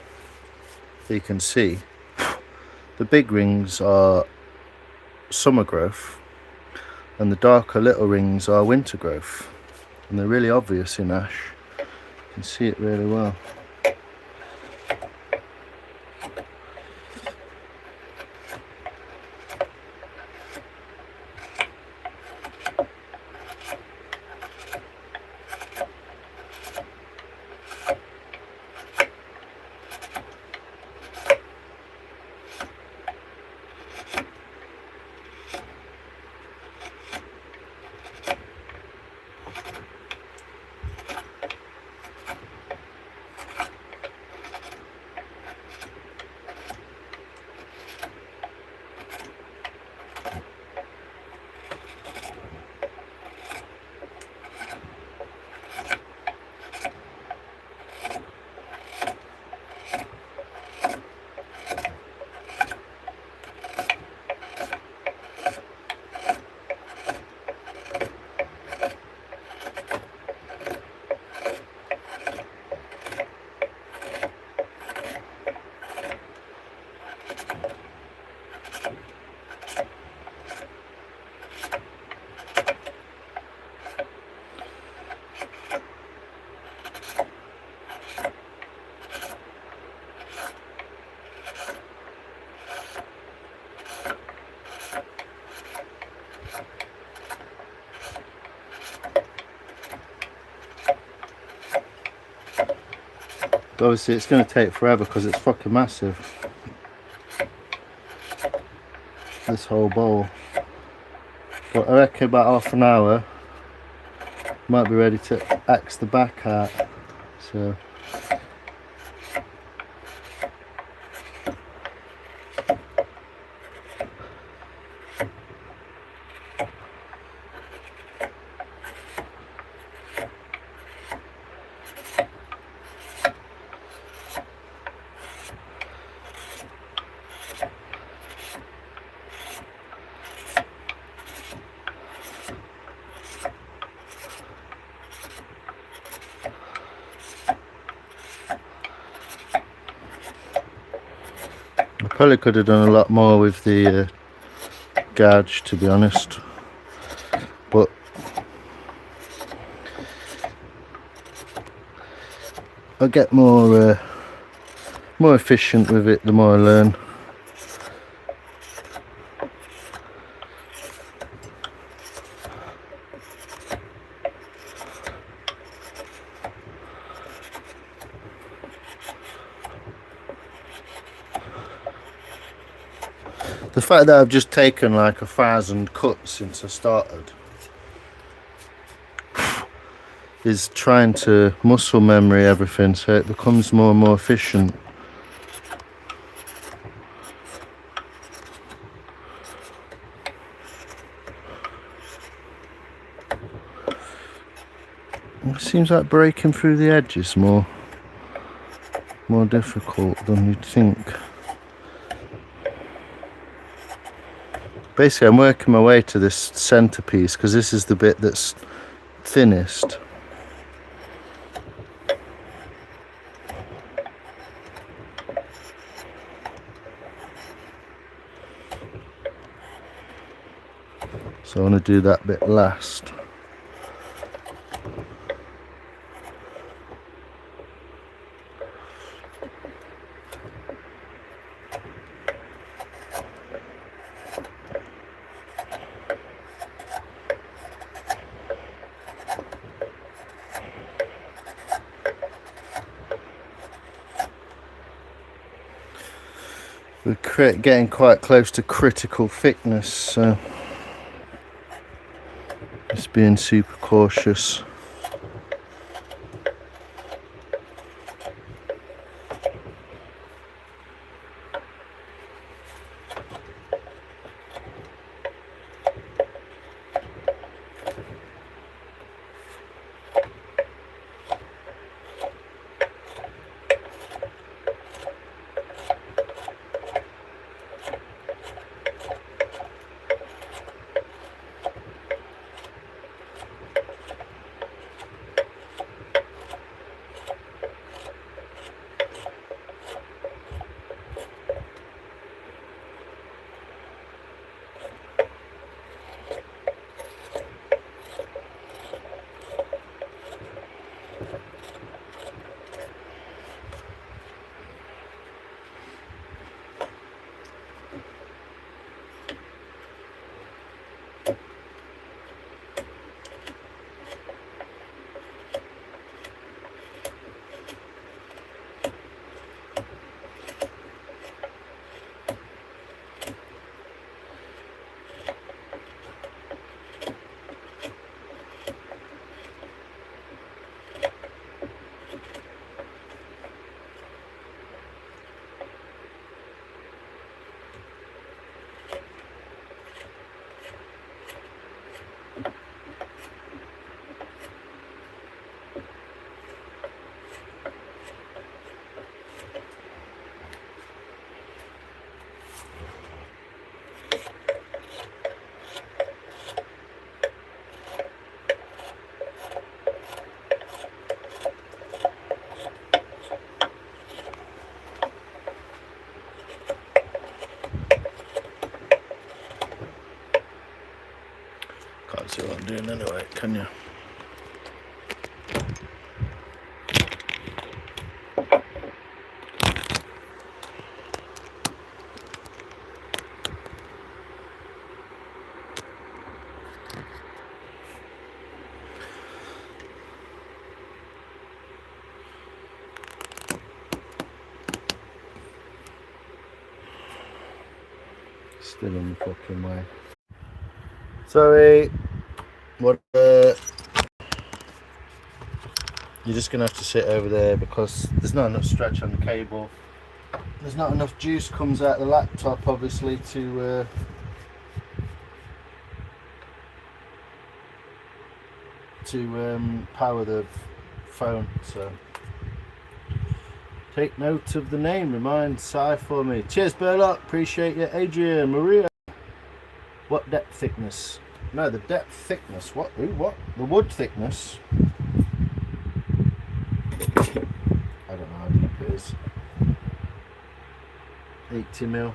you can see, the big rings are summer growth and the darker little rings are winter growth. And they're really obvious in ash. You can see it really well. Obviously it's going to take forever because it's fucking massive, this whole bowl. But I reckon about half an hour might be ready to axe the back out. So I probably could have done a lot more with the gouge, to be honest, but I'll get more efficient with it the more I learn. The fact that I've just taken like 1,000 cuts since I started is trying to muscle memory everything so it becomes more and more efficient. It seems like breaking through the edge is more difficult than you'd think. Basically I'm working my way to this centerpiece because this is the bit that's thinnest. So I want to do that bit last. We're getting quite close to critical thickness, so just being super cautious. Can't see what I'm doing anyway, can you? Still in the fucking way. Sorry. What? You're just gonna have to sit over there because there's not enough stretch on the cable. There's not enough juice comes out the laptop, obviously, to power the phone. So take note of the name. Remind Si for me. Cheers, Burlock. Appreciate you, Adrian, Maria. What depth thickness? No, the depth thickness. What? Ooh, what? The wood thickness. I don't know how deep it is. 80mm.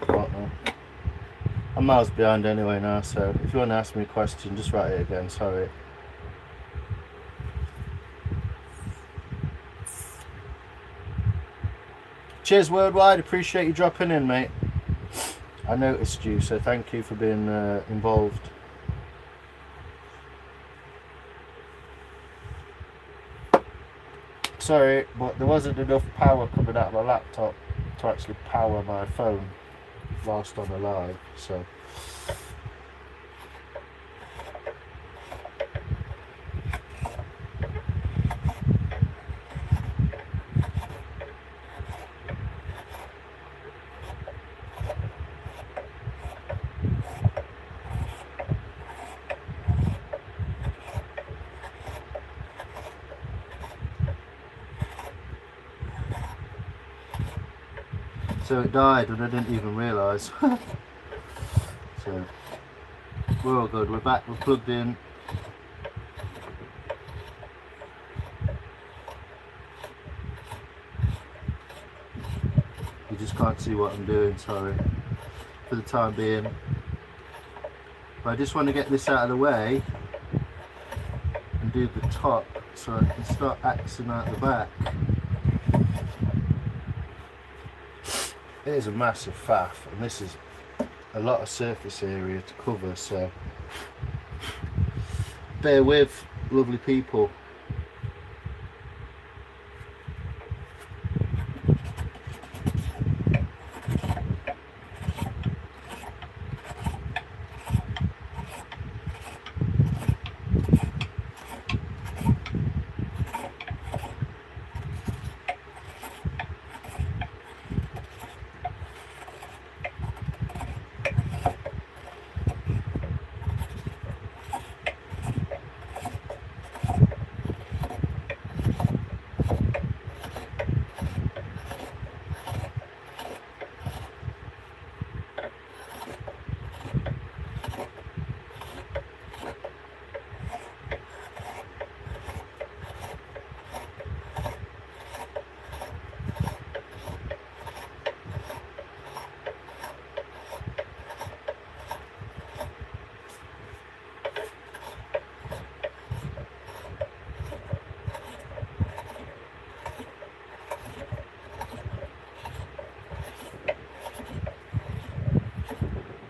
Don't know. I'm miles behind anyway now, so if you want to ask me a question, just write it again. Sorry. Cheers, Worldwide. Appreciate you dropping in, mate. I noticed you, so thank you for being involved. Sorry, but there wasn't enough power coming out of my laptop to actually power my phone whilst on a live, so. So it died and I didn't even realise. So we're all good, we're back, we're plugged in. You just can't see what I'm doing, sorry, for the time being. But I just want to get this out of the way and do the top so I can start axing out the back. It is a massive faff, and this is a lot of surface area to cover, so bear with, lovely people.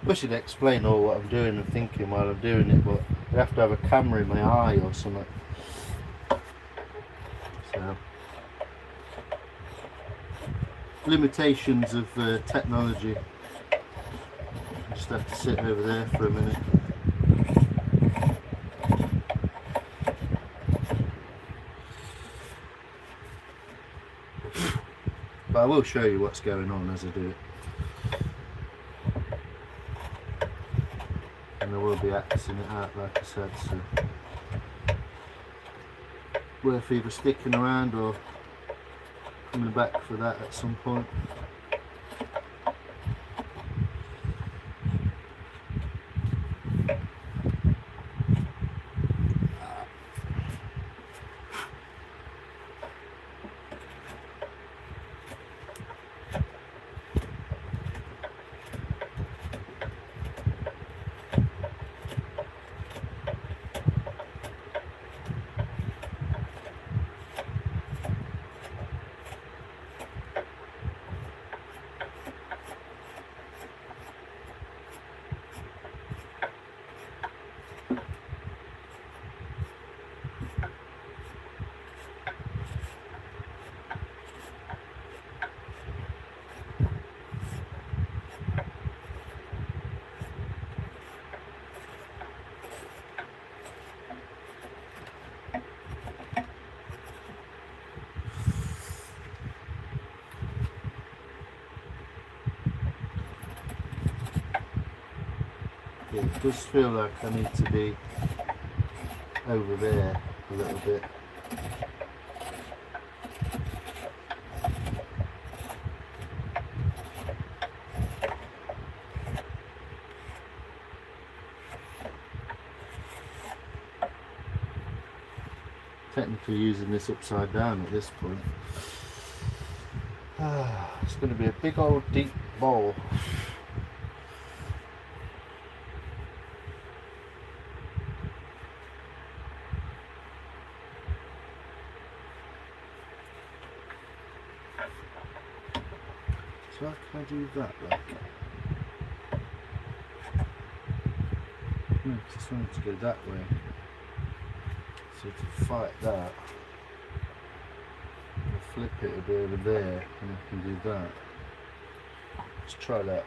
I should explain all what I'm doing and thinking while I'm doing it, but I have to have a camera in my eye or something. So, limitations of technology. I just have to sit over there for a minute. But I will show you what's going on as I do it. And I will be axing it out, like I said, so worth either sticking around or coming back for that at some point. It does feel like I need to be over there a little bit. Technically using this upside down at this point. It's going to be a big old deep bowl. So how can I do that like? Just wanted to go that way. So to fight that, I'll flip it a bit over there and I can do that. Let's try that.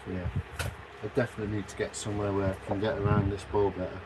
Yeah, I definitely need to get somewhere where I can get around this ball better.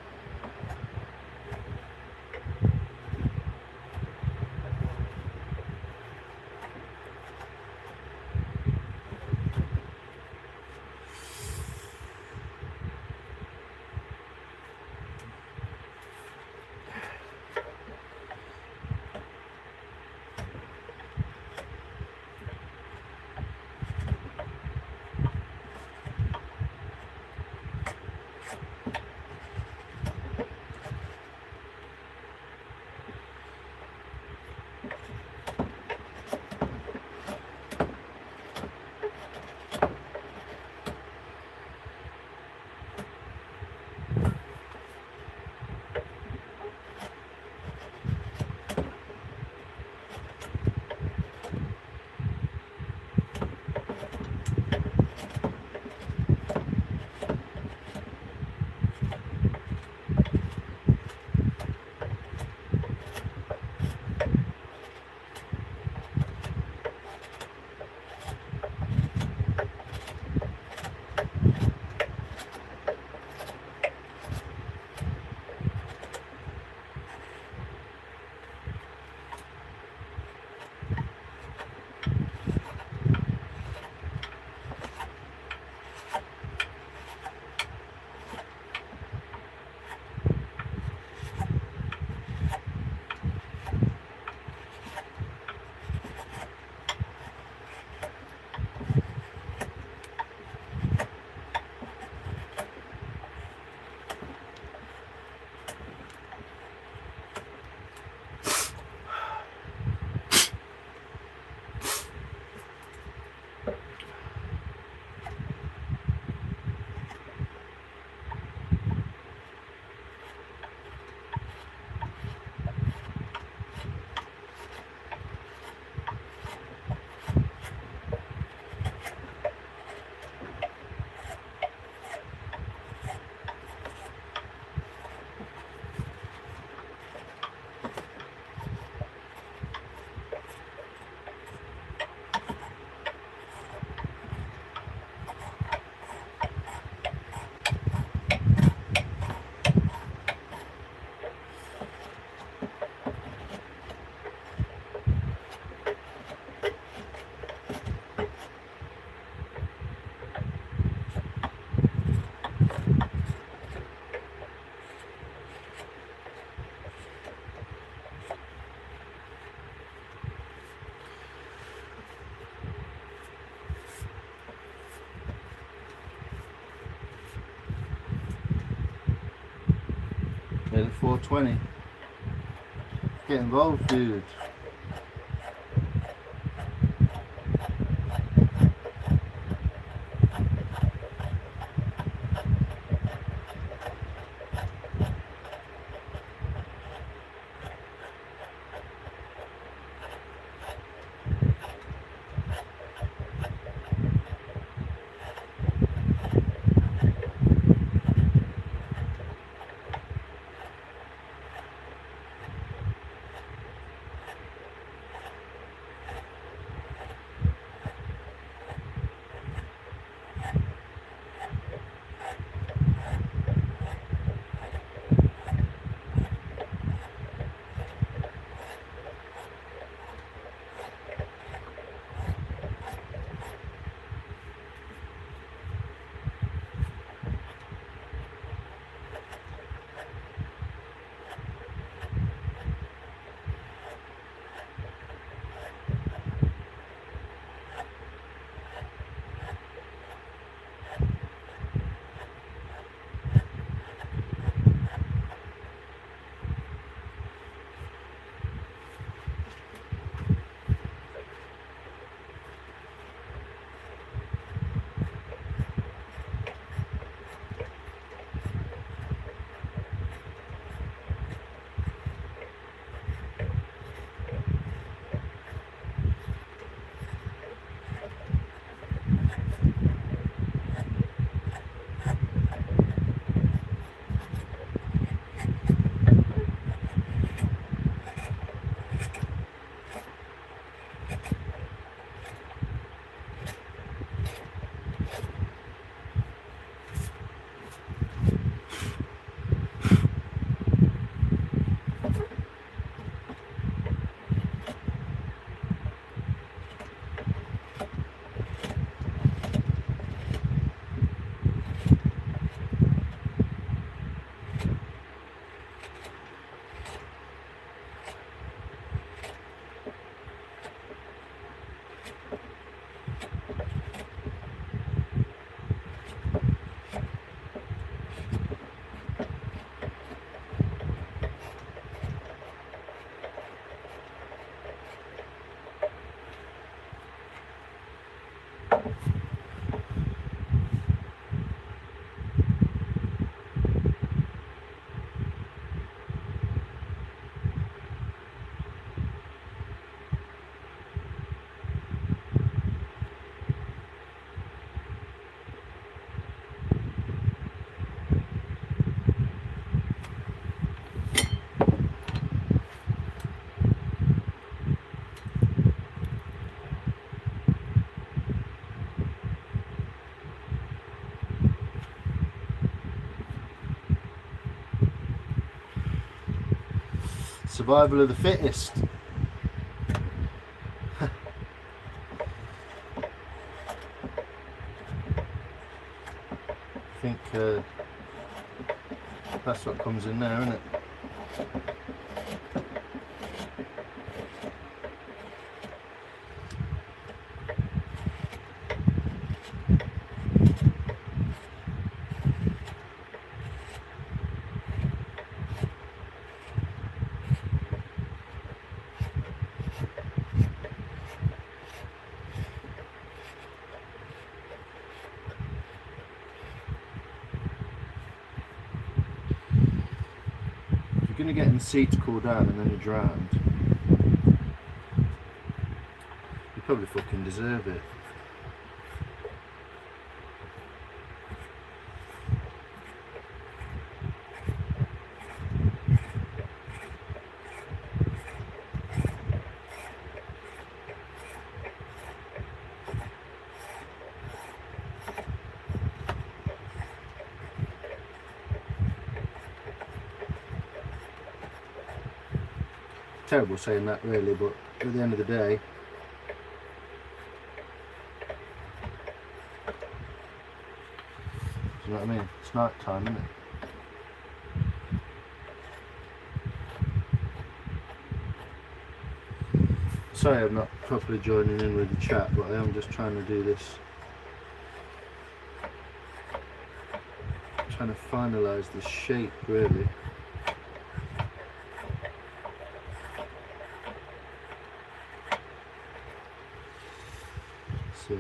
Hit 420. Get involved, dude. Survival of the fittest. I think that's what comes in there, isn't it? You're going to get the seat to cool down and then you're drowned. You probably fucking deserve it. Terrible saying that really, but at the end of the day, do you know what I mean? It's night time, isn't it? Sorry I'm not properly joining in with the chat, but I am just trying to do this. Trying to finalise the shape really. So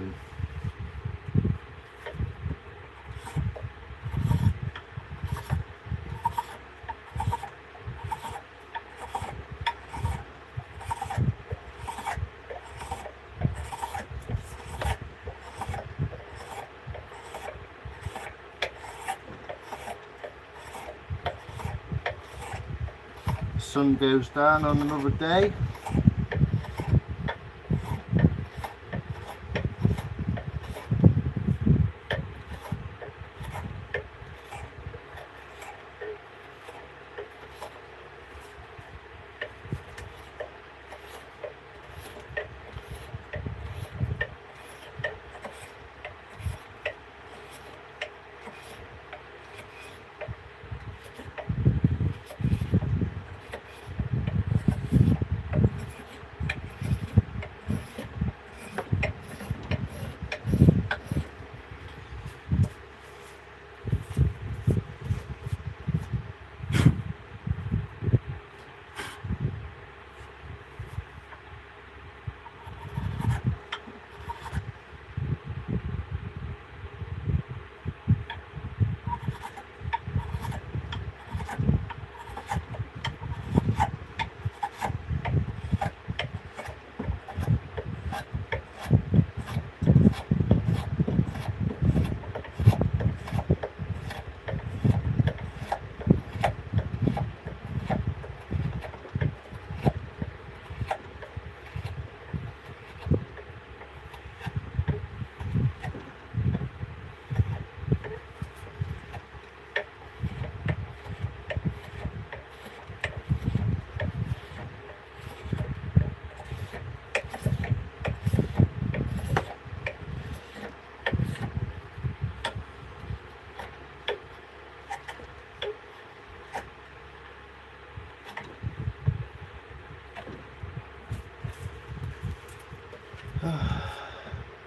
sun goes down on another day.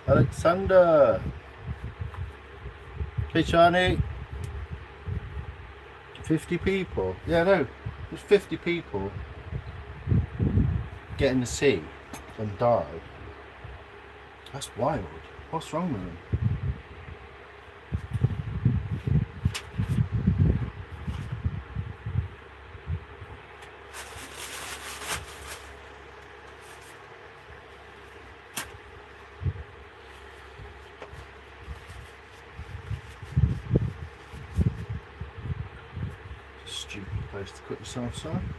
Alexander. Hey Charlie. 50 people. Yeah, no. There's 50 people get in the sea and die. That's wild. What's wrong with him? Stupid place to cut yourself, son.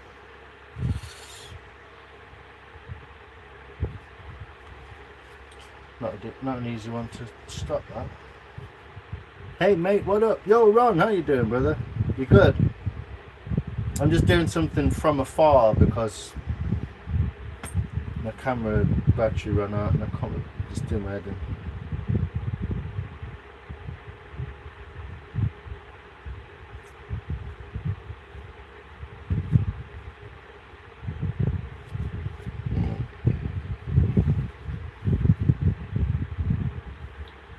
Not an easy one to stop that. Hey mate, what up? Yo Ron, how you doing, brother? You good? I'm just doing something from afar because my camera battery ran out and I can't just do my head in.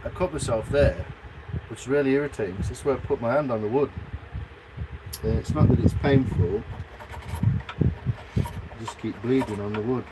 I cut myself there, which is really irritating because this is where I put my hand on the wood. It's not that it's painful, I just keep bleeding on the wood.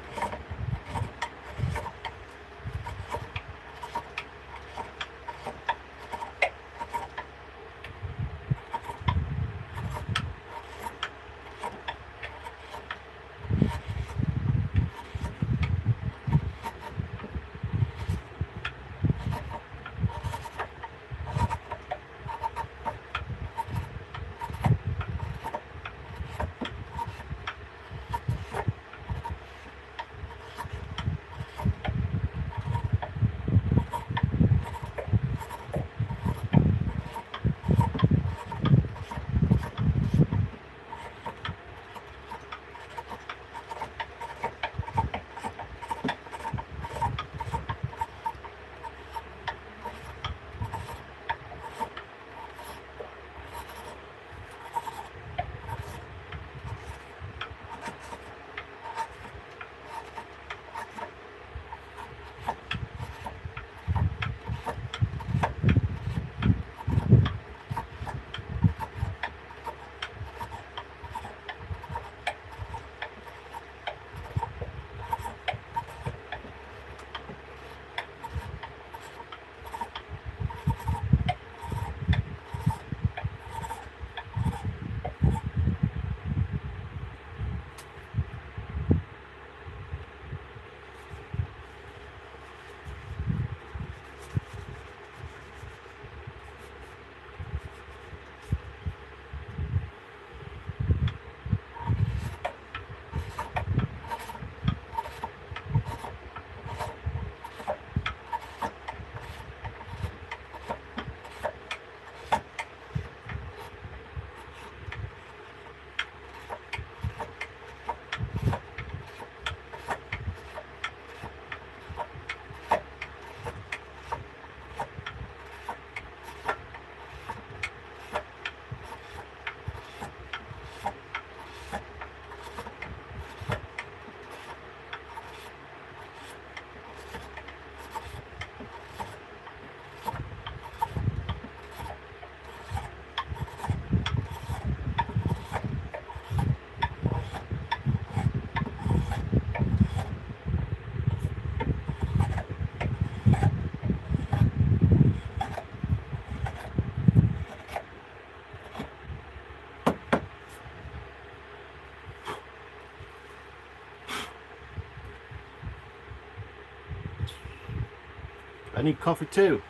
I need coffee too.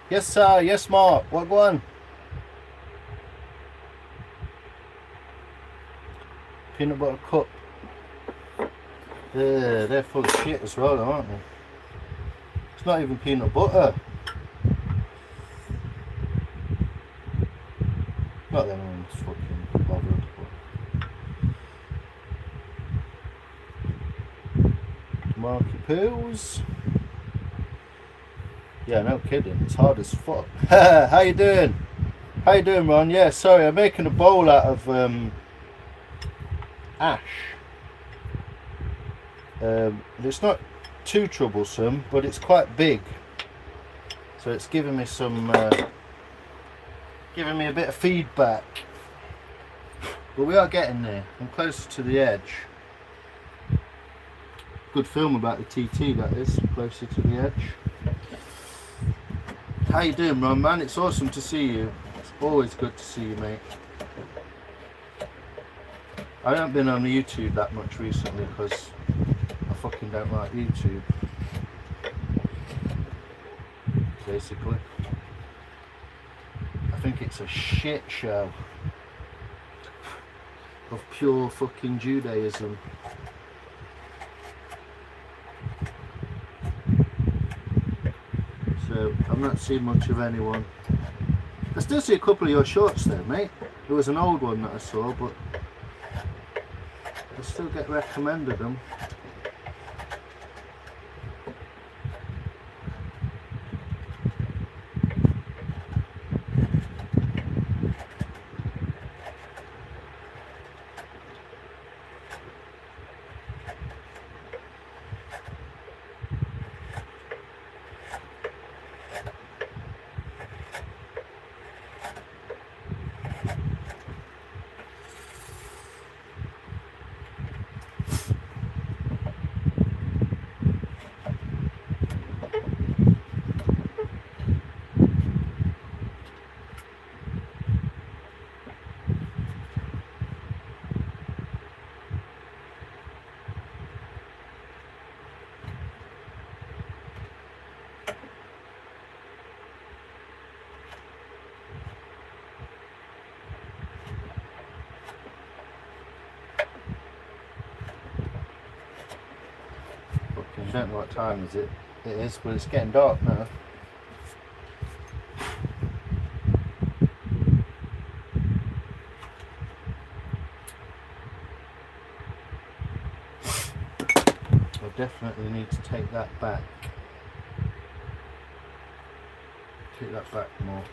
Yes sir, yes Mark, what go on? Peanut butter cup. They're full of shit as well, aren't they? It's not even peanut butter. Not that anyone's fucking bothered. Marky Poos. Yeah, no kidding. It's hard as fuck. How you doing? How you doing, Ron? Yeah, sorry, I'm making a bowl out of ash. It's not too troublesome, but it's quite big. So it's giving me some, giving me a bit of feedback. But we are getting there. I'm closer to the edge. Good film about the TT, that is. Closer to the edge. How you doing, Ron, man? It's awesome to see you. It's always good to see you, mate. I haven't been on YouTube that much recently because I fucking don't like YouTube. Basically. I think it's a shit show of pure fucking Judaism. So I'm not seeing much of anyone. I still see a couple of your shorts there, mate. There was an old one that I saw, but I still get recommended them. I don't know what time it is, but it's getting dark now. I definitely need to take that back. Take that back more.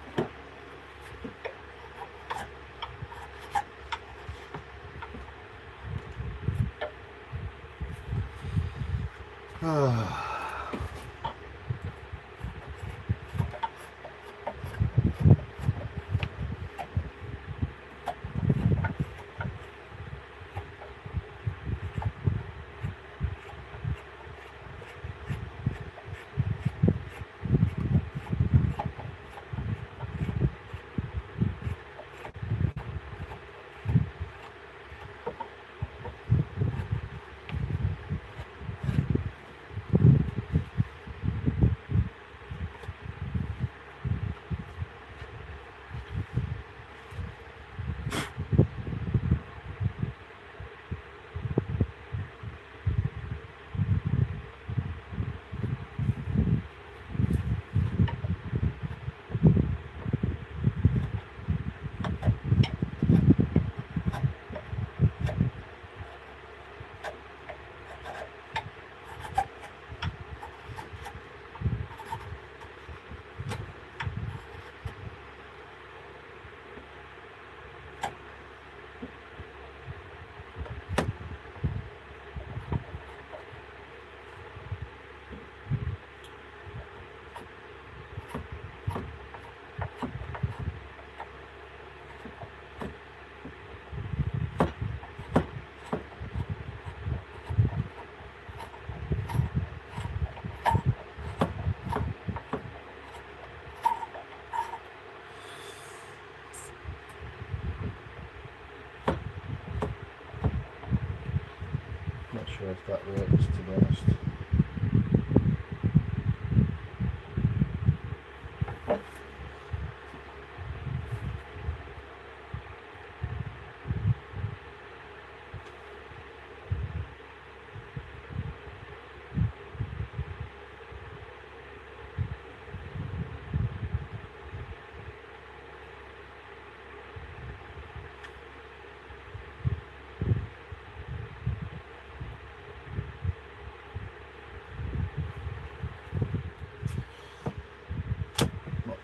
Not sure if that works, to be honest.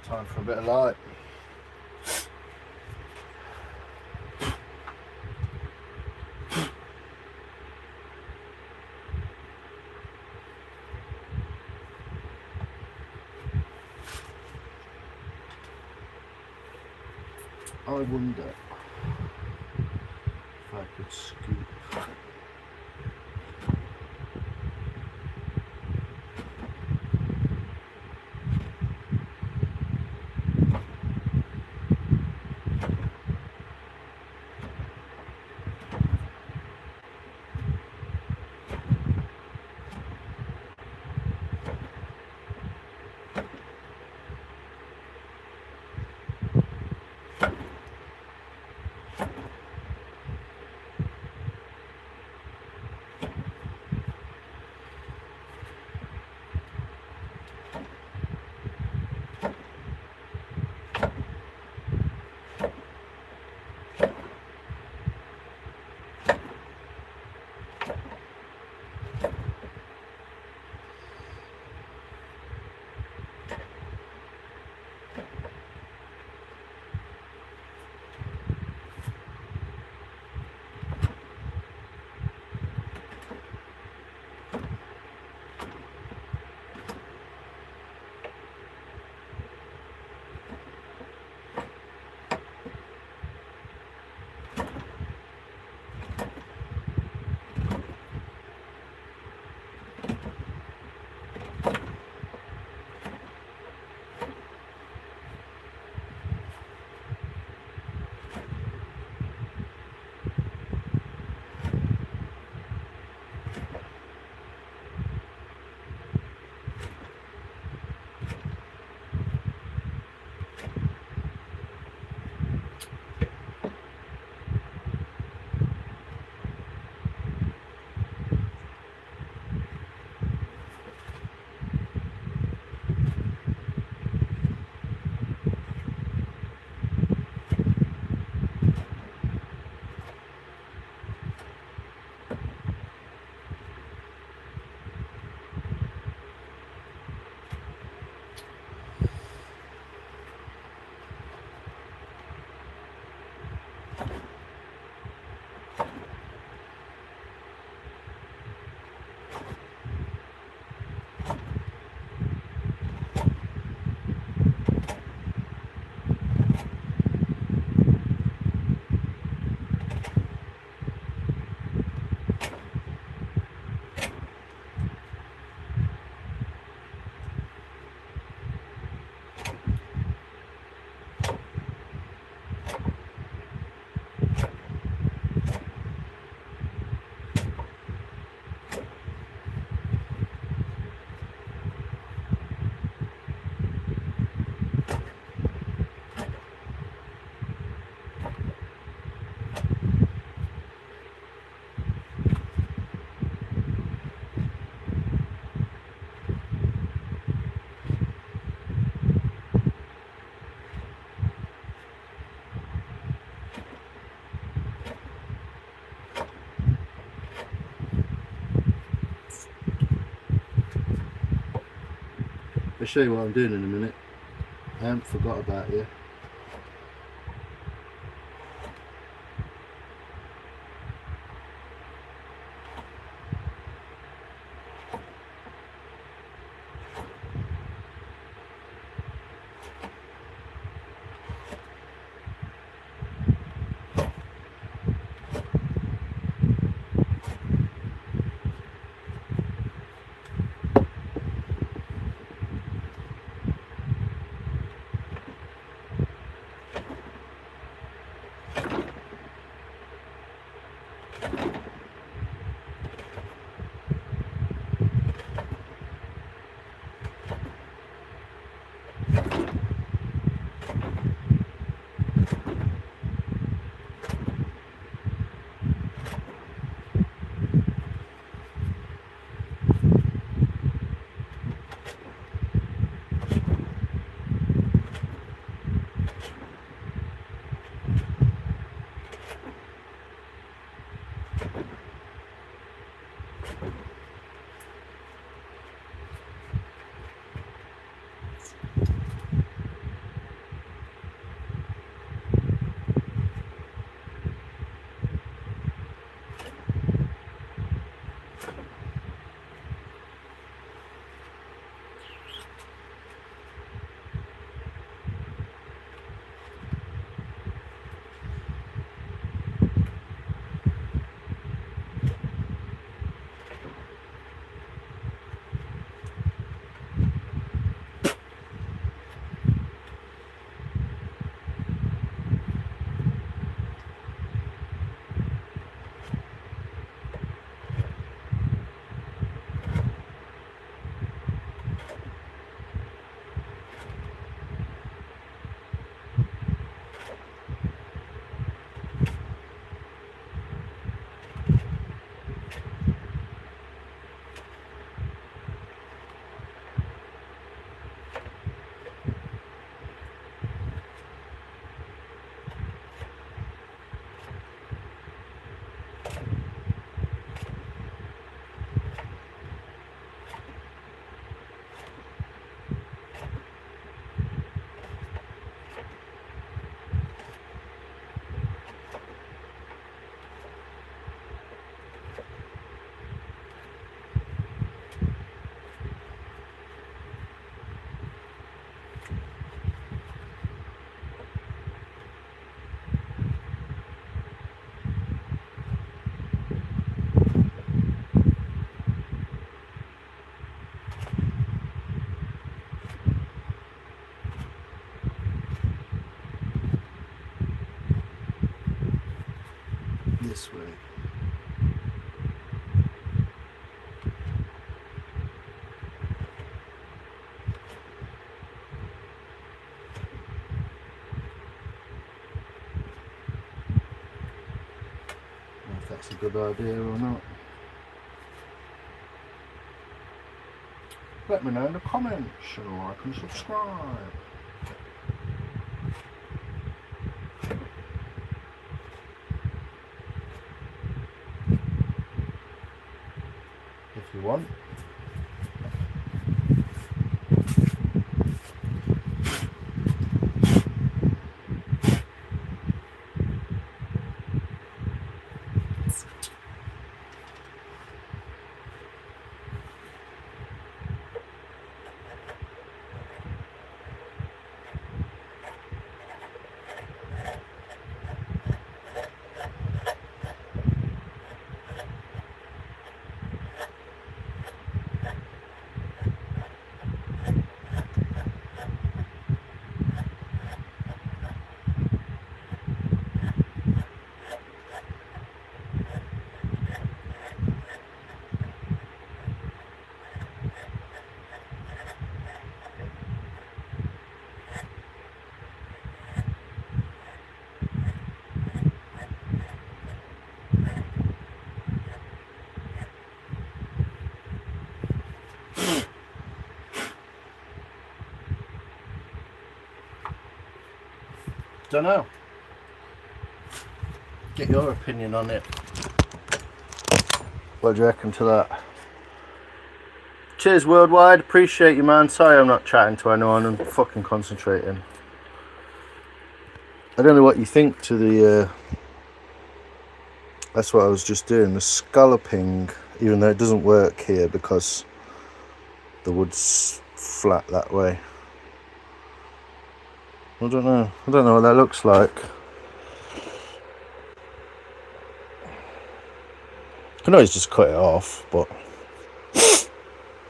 Time for a bit of light. I wonder if I could scoop. I'll show you what I'm doing in a minute. I haven't forgot about you. This way. I don't know if that's a good idea or not. Let me know in the comments and like and subscribe. If you want. Don't know. Get your opinion on it. What do you reckon to that? Cheers, Worldwide. Appreciate you, man. Sorry I'm not chatting to anyone. I'm fucking concentrating. I don't know what you think to the... that's what I was just doing. The scalloping, even though it doesn't work here because the wood's flat that way. I don't know. I don't know what that looks like. I can always just cut it off, but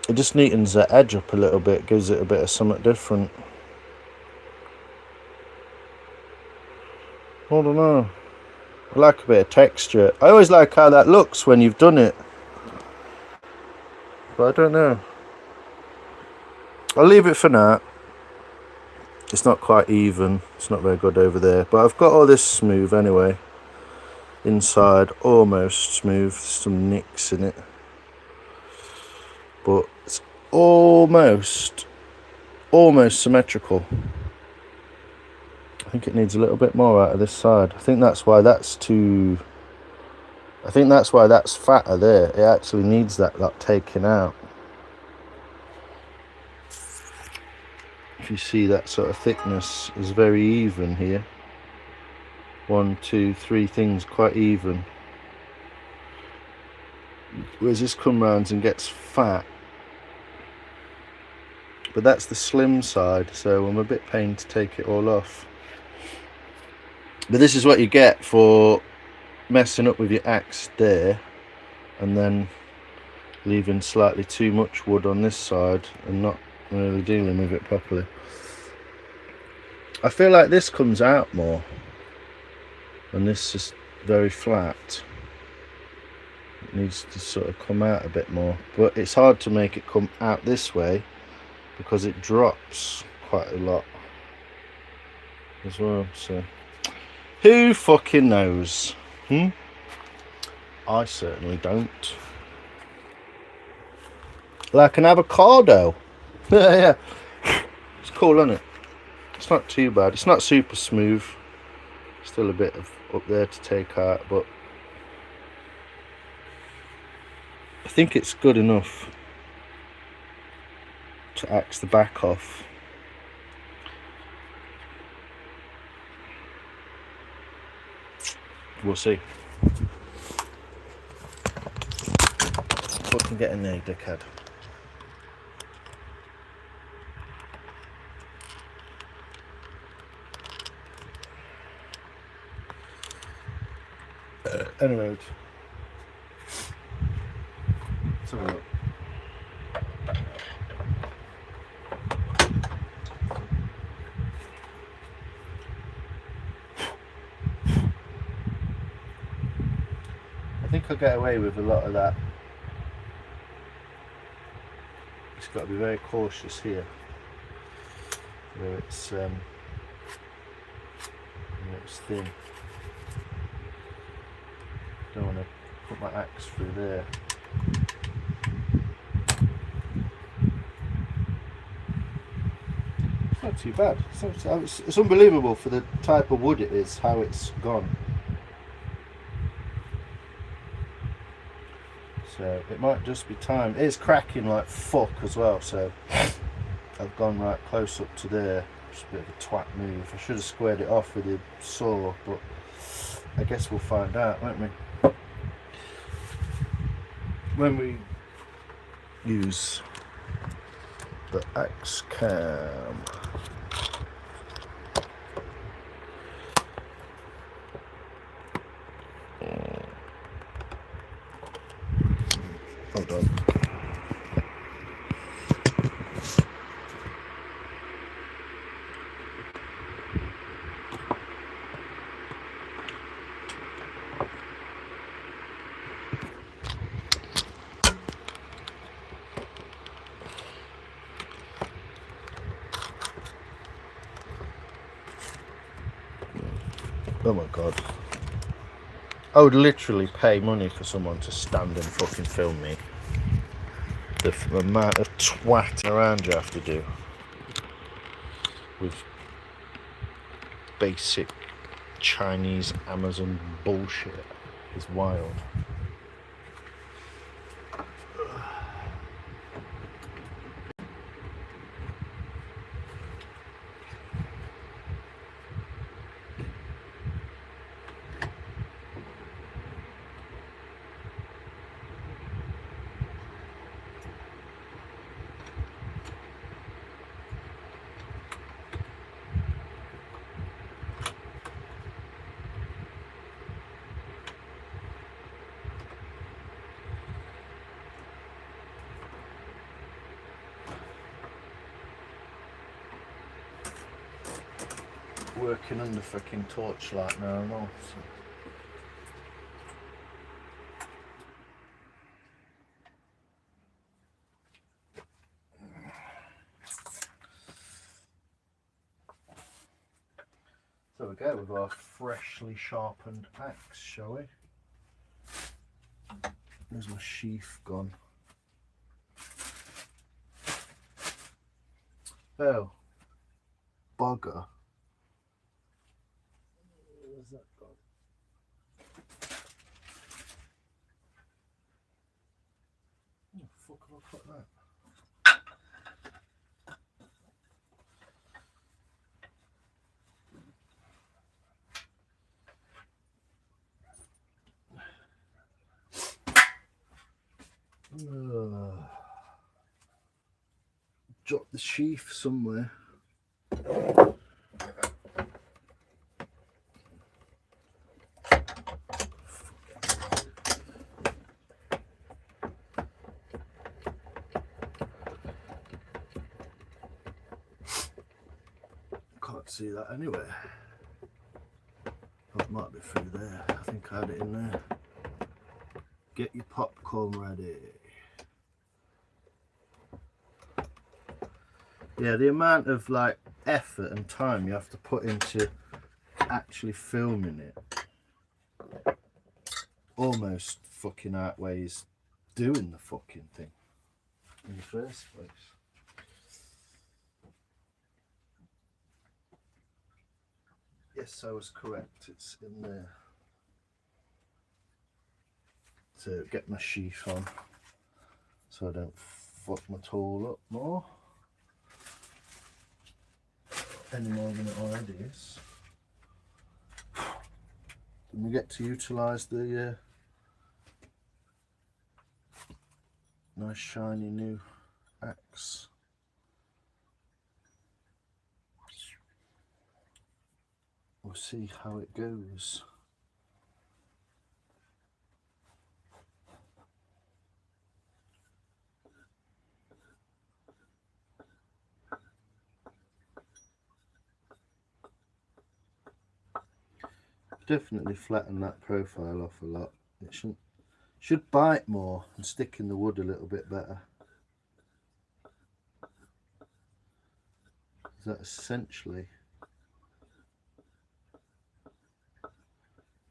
it just neatens the edge up a little bit, gives it a bit of something different. I don't know. I like a bit of texture. I always like how that looks when you've done it, but I don't know. I'll leave it for now. It's not quite even. It's not very good over there, but I've got all this smooth anyway. Inside almost smooth, some nicks in it, but it's almost symmetrical. I think it needs a little bit more out of this side. I think that's why that's too... I think that's why that's fatter there. It actually needs that taken out. If you see, that sort of thickness is very even here. 1, 2, 3 things quite even. Whereas this comes round and gets fat. But that's the slim side, so I'm a bit pained to take it all off. But this is what you get for messing up with your axe there and then leaving slightly too much wood on this side and not really dealing with it properly. I feel like this comes out more and this is very flat. It needs to sort of come out a bit more, but it's hard to make it come out this way because it drops quite a lot as well, so who fucking knows? I certainly don't. Like an avocado. Yeah. It's cool, isn't it? It's not too bad. It's not super smooth. Still a bit of up there to take out, but I think it's good enough to axe the back off. We'll see. Fucking get in there, dickhead. Anyway, let's have a look. I think I'll get away with a lot of that. Just got to be very cautious here, where it's thin. Don't want to put my axe through there. It's not too bad. It's unbelievable for the type of wood it is, how it's gone. So it might just be time. It's cracking like fuck as well, so I've gone right close up to there. Just a bit of a twat move. I should have squared it off with a saw, but I guess we'll find out, won't we? When we use the axe cam. Hold on. Oh my god. I would literally pay money for someone to stand and fucking film me. The amount of twatting around you have to do with basic Chinese Amazon bullshit is wild. working under fucking torchlight now and all. So. There we go with our freshly sharpened axe, shall we? Where's my sheath gone? Oh, bugger. Where's that gone? Where the fuck have I put that? Drop the sheath somewhere. Can't see that anywhere. Oh, it might be through there. I think I had it in there. Get your popcorn ready. Yeah, the amount of like effort and time you have to put into actually filming it almost fucking outweighs doing the fucking thing in the first place. Yes, I was correct. It's in there. To get my sheath on so I don't fuck my tool up more. Any more than it already is. Then we get to utilise the nice shiny new axe. We'll see how it goes. Definitely flatten that profile off a lot. It should bite more and stick in the wood a little bit better. Is that essentially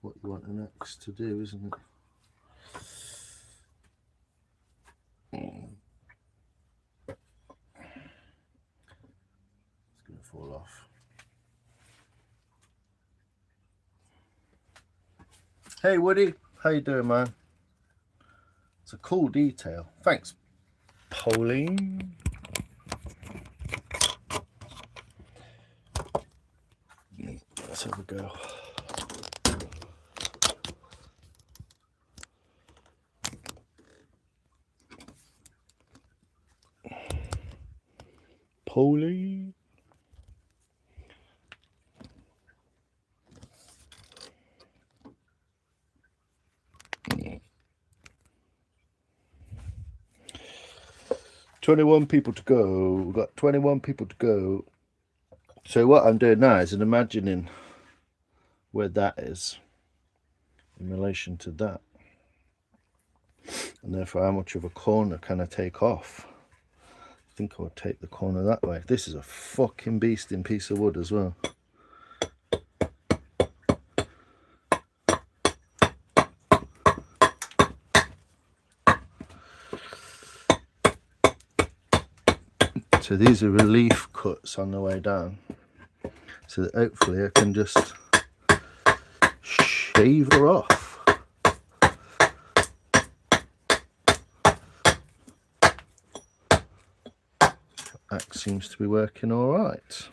what you want an axe to do, isn't it? It's going to fall off. Hey Woody, how you doing, man? It's a cool detail. Thanks, Pauline. Let's have a go. Pauline. $21 people to go. We've got 21 people to go. So what I'm doing now is imagining where that is in relation to that. And therefore how much of a corner can I take off? I think I would take the corner that way. This is a fucking beasting piece of wood as well. So these are relief cuts on the way down, so that hopefully I can just shave her off. That seems to be working all right.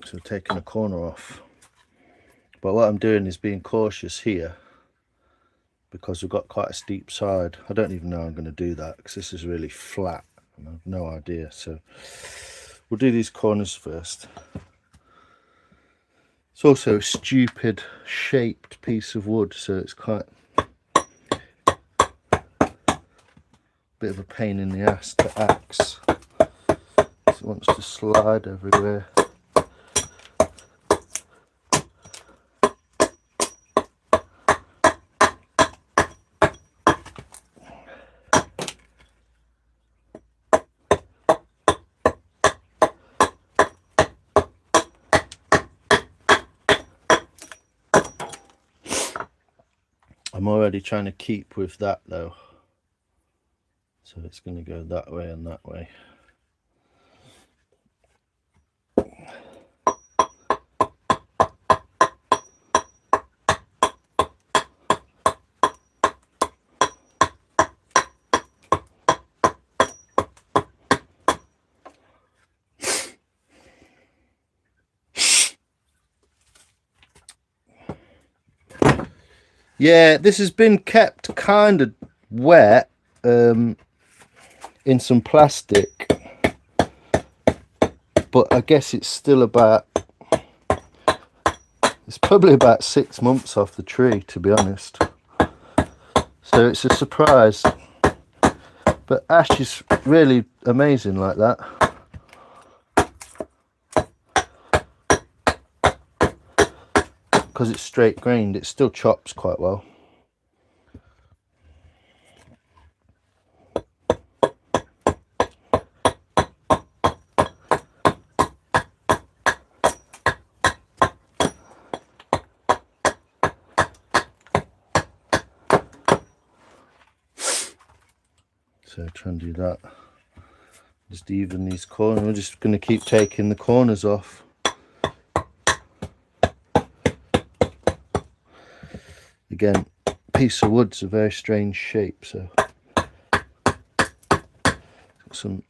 So taking a corner off, but what I'm doing is being cautious here because we've got quite a steep side. I don't even know I'm going to do that because this is really flat and I have no idea. So we'll do these corners first. It's also a stupid shaped piece of wood, so it's quite a bit of a pain in the ass to axe. It wants to slide everywhere. I'm already trying to keep with that though, so it's going to go that way and that way. Yeah, this has been kept kind of wet in some plastic, but I guess it's still it's probably about 6 months off the tree, to be honest. So it's a surprise. But ash is really amazing like that. Because it's straight grained, it still chops quite well. So try and do that. Just even these corners. We're just going to keep taking the corners off. Again, piece of wood's a very strange shape, so some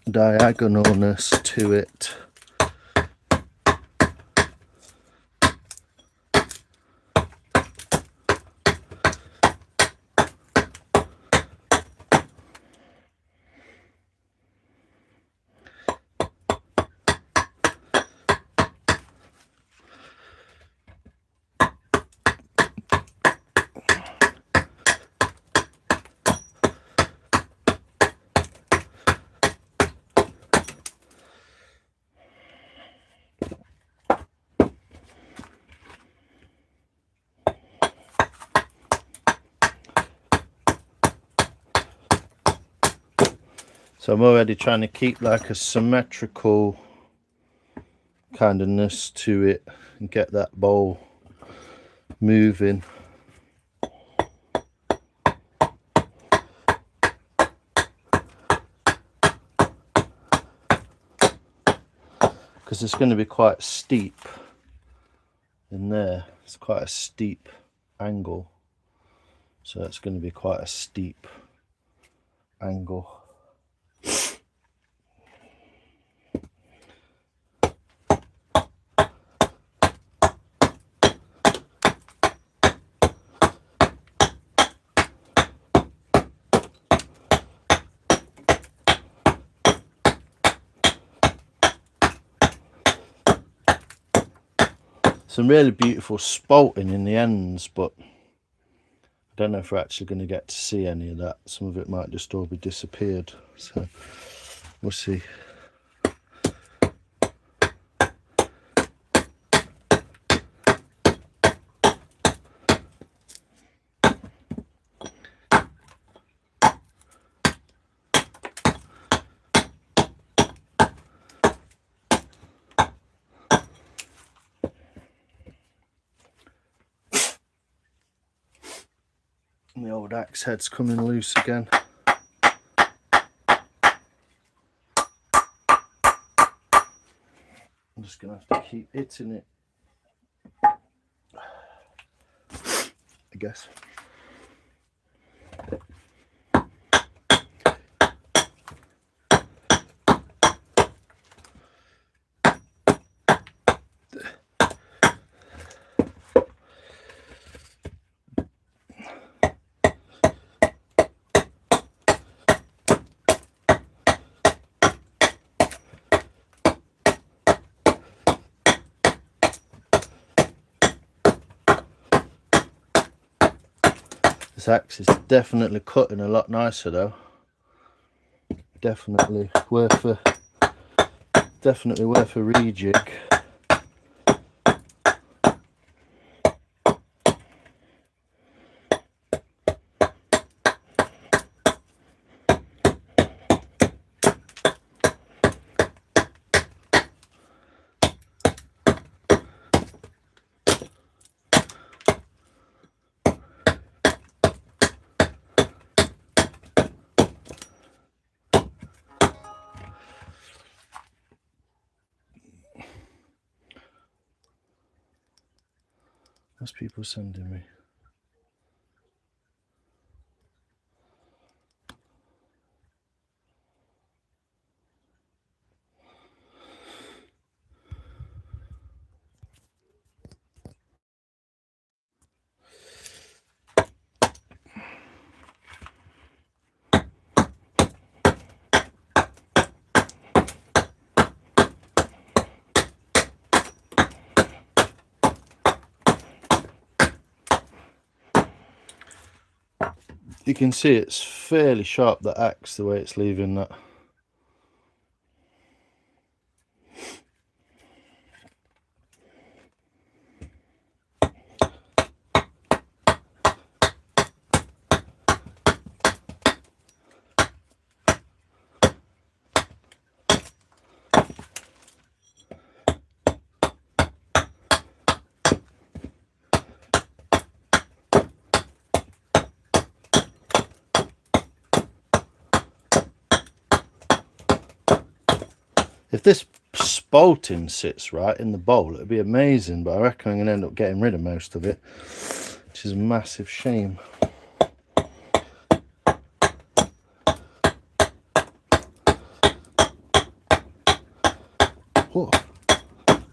diagonalness to it. So I'm already trying to keep like a symmetrical kindness to it and get that bowl moving. Because it's going to be quite steep in there. It's quite a steep angle. So it's going to be quite a steep angle. Some really beautiful spalting in the ends, but I don't know if we're actually going to get to see any of that. Some of it might just all be disappeared, so we'll see. The old axe head's coming loose again. I'm just going to have to keep hitting it, I guess. This axe is definitely cutting a lot nicer though. Definitely worth a rejig. What's people sending me? You can see it's fairly sharp, the axe, the way it's leaving that. If this spalting sits right in the bowl, it'd be amazing, but I reckon I'm going to end up getting rid of most of it, which is a massive shame. Oh,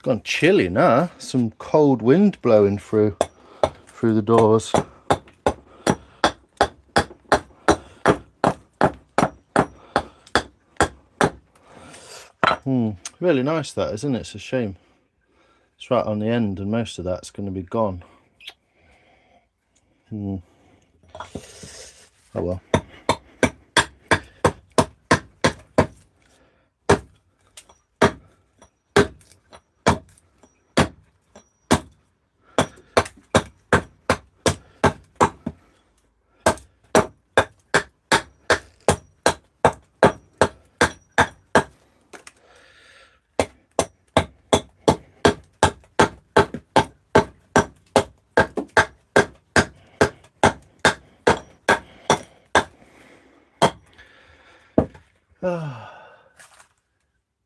gone chilly now. Some cold wind blowing through the doors. Really nice that, isn't it? It's a shame it's right on the end and most of that's going to be gone. Oh well.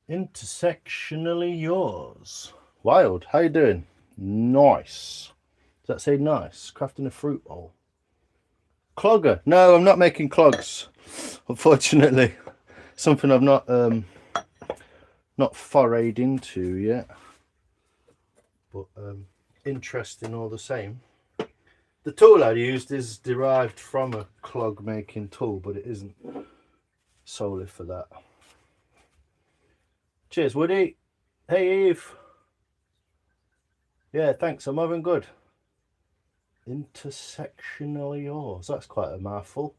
Intersectionally yours. Wild, how you doing? Nice. Does that say nice? Crafting a fruit bowl. Clogger. No, I'm not making clogs, unfortunately. Something I've not forayed into yet, but interesting all the same. The tool I used is derived from a clog making tool, but it isn't solely for that. Cheers, Woody. Hey, Eve. Yeah, thanks. I'm having good. Intersectionally yours. That's quite a mouthful.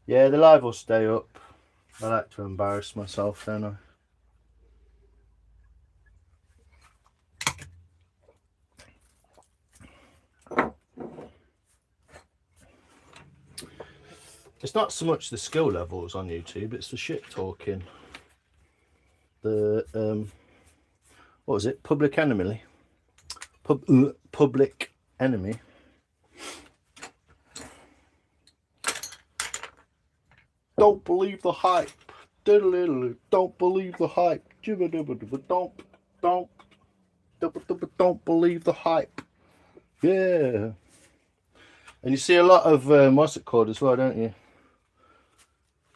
Yeah, the live will stay up. I like to embarrass myself, don't I? It's not so much the skill levels on YouTube, it's the shit talking. The what was it? Public Enemy. Public Enemy. Don't believe the hype. Don't believe the hype. Don't believe the hype. Yeah. And you see a lot of what's it called as well, don't you?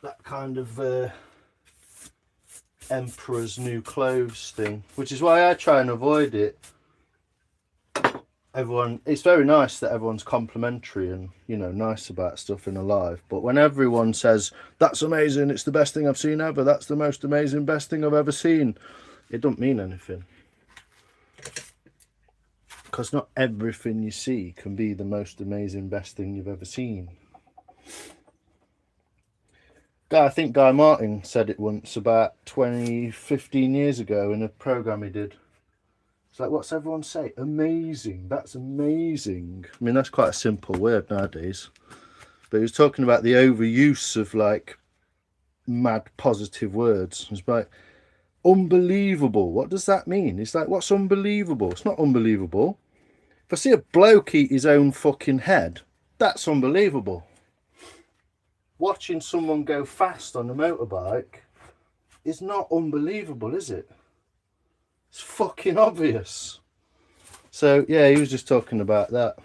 That kind of Emperor's New Clothes thing, which is why I try and avoid it. I everyone, it's very nice that everyone's complimentary and, you know, nice about stuff in a live. But when everyone says, that's amazing, it's the best thing I've seen ever, that's the most amazing, best thing I've ever seen, it don't mean anything. Because not everything you see can be the most amazing, best thing you've ever seen. I think Guy Martin said it once about 15 years ago in a programme he did. It's like, what's everyone say? Amazing. That's amazing. I mean, that's quite a simple word nowadays. But he was talking about the overuse of like mad positive words. It's like, unbelievable. What does that mean? It's like, what's unbelievable? It's not unbelievable. If I see a bloke eat his own fucking head, that's unbelievable. Watching someone go fast on a motorbike is not unbelievable, is it? It's fucking obvious. So yeah, he was just talking about that.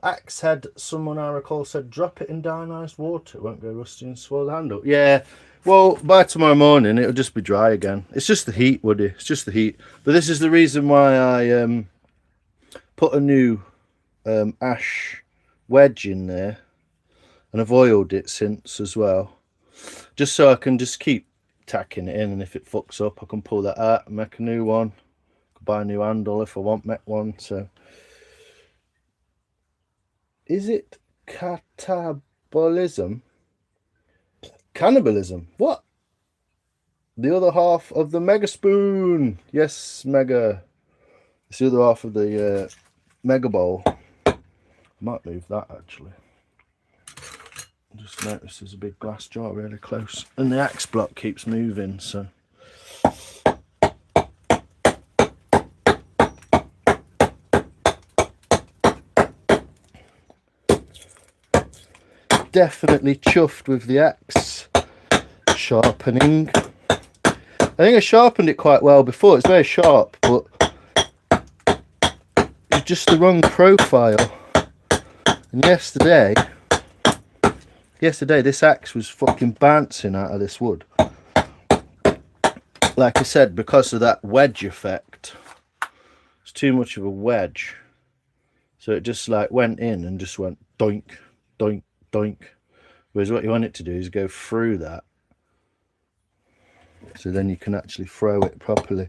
Axe had someone I recall said, drop it in dionyzed water, it won't go rusty and swell the handle. Yeah, well, by tomorrow morning it'll just be dry again. It's just the heat, Woody. It's just the heat. But this is the reason why I put a new ash wedge in there, and I've oiled it since as well, just so I can just keep tacking it in, and if it fucks up I can pull that out and make a new one. Buy a new handle if I want, make one. So is it cannibalism? What? The other half of the Mega Spoon. Yes, Mega. It's the other half of the Mega Bowl. I might move that actually. Just noticed there's a big glass jar really close, and the axe block keeps moving, so. Definitely chuffed with the axe sharpening. I think I sharpened it quite well before. It's very sharp, but it's just the wrong profile. And yesterday this axe was fucking bouncing out of this wood. Like I said, because of that wedge effect. It's too much of a wedge. So it just like went in and just went doink, doink, doink. Whereas what you want it to do is go through that. So then you can actually throw it properly.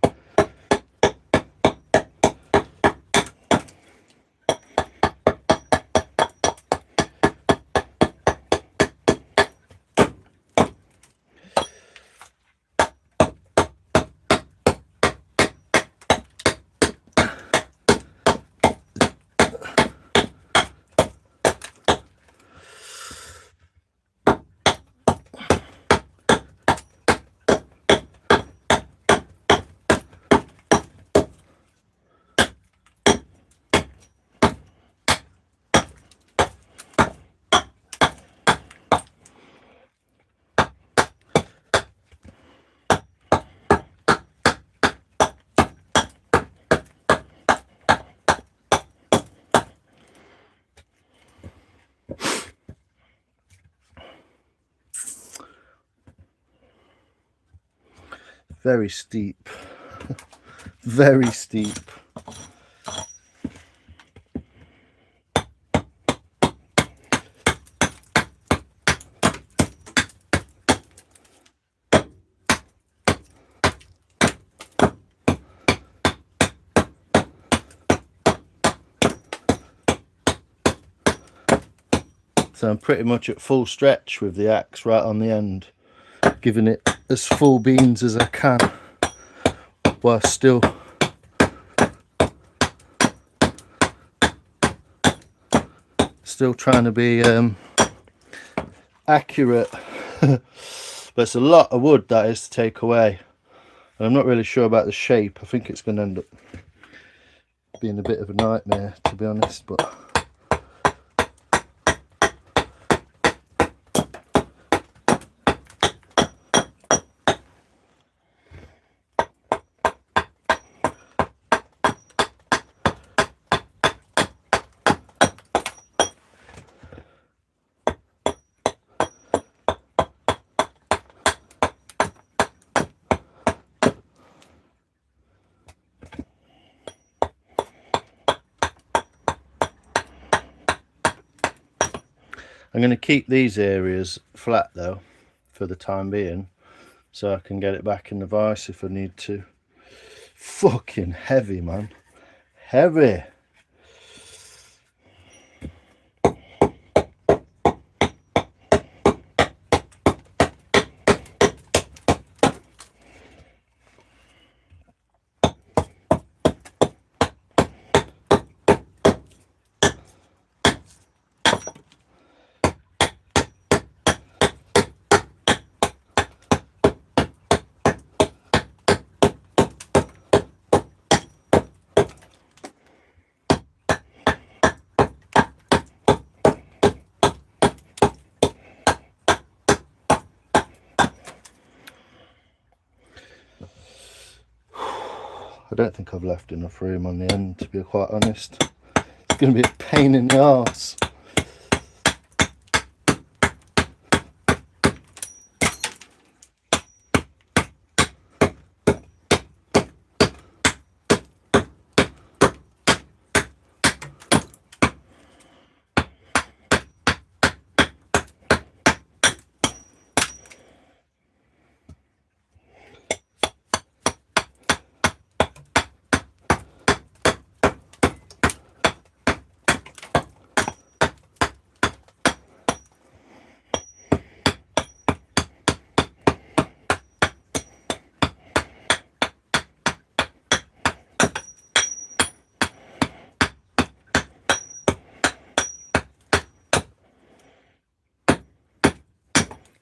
Very steep. Very steep. So I'm pretty much at full stretch with the axe right on the end, giving it as full beans as I can, while still trying to be accurate. But it's a lot of wood that is to take away, and I'm not really sure about the shape. I think it's going to end up being a bit of a nightmare, to be honest, but I'm going to keep these areas flat though for the time being, so I can get it back in the vise if I need to. Fucking heavy, man. Heavy. I don't think I've left enough room on the end, to be quite honest. It's going to be a pain in the arse.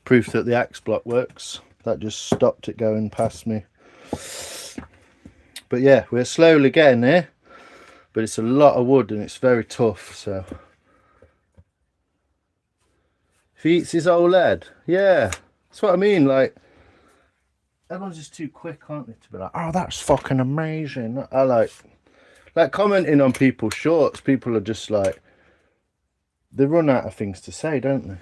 Proof that the axe block works. That just stopped it going past me. But yeah, we're slowly getting there, but it's a lot of wood and it's very tough. So if he eats his old lead, yeah, that's what I mean. Like, everyone's just too quick, aren't they, to be like, oh, that's fucking amazing. I like commenting on people's shorts. People are just like, they run out of things to say, don't they?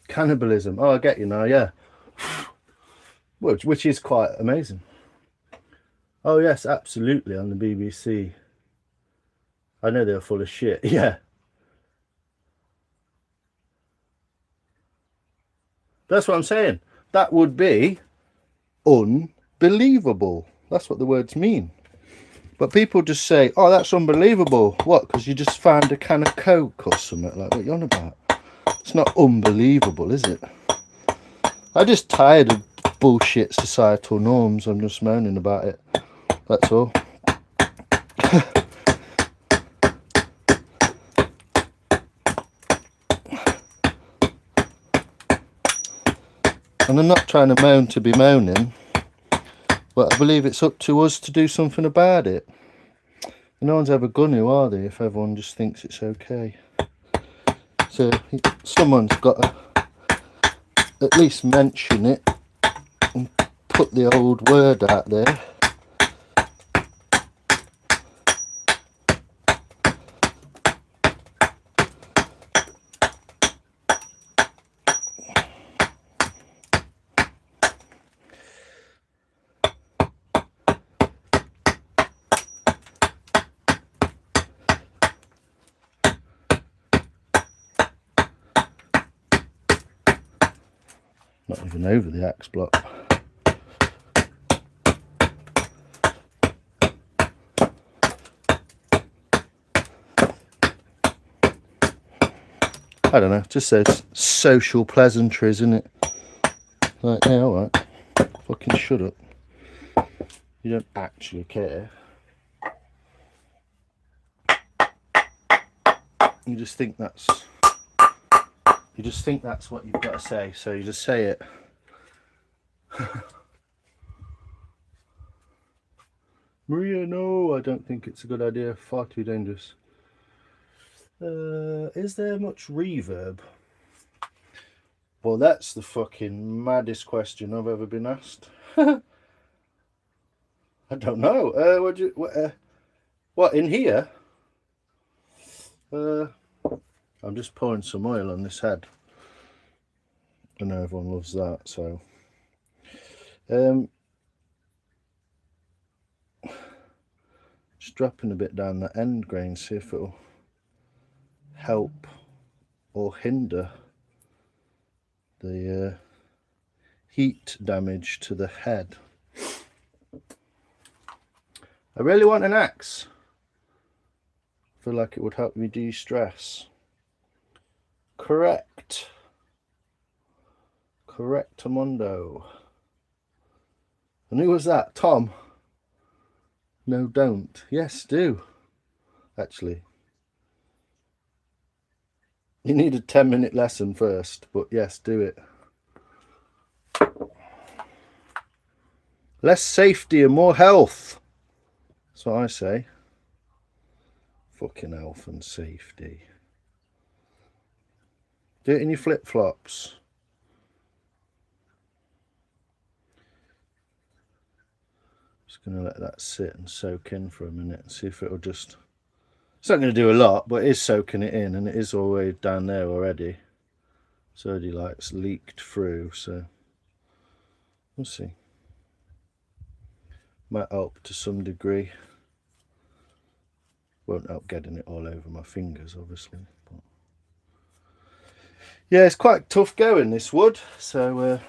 Cannibalism. Oh, I get you now. Yeah. Which is quite amazing. Oh yes, absolutely, on the BBC. I know they're full of shit. Yeah. That's what I'm saying. That would be unbelievable. That's what the words mean. But people just say, oh, that's unbelievable. What? Because you just found a can of Coke or something. Like, what are you on about? It's not unbelievable, is it? I'm just tired of bullshit societal norms. I'm just moaning about it. That's all. And I'm not trying to moan to be moaning, but I believe it's up to us to do something about it. No one's ever gonna, are they, if everyone just thinks it's okay? So someone's got to at least mention it and put the old word out there. Not even over the axe block. I don't know, it just says social pleasantries, isn't it? Like, yeah, alright. Fucking shut up. You don't actually care. You just think that's what you've got to say, so you just say it. Maria, no, I don't think it's a good idea. Far too dangerous. Is there much reverb? Well, that's the fucking maddest question I've ever been asked. I don't know. What in here? I'm just pouring some oil on this head. I know everyone loves that, so just dropping a bit down that end grain, see if it'll help or hinder the heat damage to the head. I really want an axe. I feel like it would help me de-stress. Correct. Correctamundo. And who was that? Tom? No, don't. Yes, do. Actually. You need a 10-minute lesson first, but yes, do it. Less safety and more health. That's what I say. Fucking health and safety. Do it in your flip-flops. Just going to let that sit and soak in for a minute and see if it'll just... It's not going to do a lot, but it is soaking it in, and it is all the way down there already. It's already like it's leaked through, so we'll see. Might help to some degree. Won't help getting it all over my fingers, obviously. But yeah, it's quite tough going, this wood, so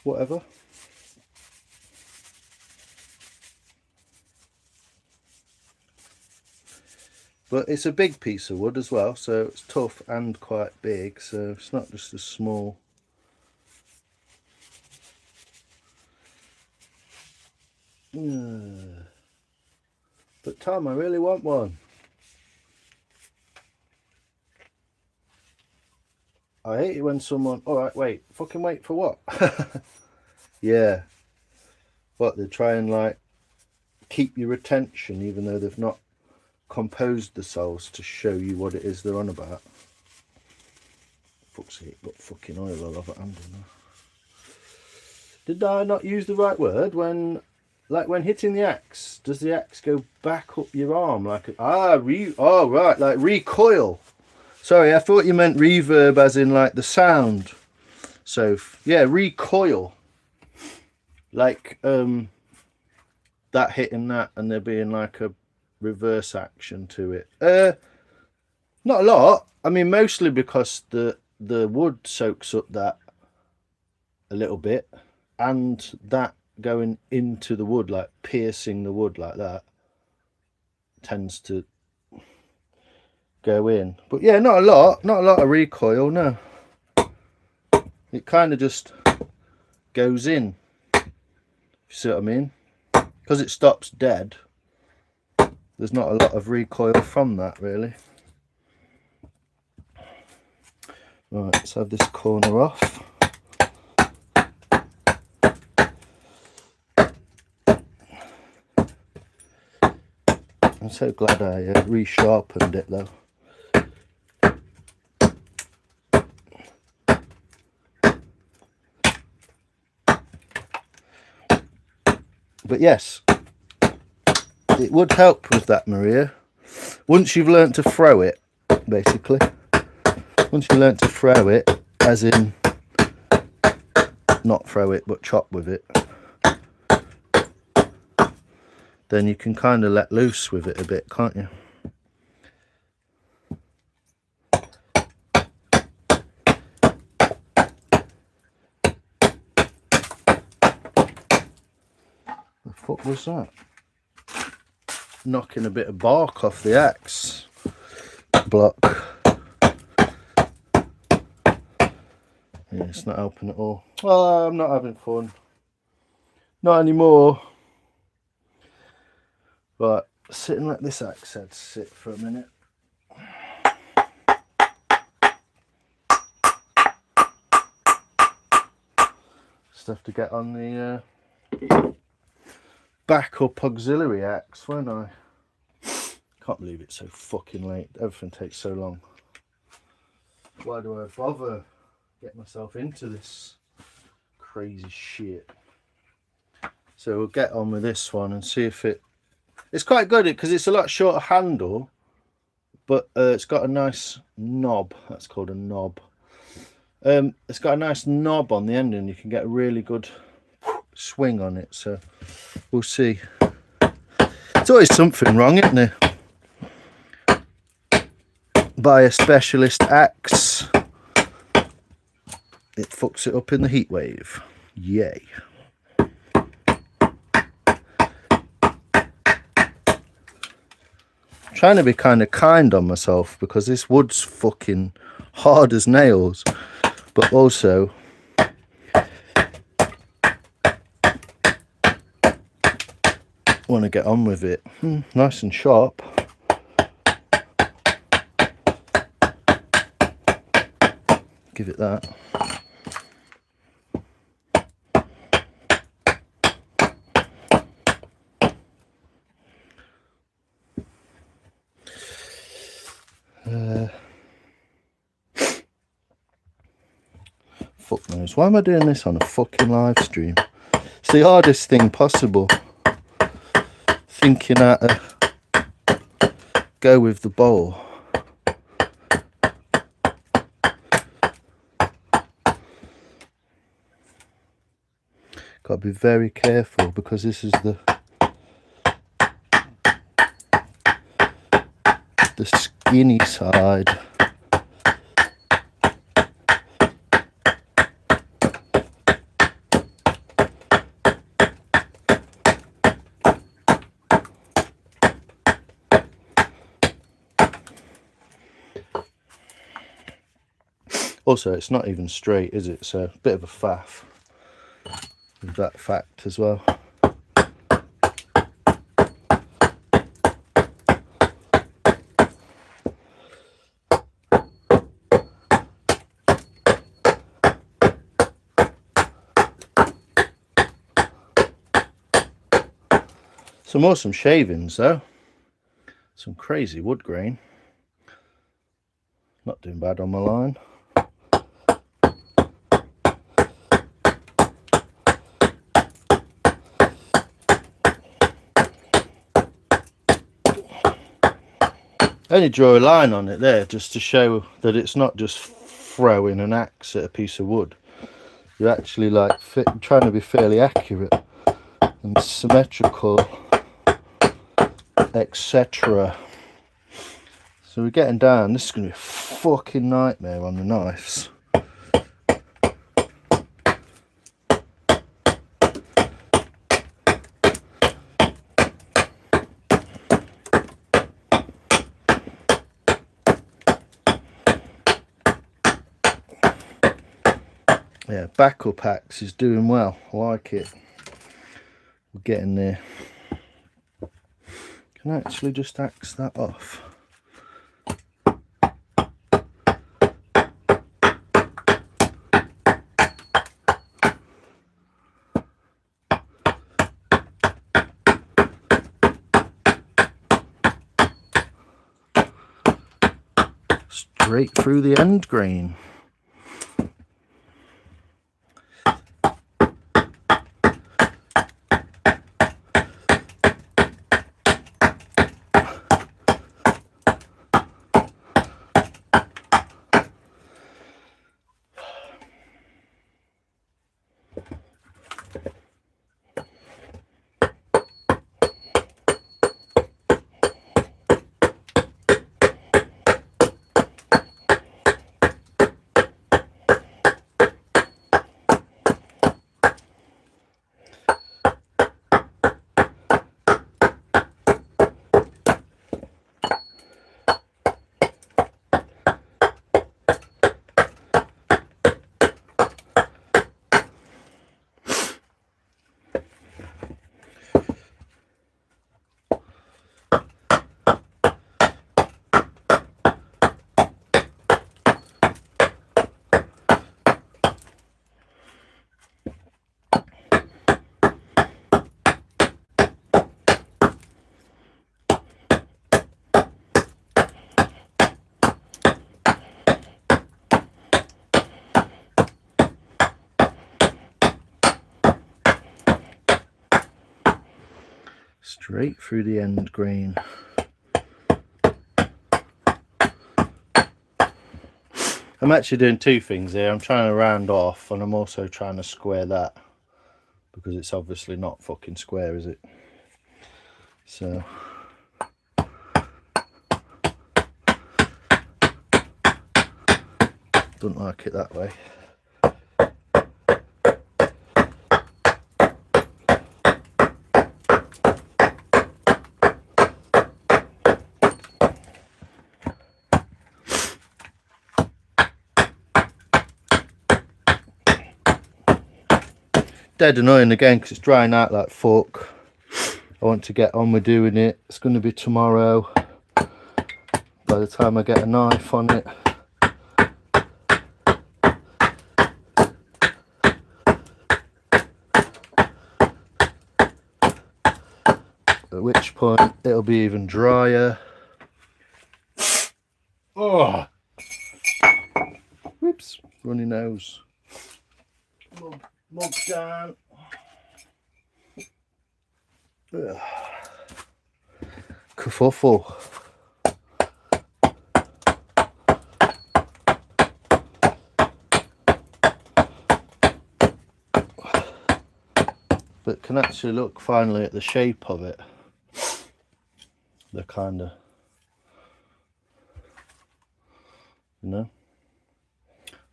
whatever. But it's a big piece of wood as well, so it's tough and quite big, so it's not just a small. But Tom, I really want one. I hate it when someone... Alright, wait. Fucking wait for what? Yeah. What, they try and like keep your attention even though they've not composed themselves to show you what it is they're on about. Fuck's sake, got fucking oil all over hand. Did I not use the right word? When hitting the axe, does the axe go back up your arm like right, like recoil? Sorry, I thought you meant reverb as in like the sound. So yeah, recoil. Like that hitting that and there being like a reverse action to it. Not a lot. I mean, mostly because the wood soaks up that a little bit, and that going into the wood, like piercing the wood like that, tends to go in. But yeah, not a lot of recoil, no. It kind of just goes in, if you see what I mean, because it stops dead. There's not a lot of recoil from that, really. Right, let's have this corner off. I'm so glad I resharpened it though. But yes, it would help with that, Maria. Once you've learnt to throw it, basically. Once you learnt to throw it, as in not throw it but chop with it, then you can kind of let loose with it a bit, can't you? The fuck was that? Knocking a bit of bark off the axe block. Yeah, it's not helping at all. Well, I'm not having fun. Not anymore. Right, sit and let this axe head sit for a minute. Just have to get on the backup auxiliary axe, won't I? Can't believe it's so fucking late. Everything takes so long. Why do I bother getting myself into this crazy shit? So we'll get on with this one and see if it's quite good because it's a lot shorter handle, but it's got a nice knob. That's called a knob. It's got a nice knob on the end and you can get a really good swing on it, so we'll see. It's always something wrong, isn't there? buy a specialist axe, it fucks it up in the heat wave. Yay. Trying to be kind of kind on myself because this wood's fucking hard as nails, but also want to get on with it. Nice and sharp. Give it that. Fuck knows. Why am I doing this on a fucking live stream? It's the hardest thing possible. Thinking how to go with the bowl. Got to be very careful because this is the skinny side. Also, it's not even straight, is it? So, a bit of a faff with that fact as well. Some awesome shavings though. Some crazy wood grain. Not doing bad on my line. I only draw a line on it there just to show that it's not just throwing an axe at a piece of wood. You're actually like trying to be fairly accurate and symmetrical, etc. So we're getting down. This is going to be a fucking nightmare on the knives. Yeah, backup axe is doing well. I like it. We're getting there. Can I actually just axe that off? Straight through the end grain. Straight through the end grain. I'm actually doing two things here. I'm trying to round off and I'm also trying to square that because it's obviously not fucking square, is it? So Don't like it that way. Dead annoying again because it's drying out like fuck. I want to get on with doing it. It's going to be tomorrow by the time I get a knife on it. At which point it'll be even drier. Oh, whoops, runny nose. Mug down. Kerfuffle. But can actually look finally at the shape of it. The kind of, you know,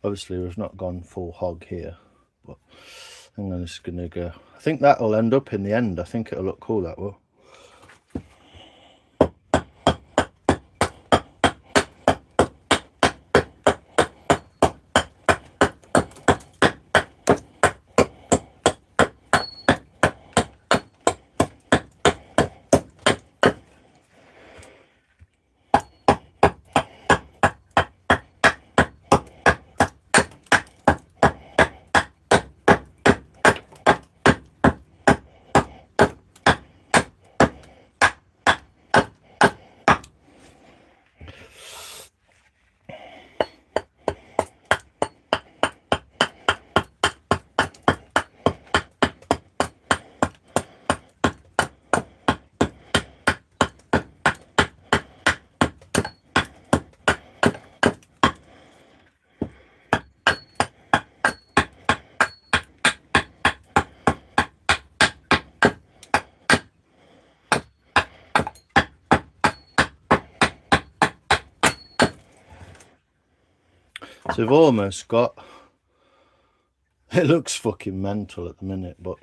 obviously we've not gone full hog here, but I'm just gonna go. I think that'll end up in the end. I think it'll look cool, that will. So we've almost got, it looks fucking mental at the minute, but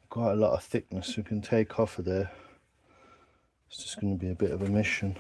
quite a lot of thickness we can take off of there. It's just going to be a bit of a mission.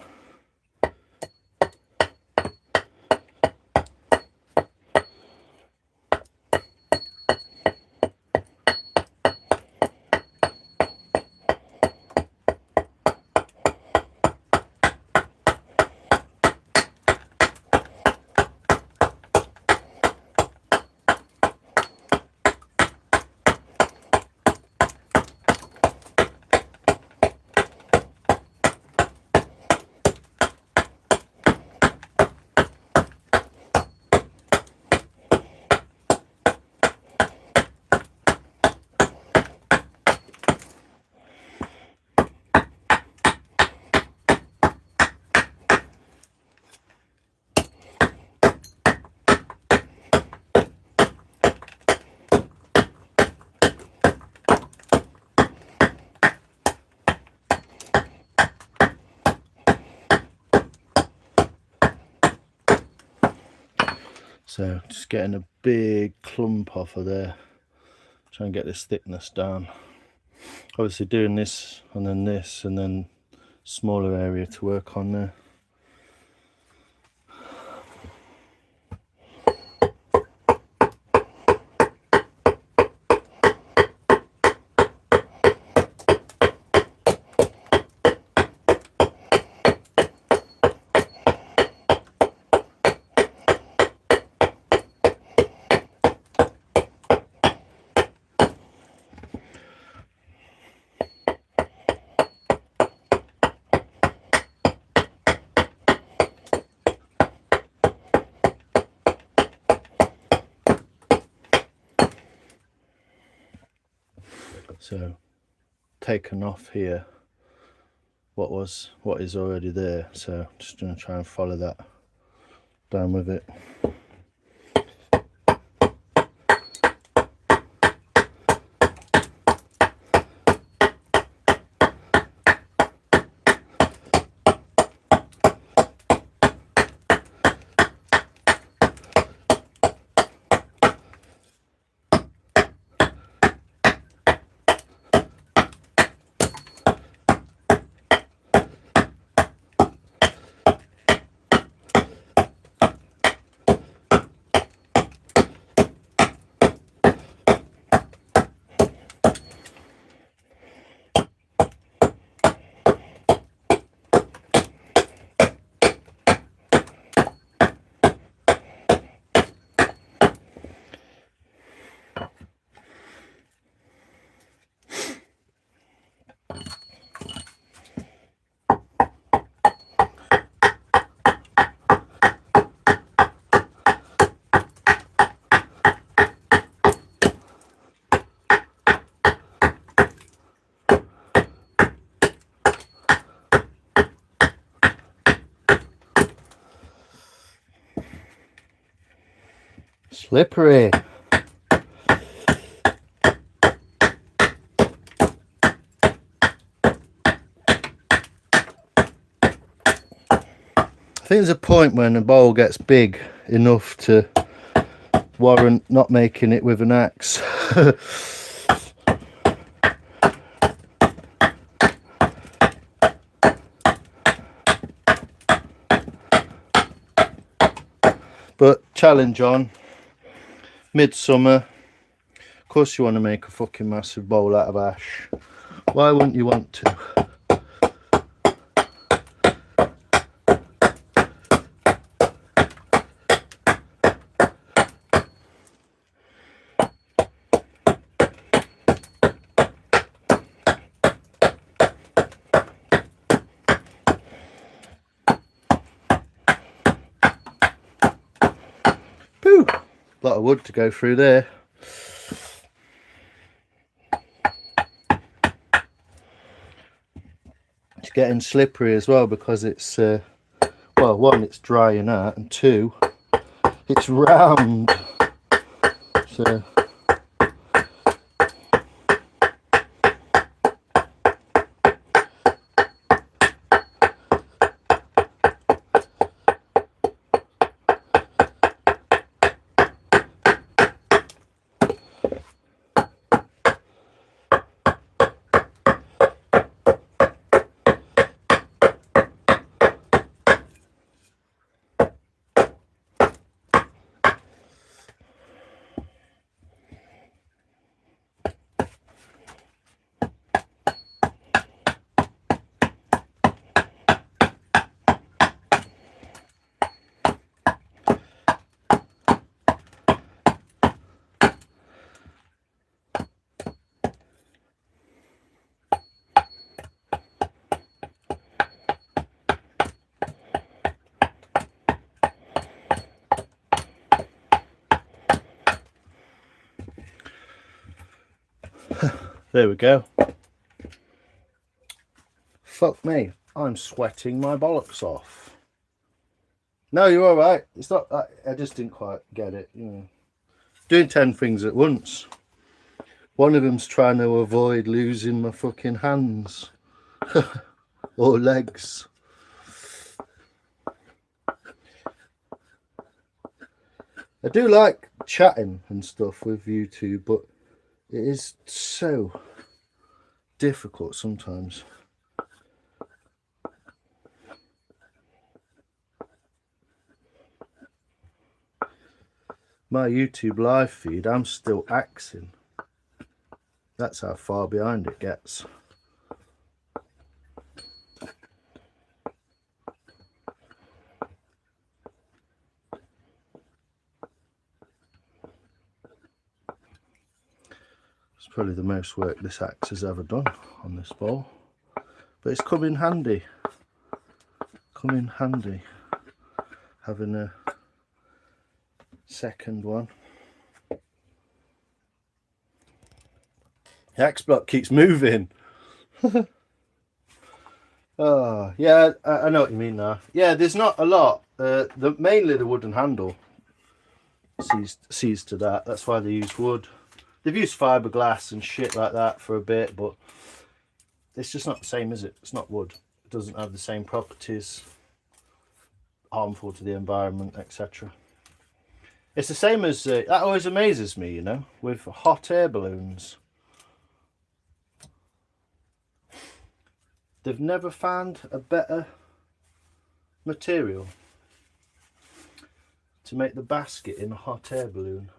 So just getting a big clump off of there, try and get this thickness down. Obviously doing this and then smaller area to work on there. So taken off here what is already there, so just going to try and follow that down with it. Slippery. I think there's a point when a bowl gets big enough to warrant not making it with an axe. But challenge on. Midsummer. Of course you want to make a fucking massive bowl out of ash. Why wouldn't you want to? Pooh! A lot of wood to go through there. It's getting slippery as well because it's well, one, it's drying out, and two, it's round. So there we go. Fuck me, I'm sweating my bollocks off. No, you're alright. It's not that, I just didn't quite get it, you know. Doing 10 things at once. One of them's trying to avoid losing my fucking hands. Or legs. I do like chatting and stuff with you two, but it is so difficult sometimes. My YouTube live feed, I'm still axing. That's how far behind it gets. It's probably the most work this axe has ever done on this bowl. But it's come in handy. Come in handy having a second one. The axe block keeps moving. Oh, yeah, I know what you mean now. Yeah, there's not a lot. Mainly the wooden handle sees to that. That's why they use wood. They've used fiberglass and shit like that for a bit, but it's just not the same, is it? It's not wood. It doesn't have the same properties, harmful to the environment, etc. It's the same as, that always amazes me, you know, with hot air balloons. They've never found a better material to make the basket in a hot air balloon.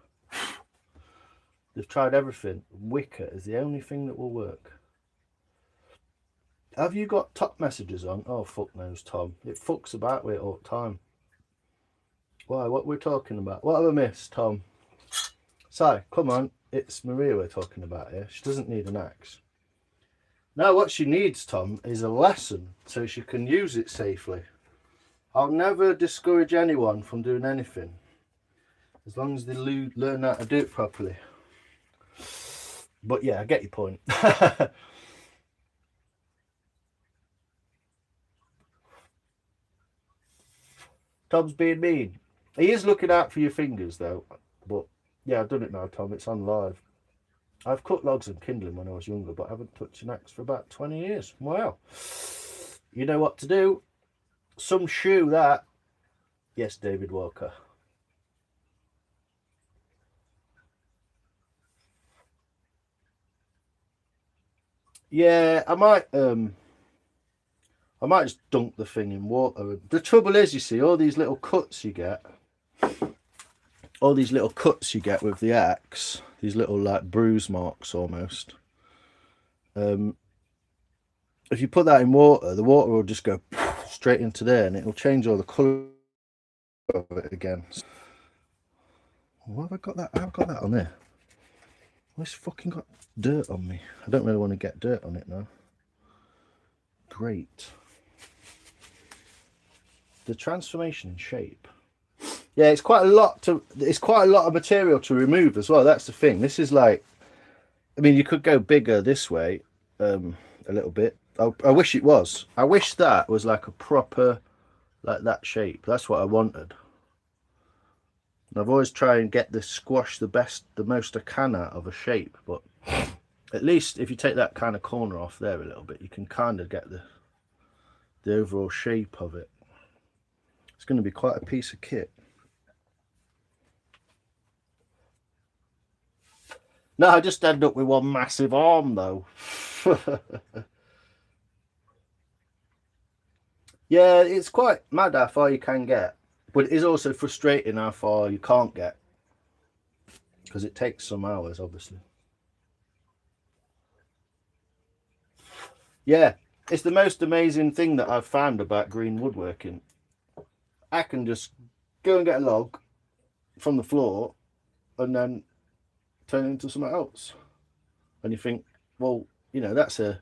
They've tried everything. Wicker is the only thing that will work. Have you got top messages on? Oh, fuck knows, Tom. It fucks about with it all the time. Why? What we're talking about? What have I missed, Tom? Si, come on. It's Maria we're talking about here. She doesn't need an axe. Now what she needs, Tom, is a lesson so she can use it safely. I'll never discourage anyone from doing anything as long as they learn how to do it properly. But yeah, I get your point. Tom's being mean. He is looking out for your fingers though, but yeah, I've done it now, Tom. It's on live. I've cut logs and kindling when I was younger, but I haven't touched an axe for about 20 years. Wow. You know what to do. Some shoe that. Yes, David Walker. Yeah, I might just dunk the thing in water. The trouble is, you see, all these little cuts you get with the axe, these little like bruise marks almost. If you put that in water, the water will just go straight into there, and it'll change all the colour of it again. What have I got that? I've got that on there. Where's fucking got dirt on me? I don't really want to get dirt on it now. Great. The transformation in shape. Yeah, it's quite a lot of material to remove as well. That's the thing. This is like, I mean, you could go bigger this way, a little bit. I wish it was. I wish that was like a proper, like that shape. That's what I wanted. And I've always tried and get this squash the most I can out of a shape, but at least if you take that kind of corner off there a little bit, you can kind of get the overall shape of it. It's going to be quite a piece of kit. No, I just end up with one massive arm though. Yeah, it's quite mad how far you can get, but it is also frustrating how far you can't get, because it takes some hours, obviously. Yeah, it's the most amazing thing that I've found about green woodworking. I can just go and get a log from the floor and then turn it into something else. And you think, well, you know, that's if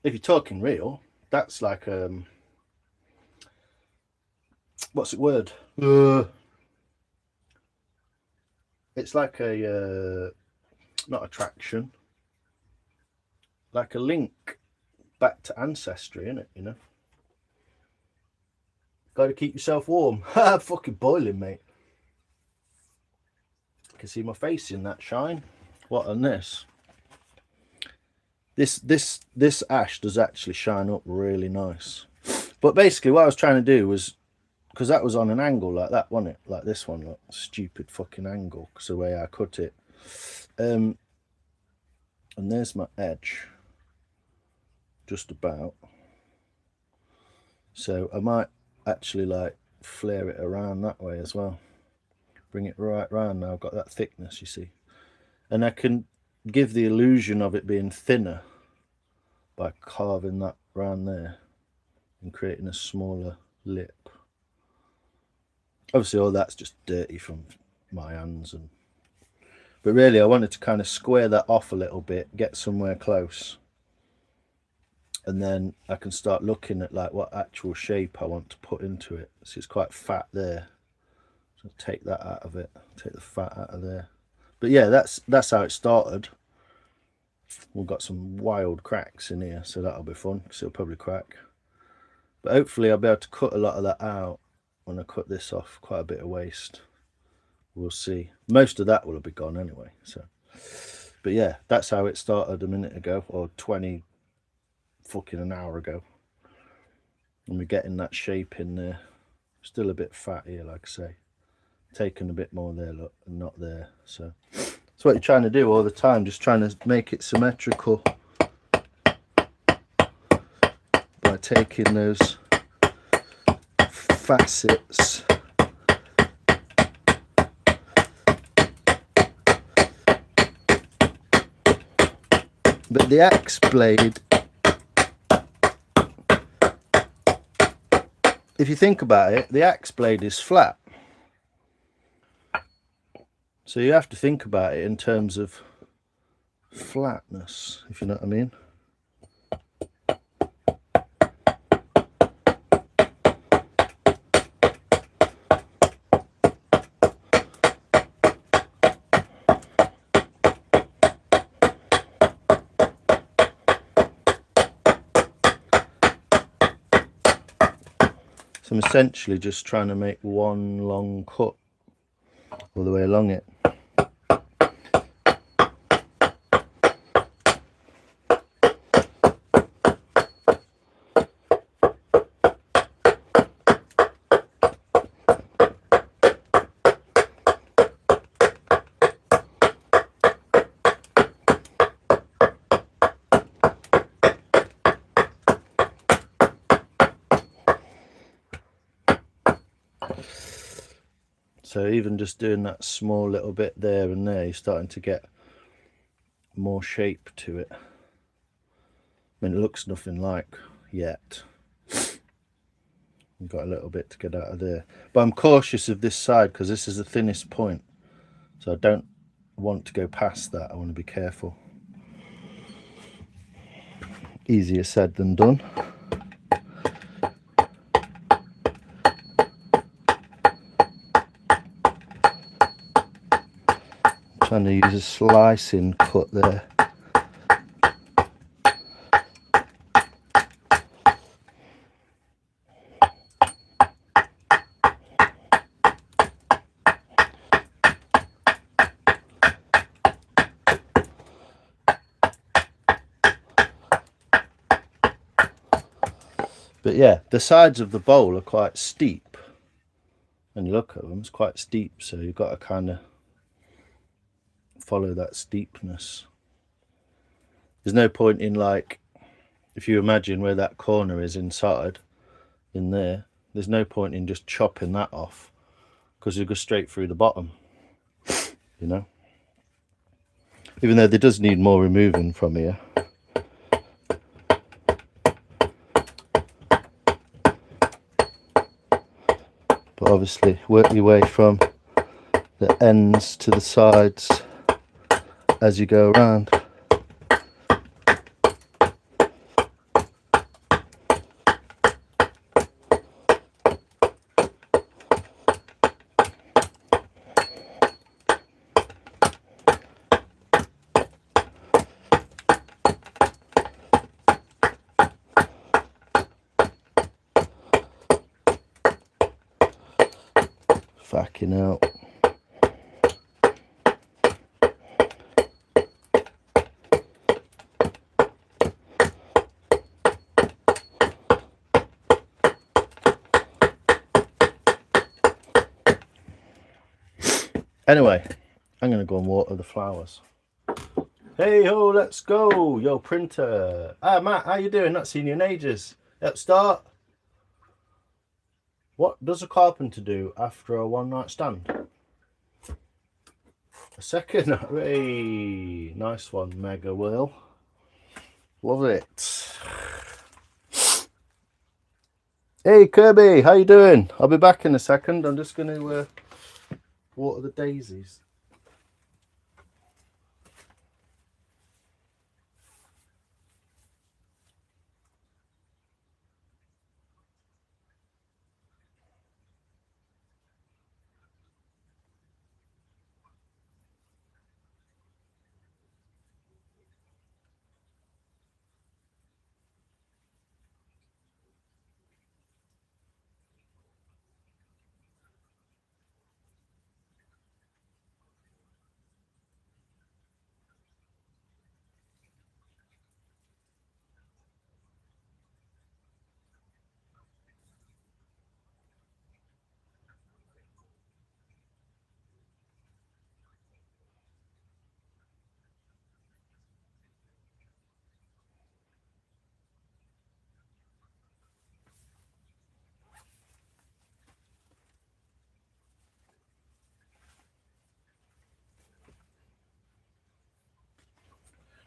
you're talking real, that's like what's the word? It's like a not attraction, like a link back to ancestry, isn't it? You know, got to keep yourself warm. Fucking boiling, mate. You can see my face in that shine. What on this? This ash does actually shine up really nice. But basically what I was trying to do was, because that was on an angle like that, wasn't it? Like this one, look, stupid fucking angle, because the way I cut it. And there's my edge, just about. So I might actually like flare it around that way as well. Bring it right round now. I've got that thickness, you see. And I can give the illusion of it being thinner by carving that round there and creating a smaller lip. Obviously all that's just dirty from my hands, but really I wanted to kind of square that off a little bit, get somewhere close, and then I can start looking at like what actual shape I want to put into it. So it's quite fat there, so take that out of it, take the fat out of there. But yeah, that's how it started. We've got some wild cracks in here, so that'll be fun, because it'll probably crack. But hopefully I'll be able to cut a lot of that out when I cut this off, quite a bit of waste. We'll see. Most of that will be gone anyway. So, but yeah, that's how it started a minute ago, or 20 fucking an hour ago. And we're getting that shape in there. Still a bit fat here, like I say. Taking a bit more there, look, and not there. So that's what you're trying to do all the time, just trying to make it symmetrical by taking those facets. But the axe blade, if you think about it, the axe blade is flat. So you have to think about it in terms of flatness, if you know what I mean. So I'm essentially just trying to make one long cut. all the way along it. So even just doing that small little bit there and there, you're starting to get more shape to it. I mean, it looks nothing like yet. You've got a little bit to get out of there. But I'm cautious of this side because this is the thinnest point. So I don't want to go past that. I want to be careful. Easier said than done. Trying to use a slicing cut there. But yeah, the sides of the bowl are quite steep. When you look at them, it's quite steep, so you've got to kind of follow that steepness. There's no point in, like, if you imagine where that corner is inside, in there, there's no point in just chopping that off because you go straight through the bottom, you know. Even though there does need more removing from here. But obviously work your way from the ends to the sides as you go around. Fucking hell. Anyway, I'm going to go and water the flowers. Hey ho, let's go. Yo, printer. Ah, Matt, how you doing? Not seen you in ages. Let's start. What does a carpenter do after a one-night stand? A second. Hey, nice one, Mega Will. Love it. Hey, Kirby, how you doing? I'll be back in a second. I'm just going to water the daisies.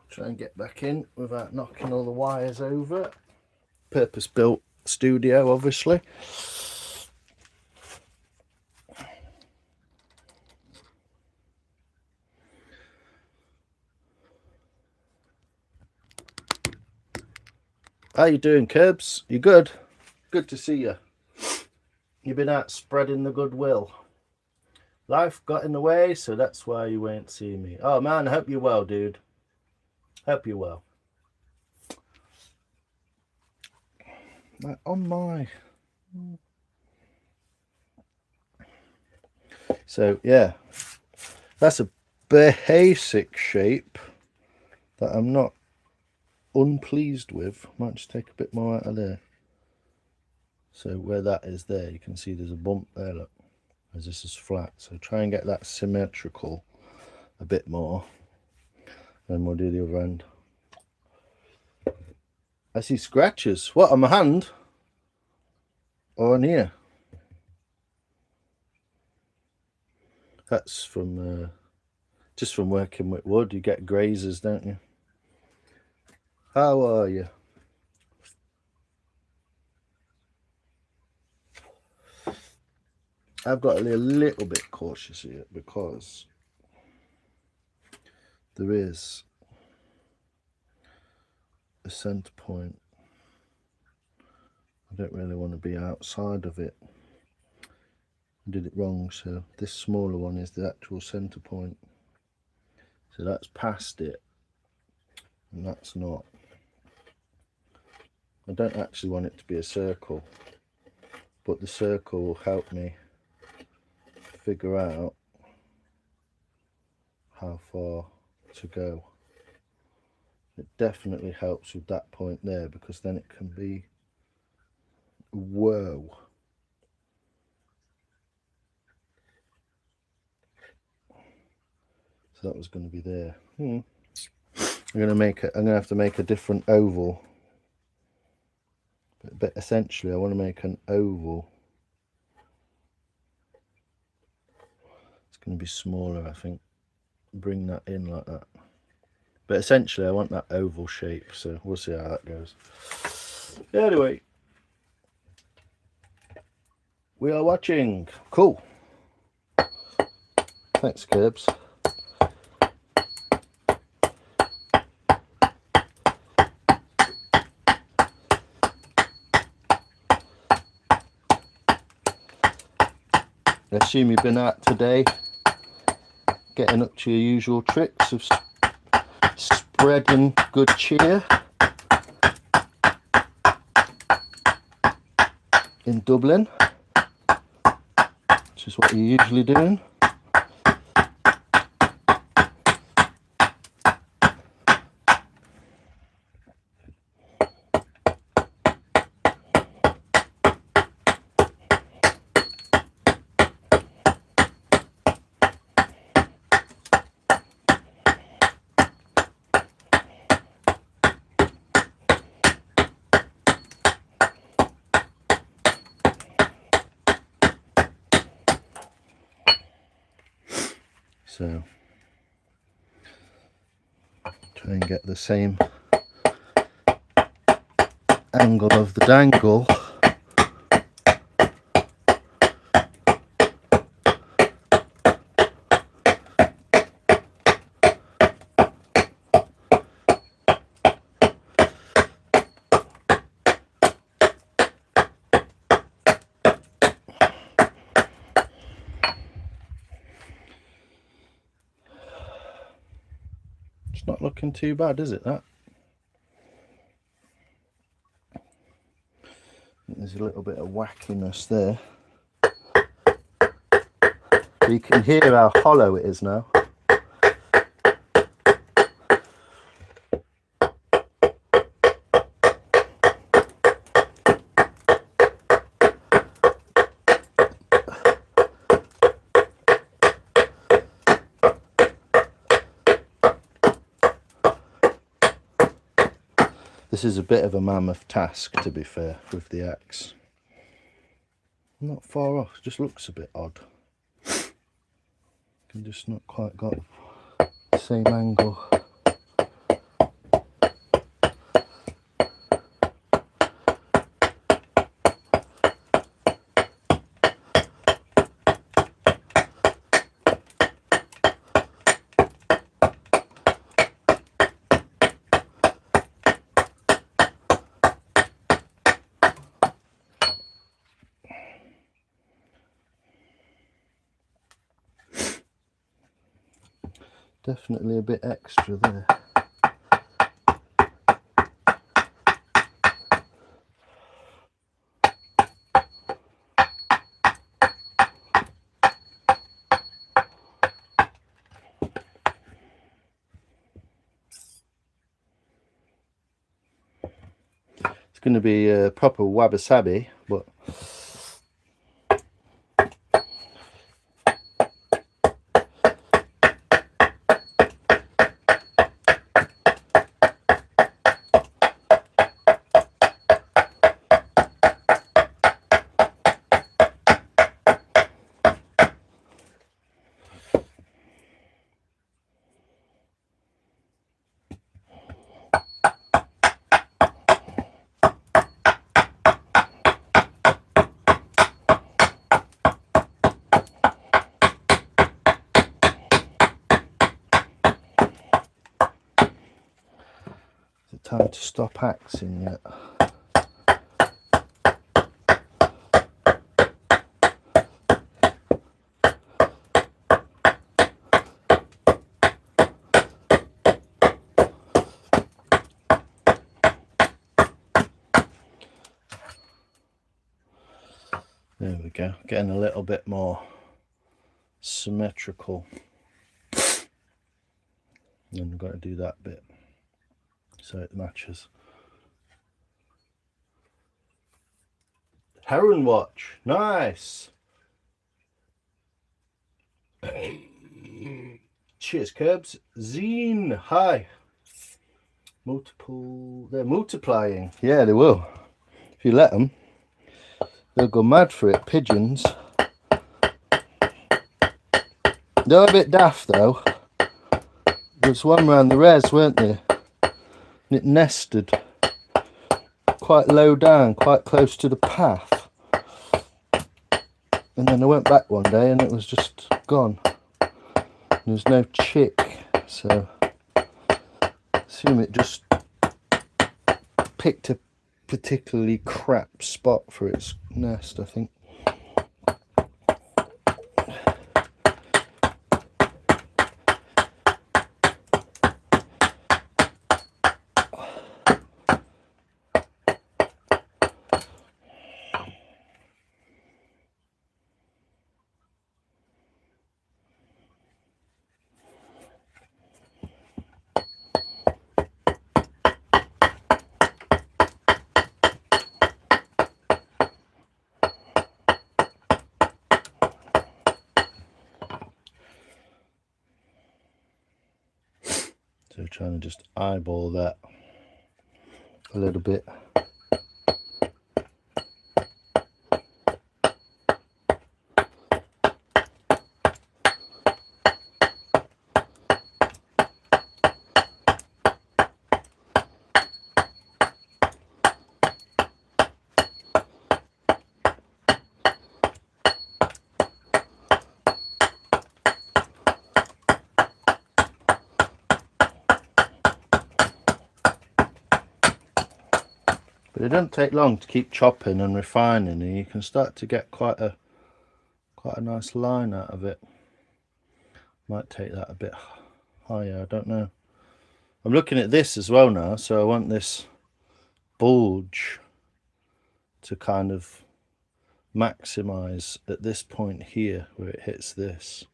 Try and get back in without knocking all the wires over. Purpose-built studio, obviously. How you doing, Kerbs? You good? Good to see you. You've been out spreading the goodwill. Life got in the way, so that's why you won't see me. Oh man, I hope you're well, dude. Hope you're well. On my... So yeah, that's a basic shape that I'm not unpleased with. Might just take a bit more out of there. So where that is there, you can see there's a bump there, look, as this is flat. So try and get that symmetrical a bit more. Then we'll do the other end. I see scratches. What, on my hand? Or on here? That's from just from working with wood. You get grazes, don't you? How are you? I've got to be a little bit cautious here because there is a centre point. I don't really want to be outside of it. I did it wrong, so this smaller one is the actual centre point. So that's past it, and that's not. I don't actually want it to be a circle, but the circle will help me figure out how far to go. It definitely helps with that point there, because then it can be, whoa. So that was going to be there. I'm going to have to make a different oval. But essentially I want to make an oval. It's going to be smaller, I think. Bring that in like that. But essentially I want that oval shape, so we'll see how that goes. Anyway, we are watching. Cool. Thanks, Curbs. I assume you've been out today getting up to your usual tricks of spreading good cheer in Dublin, which is what you're usually doing. So try and get the same angle of the dangle. It's not looking too bad, is it, that? There's a little bit of wackiness there. You can hear how hollow it is now. This is a bit of a mammoth task, to be fair, with the axe. Not far off, just looks a bit odd. Can just not quite got the same angle. Definitely a bit extra there. going to be a proper wabi-sabi, but is it time to stop axing yet? There we go, getting a little bit more symmetrical. And we've got to do that bit so it matches. Heron watch, nice. Cheers, Curbs. Zine, hi. Multiple, they're multiplying. Yeah, they will. If you let them. They'll go mad for it, pigeons. They're a bit daft though. There's one round the res, weren't there? And it nested quite low down, quite close to the path. And then I went back one day and it was just gone. There was no chick, so I assume it just picked a particularly crap spot for its nest, I think. So trying to just eyeball that a little bit. But it doesn't take long to keep chopping and refining, and you can start to get quite a nice line out of it. Might take that a bit higher, I don't know. I'm looking at this as well now, so I want this bulge to kind of maximize at this point here where it hits this.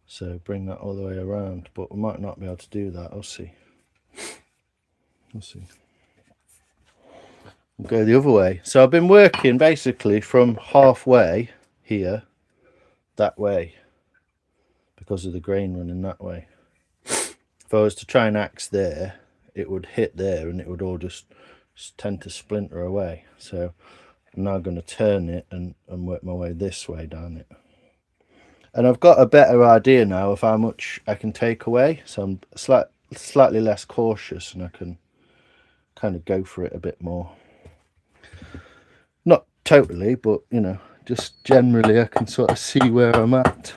So bring that all the way around, but we might not be able to do that. I'll see. We'll see. We'll go the other way. So I've been working basically from halfway here that way because of the grain running that way. If I was to try and axe there, it would hit there and it would all just tend to splinter away. So I'm now going to turn it and work my way this way down it. And I've got a better idea now of how much I can take away. So I'm slightly less cautious and I can kind of go for it a bit more. Not totally, but you know, just generally I can sort of see where I'm at.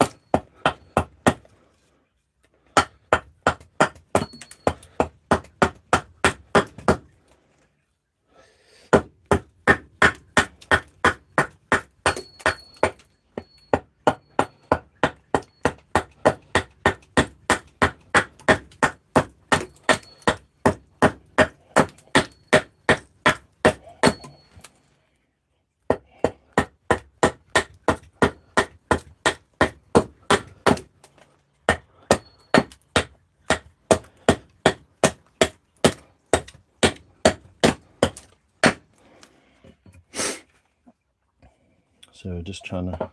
So we're just trying to...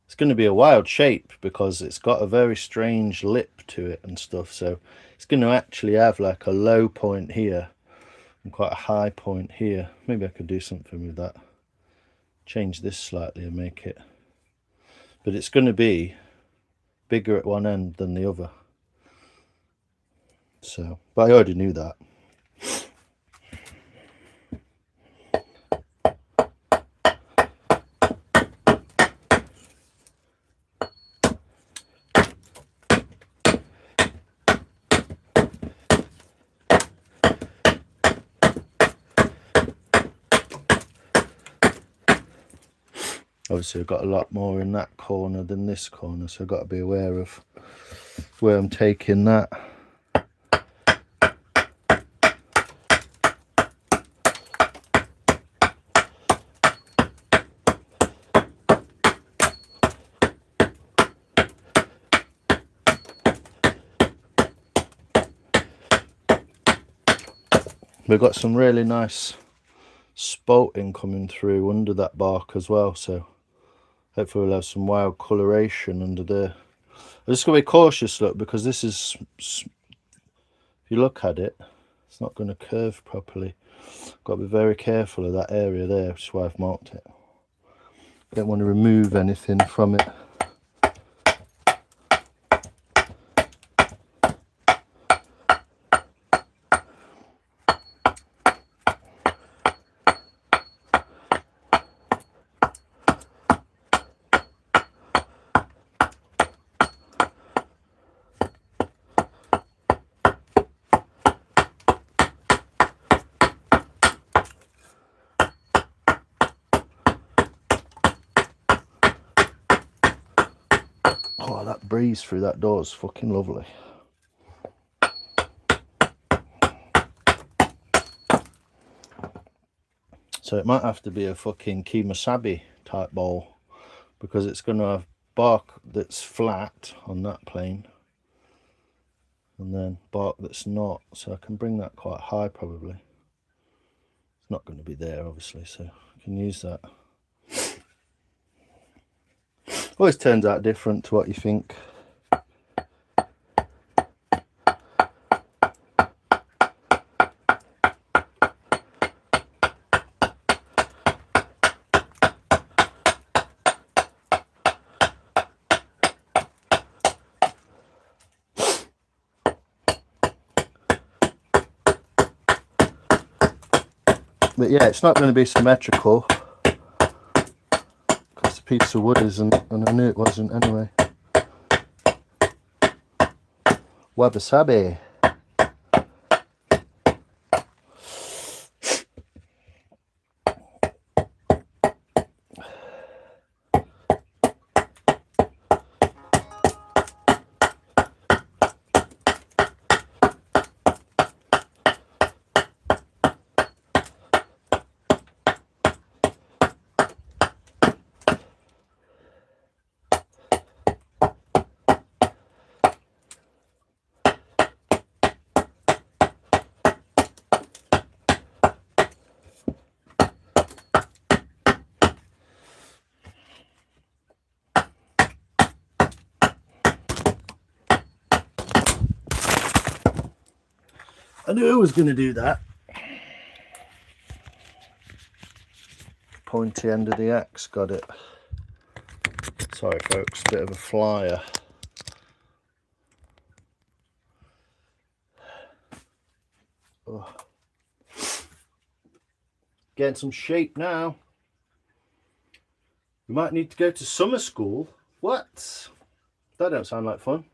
It's going to be a wild shape because it's got a very strange lip to it and stuff. So it's going to actually have like a low point here and quite a high point here. Maybe I could do something with that. Change this slightly and make it... But it's going to be bigger at one end than the other. So, but I already knew that. Obviously I've got a lot more in that corner than this corner, so I've got to be aware of where I'm taking that. We've got some really nice spalting coming through under that bark as well, so hopefully we'll have some wild coloration under there. I'm just going to be cautious, look, because this is, if you look at it, it's not going to curve properly. Got to be very careful of that area there, which is why I've marked it. Don't want to remove anything from it. Oh, that breeze through that door is fucking lovely. So it might have to be a fucking Kemosabe type bowl, because it's going to have bark that's flat on that plane and then bark that's not, so I can bring that quite high probably. It's not going to be there obviously, so I can use that. Always turns out different to what you think. But yeah, it's not going to be symmetrical because the piece of wood isn't, and I knew it wasn't anyway. Wabi-sabi. I knew I was going to do that. Pointy end of the axe, got it. Sorry folks, bit of a flyer. Oh. Getting some shape now. We might need to go to summer school. What? That don't sound like fun.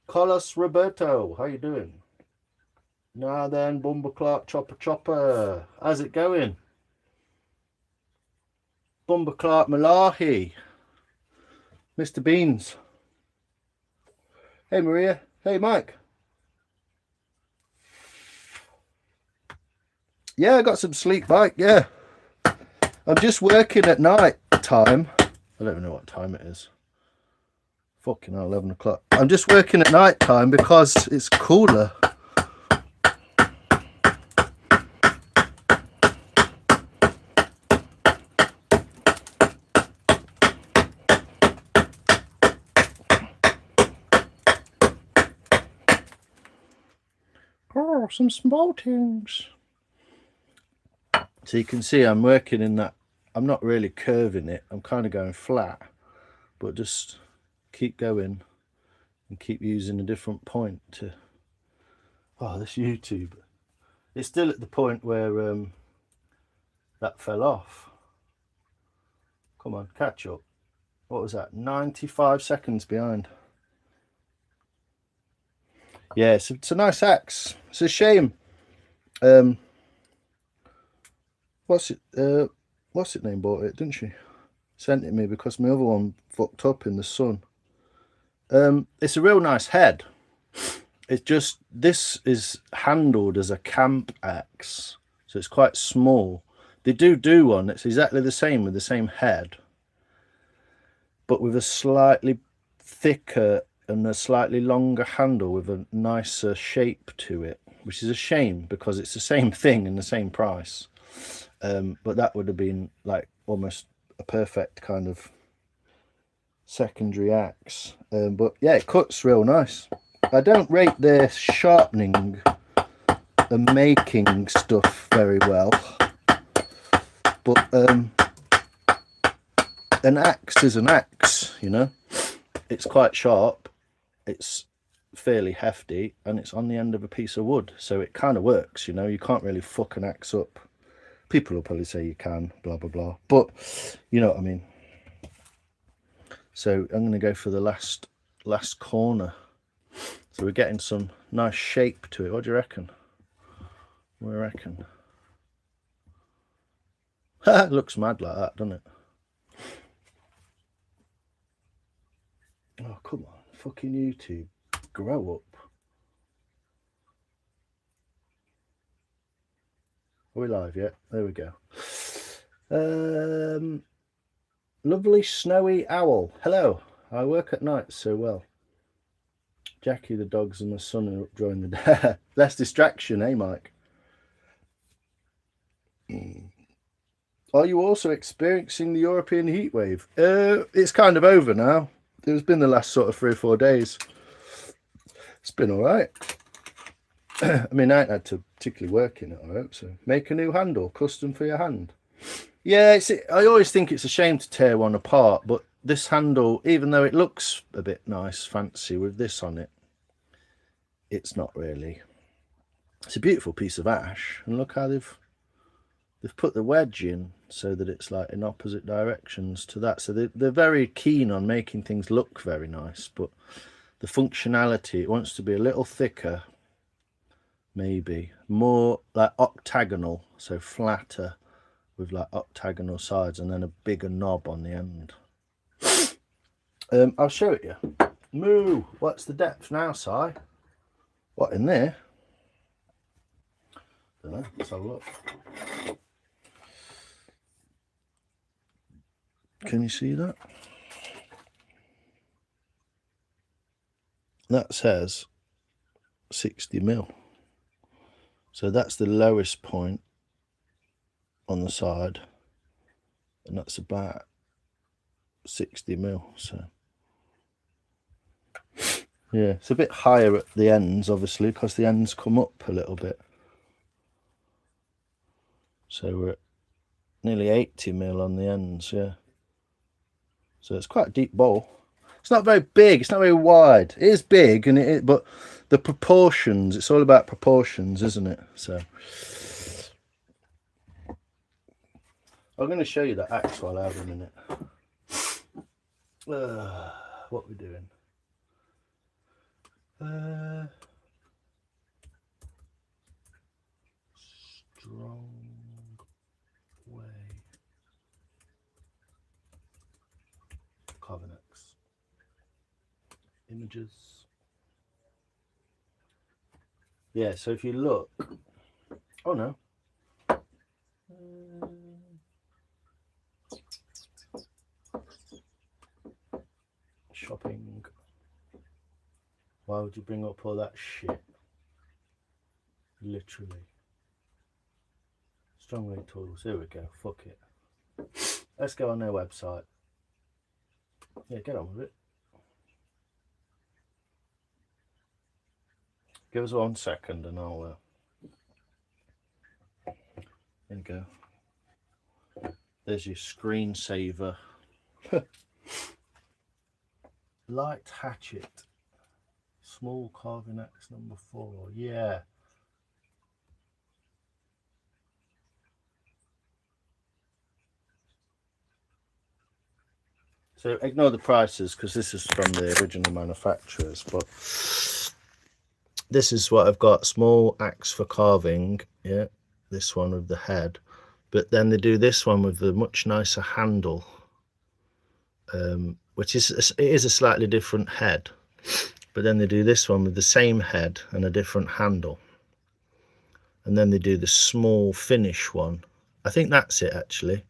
Carlos Roberto, how you doing? Now then, Bumble Clark Chopper. How's it going? Bumble Clark Malahi. Mr. Beans. Hey Maria. Hey Mike. Yeah, I got some sleep, Mike. Yeah. I'm just working at night time. I don't even know what time it is. Fucking hell, 11 o'clock. I'm just working at night time because it's cooler. Oh, some small things. So you can see I'm working in that. I'm not really curving it. I'm kind of going flat, but just keep going and keep using a different point to. Oh, this YouTube. It's still at the point where that fell off. Come on, catch up. What was that? 95 seconds behind. Yeah, it's a nice axe. It's a shame. What's it name bought it, didn't she? Sent it me because my other one fucked up in the sun. It's a real nice head. It's just, this is handled as a camp axe, so it's quite small. They do one that's exactly the same with the same head, but with a slightly thicker and a slightly longer handle with a nicer shape to it, which is a shame because it's the same thing and the same price. But that would have been like almost a perfect kind of secondary axe. But yeah, it cuts real nice. I don't rate their sharpening and making stuff very well, but an axe is an axe, you know. It's quite sharp, it's fairly hefty, and it's on the end of a piece of wood, so it kind of works, you know. You can't really fuck an axe up. People will probably say you can, blah blah blah, but you know what I mean. So I'm going to go for the last corner. So we're getting some nice shape to it. What do you reckon? What do you reckon? It looks mad like that, doesn't it? Oh, come on. Fucking YouTube. Grow up. Are we live yet? There we go. Lovely snowy owl. Hello. I work at night so well. Jackie, the dogs, and my son are up during the day. Less distraction, eh, Mike? Are you also experiencing the European heat wave? It's kind of over now. It's been the last sort of 3 or 4 days. It's been all right. I mean, I ain't had to particularly work in it, I hope so. Make a new handle, custom for your hand. Yeah, I always think it's a shame to tear one apart, but this handle, even though it looks a bit nice, fancy with this on it, it's not really. It's a beautiful piece of ash, and look how they've put the wedge in so that it's like in opposite directions to that. So they're very keen on making things look very nice, but the functionality, it wants to be a little thicker, maybe more like octagonal, so flatter with like octagonal sides, and then a bigger knob on the end. I'll show it you. Moo! What's the depth now, Si? What, in there? Don't know. Let's have a look. Can you see that? That says 60 mil. So that's the lowest point on the side, and that's about 60 mil. So yeah, it's a bit higher at the ends, obviously, because the ends come up a little bit. So we're at nearly 80 mil on the ends, yeah. So it's quite a deep bowl. It's not very big, it's not very wide. It is big, and but the proportions, it's all about proportions, isn't it? So I'm going to show you that axe while I have a minute. What we're doing? Strong way. Carving axe. Images. Yeah, so if you look, oh no. Shopping. Why would you bring up all that shit? Literally. Strongway tools. Here we go. Fuck it. Let's go on their website. Yeah, get on with it. Give us 1 second and I'll... There you go. There's your screensaver. Light hatchet. Small carving axe number 4. Yeah. So ignore the prices because this is from the original manufacturers, but this is what I've got. Small axe for carving. Yeah. This one with the head. But then they do this one with the much nicer handle. Which is a slightly different head, but then they do this one with the same head and a different handle, and then they do the small finish one. I think that's it actually.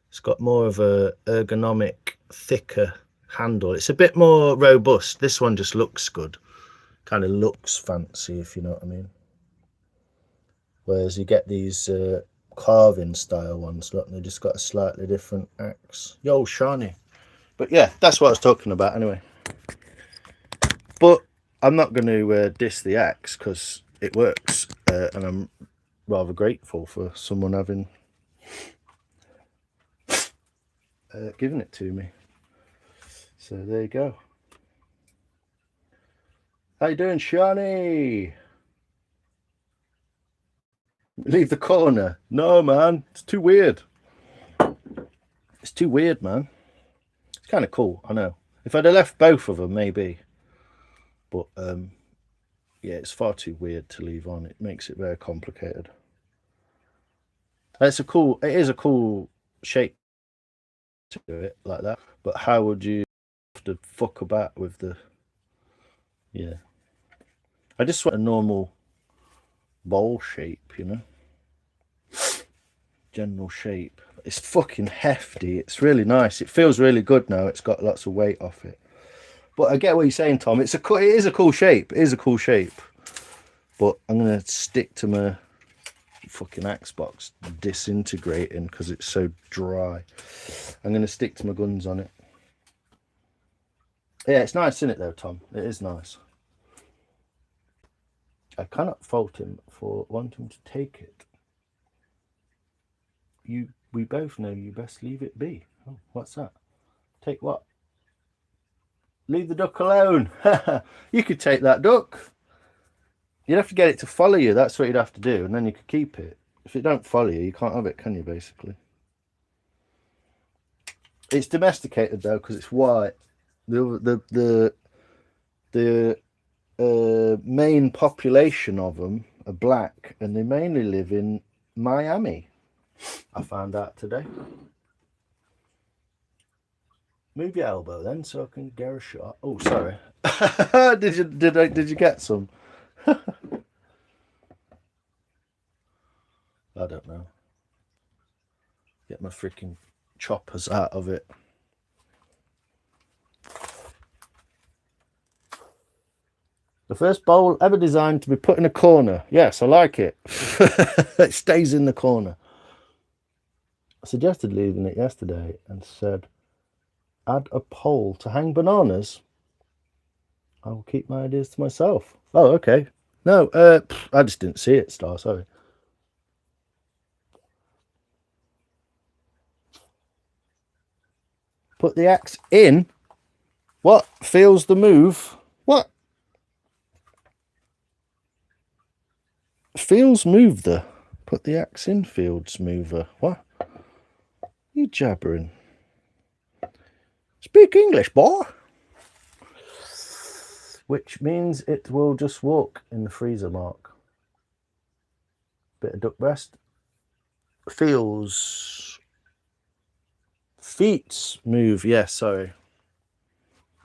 It's got more of a ergonomic, thicker handle. It's a bit more robust. This one just looks good, kind of looks fancy, if you know what I mean. Whereas you get these carving style ones, look, they just got a slightly different axe. Yo, shiny. But yeah, that's what I was talking about anyway. But I'm not going to diss the axe because it works, and I'm rather grateful for someone having given it to me. So there you go. How you doing, Shani? Leave the corner. No, man, it's too weird. It's too weird, man. It's kind of cool, I know. If I'd have left both of them, maybe. But yeah, it's far too weird to leave on. It makes it very complicated. It is a cool shape to do it like that. But how would you have to fuck about with the... Yeah. I just want a normal bowl shape, you know? General shape. It's fucking hefty. It's really nice. It feels really good now. It's got lots of weight off it. But I get what you're saying, Tom. It is a cool shape. It is a cool shape. But I'm going to stick to my fucking axe box disintegrating because it's so dry. I'm going to stick to my guns on it. Yeah, it's nice, isn't it, though, Tom? It is nice. I cannot fault him for wanting to take it. We both know you best leave it be. Oh, what's that? Take what? Leave the duck alone. You could take that duck. You'd have to get it to follow you. That's what you'd have to do, and then you could keep it. If it don't follow you, you can't have it, can you, basically? It's domesticated, though, because it's white. The main population of them are black, and they mainly live in Miami. I found out today. Move your elbow then, so I can get a shot. Oh, sorry. Did you get some? I don't know. Get my freaking choppers out of it. The first bowl ever designed to be put in a corner. Yes, I like it. It stays in the corner. I suggested leaving it yesterday and said, add a pole to hang bananas. I will keep my ideas to myself. Oh, okay. No, I just didn't see it, Star, sorry. Put the axe in. What? Feels the move. What? Feels move the. Put the axe in fields mover. What? You jabbering. Speak English, boy. Which means it will just walk in the freezer, Mark. Bit of duck breast. Feels. Feet move. Yes, yeah, sorry.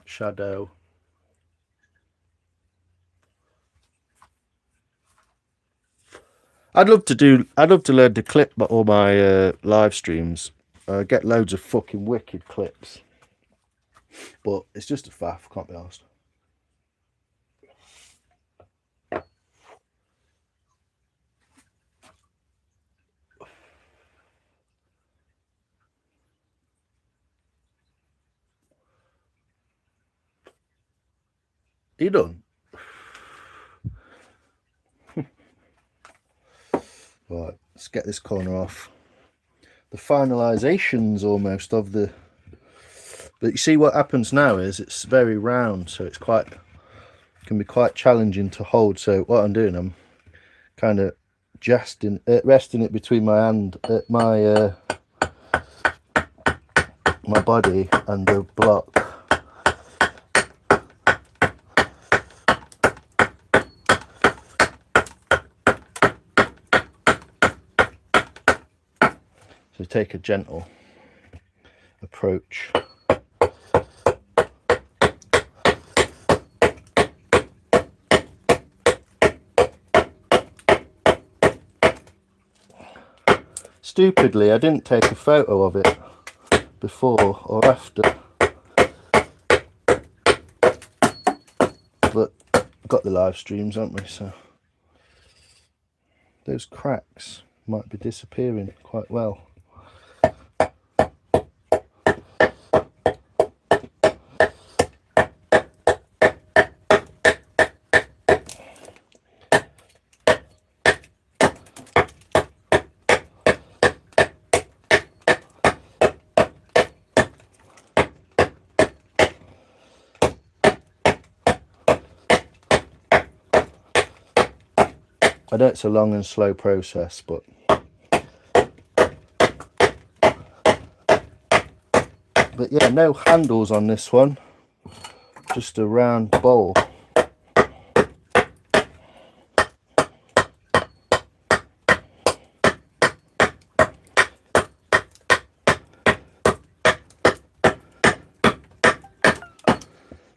Shadow. I'd love to learn to clip all my live streams. Get loads of fucking wicked clips. But it's just a faff, can't be asked. You done? Right, let's get this corner off. The finalizations almost of the, but you see what happens now is it's very round, so it's quite, can be quite challenging to hold. So what I'm doing, I'm kind of resting it between my hand, my body and the block. So take a gentle approach. Stupidly, I didn't take a photo of it before or after, but got the live streams, haven't we? So those cracks might be disappearing quite well. I know it's a long and slow process, but yeah, no handles on this one, just a round bowl.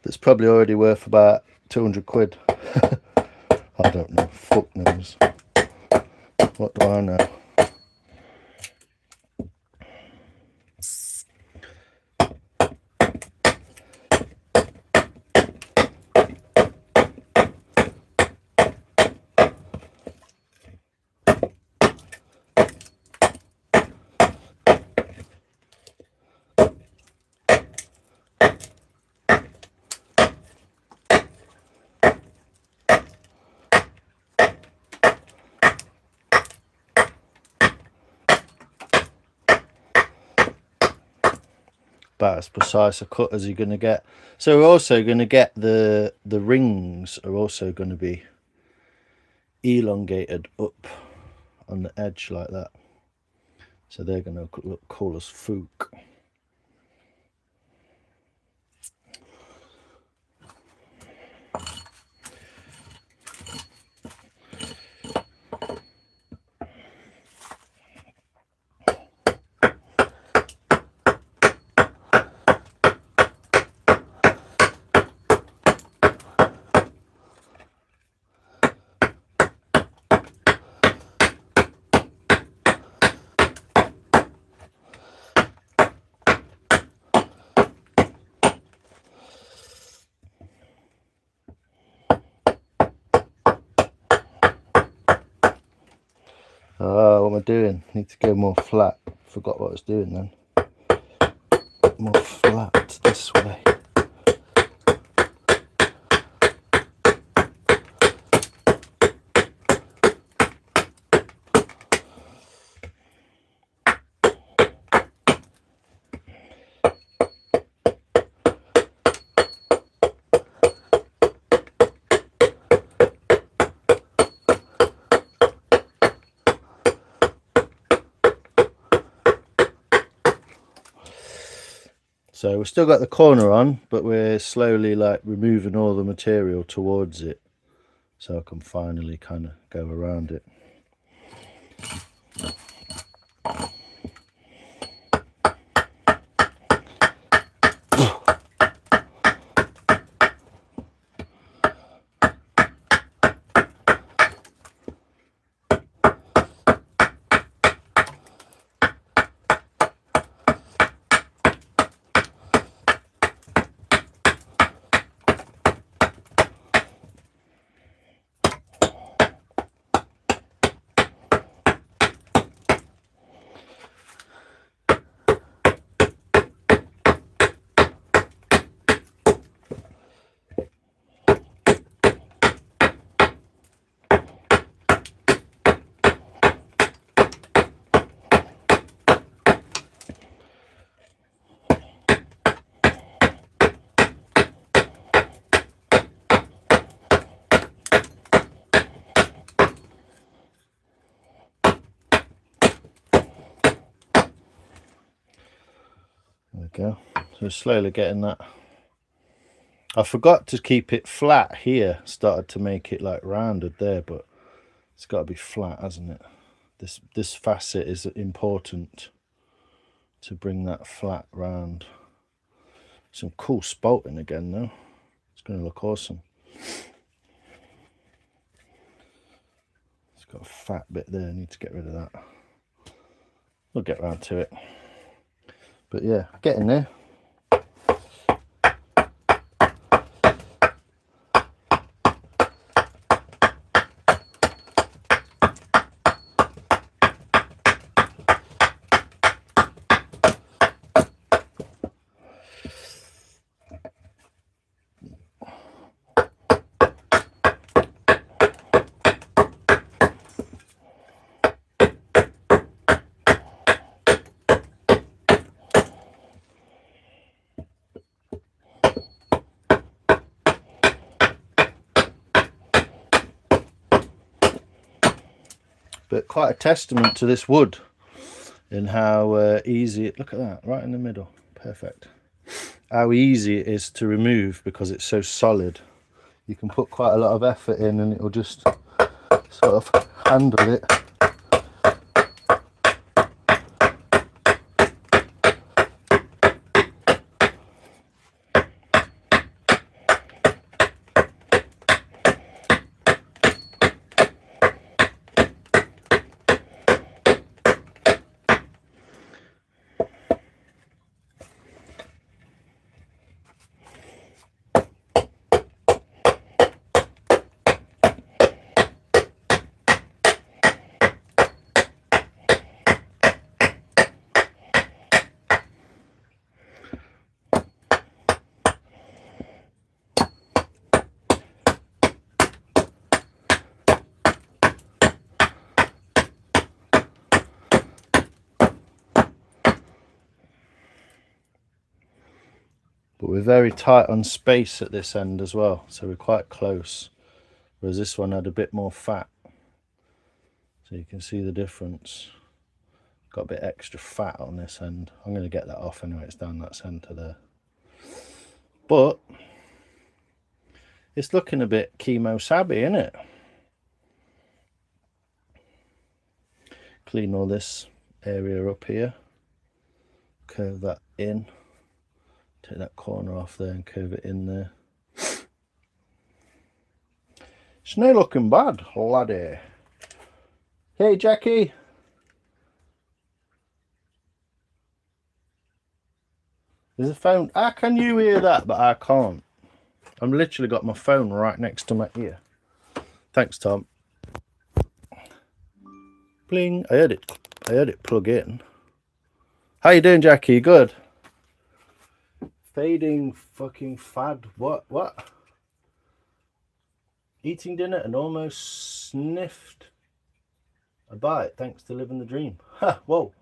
That's probably already worth about 200 quid. I don't know, fuck knows. What do I know? About as precise a cut as you're going to get. So we're also going to get the rings are also going to be elongated up on the edge like that, so they're going to look cool as fuck. What am I doing? Need to go more flat. Forgot what I was doing then. More flat this way. So we've still got the corner on, but we're slowly like removing all the material towards it, so I can finally kind of go around it. we go. So we're slowly getting that. I forgot to keep it flat here. Started to make it like rounded there, but it's got to be flat, hasn't it? This facet is important to bring that flat round. Some cool spalting again though. It's going to look awesome. It's got a fat bit there. I need to get rid of that. We'll get round to it. But yeah, getting there. But quite a testament to this wood and how easy it, look at that, right in the middle, perfect. How easy it is to remove because it's so solid. You can put quite a lot of effort in and it'll just sort of handle it. But we're very tight on space at this end as well, so we're quite close, whereas this one had a bit more fat, so you can see the difference. Got a bit extra fat on this end. I'm going to get that off anyway, it's down that centre there. But it's looking a bit Kemo-Sabi, isn't it? Clean all this area up here, curve that in. Take that corner off there and curve it in there. It's not looking bad, laddie. Hey, Jackie. There's a phone. How can you hear that, but I can't? I've literally got my phone right next to my ear. Thanks, Tom. Bling. I heard it plug in. How you doing, Jackie? Good? Fading fucking fad. What? Eating dinner and almost sniffed a bite thanks to living the dream. Ha, whoa.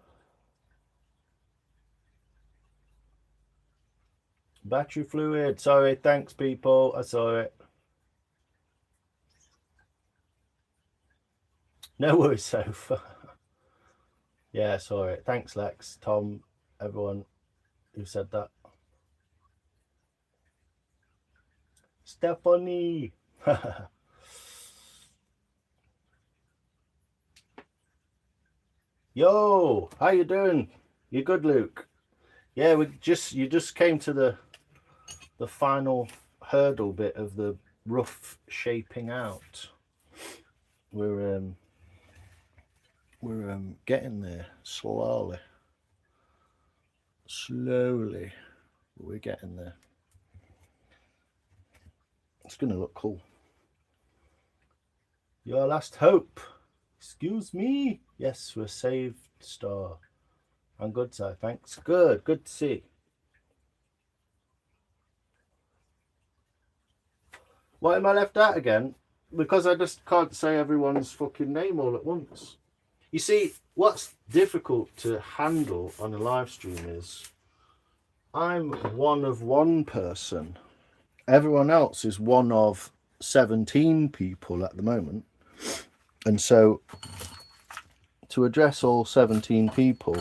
Battery fluid. Sorry, thanks people. I saw it. No worries, Soph. Yeah, I saw it. Thanks, Lex, Tom, everyone who said that. Stephanie. Yo, how you doing? You good, Luke? Yeah, you just came to the final hurdle bit of the rough shaping out. We're getting there slowly. We're getting there. It's gonna look cool. Your last hope. Excuse me. Yes, we're saved star. I'm good, sir. Thanks. Good to see. Why am I left out again? Because I just can't say everyone's fucking name all at once. You see, what's difficult to handle on a live stream is I'm one of one person. Everyone else is one of 17 people at the moment. And so to address all 17 people,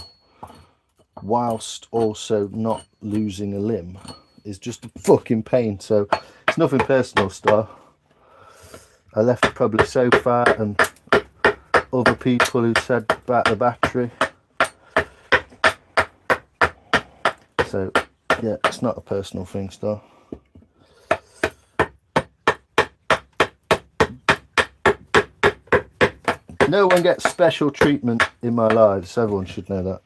whilst also not losing a limb is just a fucking pain. So it's nothing personal, Star. I left it probably so far, and other people who said about the battery. So yeah, it's not a personal thing, Star. No one gets special treatment in my lives. Everyone should know that.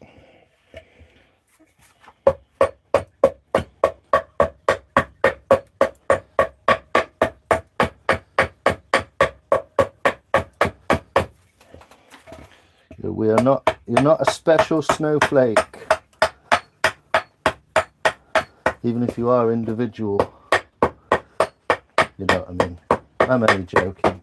You're not a special snowflake. Even if you are individual. You know what I mean. I'm only joking.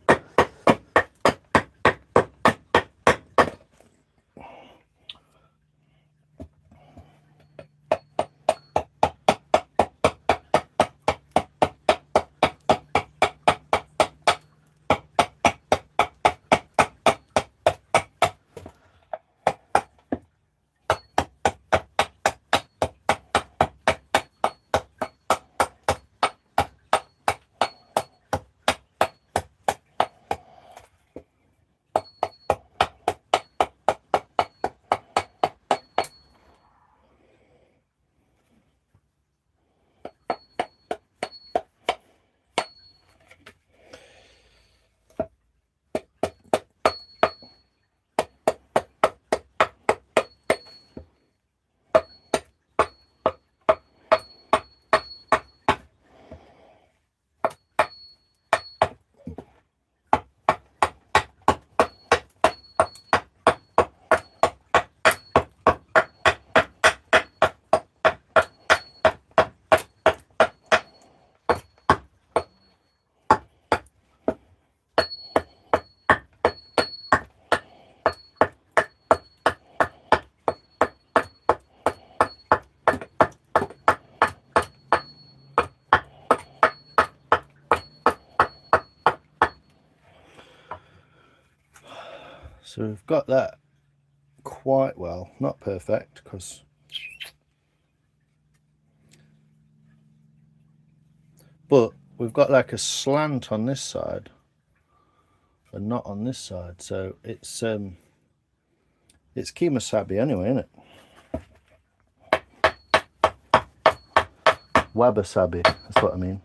So we've got that quite well, not perfect, because but we've got like a slant on this side and not on this side, so it's Kemosabe anyway, isn't it? Wabi-sabi, that's what I mean.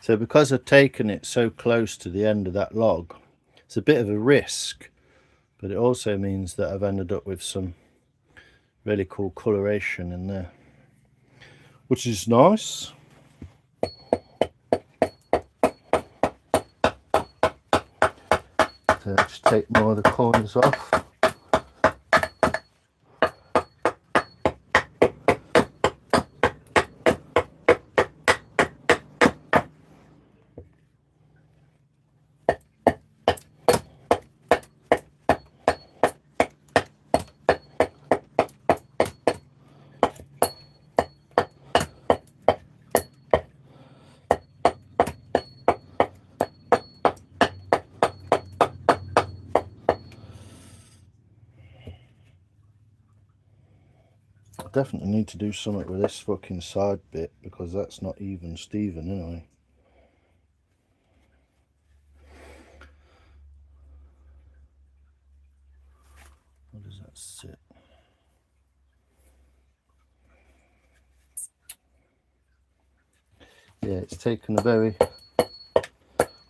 So because I've taken it so close to the end of that log, it's a bit of a risk, but it also means that I've ended up with some really cool coloration in there, which is nice. So just take more of the corners off. Definitely need to do something with this fucking side bit because that's not even Steven anyway. Where does that sit? Yeah, it's taken a very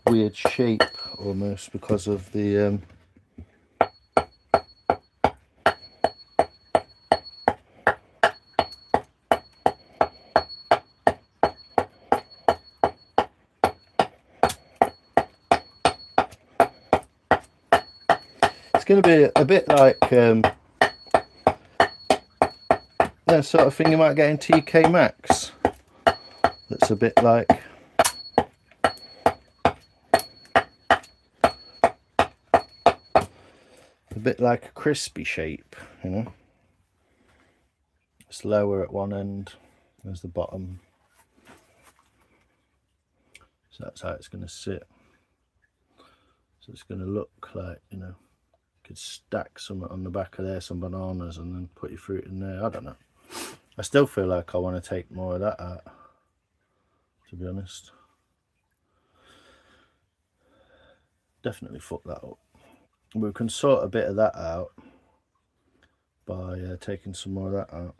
weird shape almost because of the going to be a bit like that sort of thing you might get in TK Maxx. That's a bit like a crispy shape, you know. It's lower at one end as the bottom, so that's how it's going to sit. So it's going to look like, you know, you could stack some on the back of there, some bananas, and then put your fruit in there. I don't know. I still feel like I want to take more of that out, to be honest. Definitely fuck that up. We can sort a bit of that out by taking some more of that out.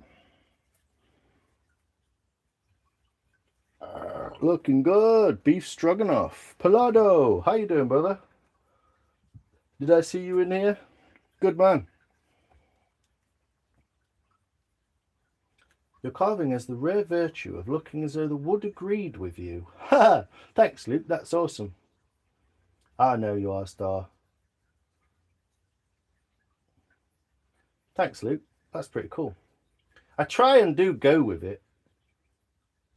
Looking good. Beef stroganoff. Palado, how you doing, brother? Did I see you in here? Good man. Your carving has the rare virtue of looking as though the wood agreed with you. Ha! Thanks, Luke. That's awesome. I know you are, Star. Thanks, Luke. That's pretty cool. I try and do go with it.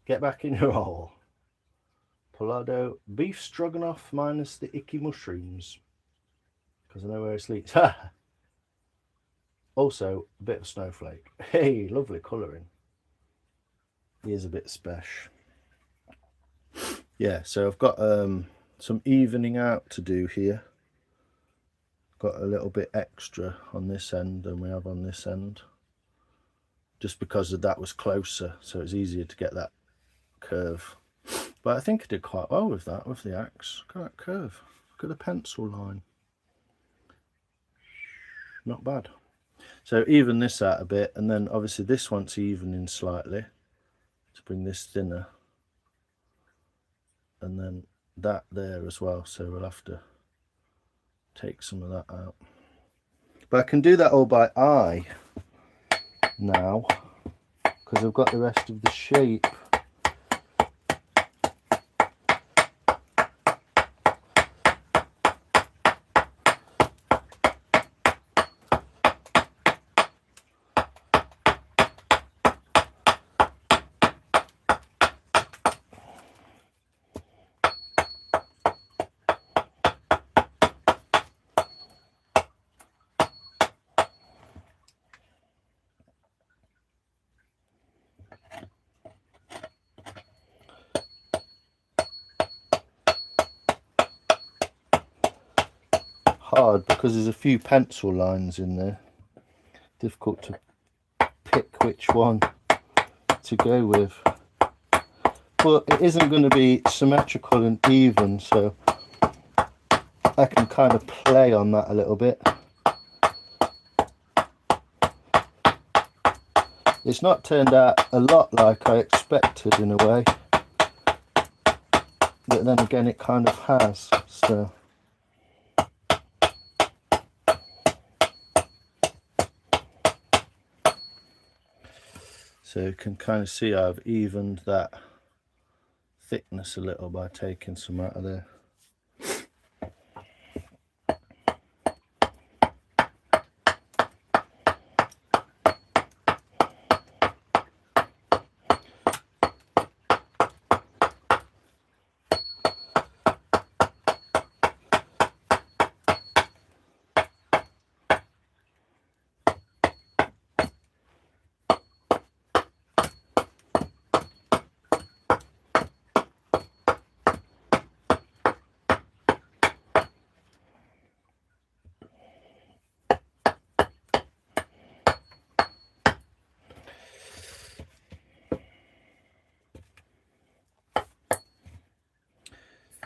Get back in your hole. Palado, beef stroganoff minus the icky mushrooms. Because I know where it sleeps. Also, a bit of snowflake. Hey, lovely colouring. He is a bit special. Yeah, so I've got some evening out to do here. Got a little bit extra on this end than we have on this end. Just because of that was closer, so it's easier to get that curve. But I think I did quite well with that, with the axe. Look at that curve. Look at the pencil line. Not bad. So even this out a bit, and then obviously this one's evening slightly to bring this thinner. And then that there as well, so we'll have to take some of that out. But I can do that all by eye now, because I've got the rest of the shape. Hard because there's a few pencil lines in there. Difficult to pick which one to go with. But it isn't going to be symmetrical and even, so I can kind of play on that a little bit. It's not turned out a lot like I expected in a way, but then again it kind of has, so. So you can kind of see I've evened that thickness a little by taking some out of there.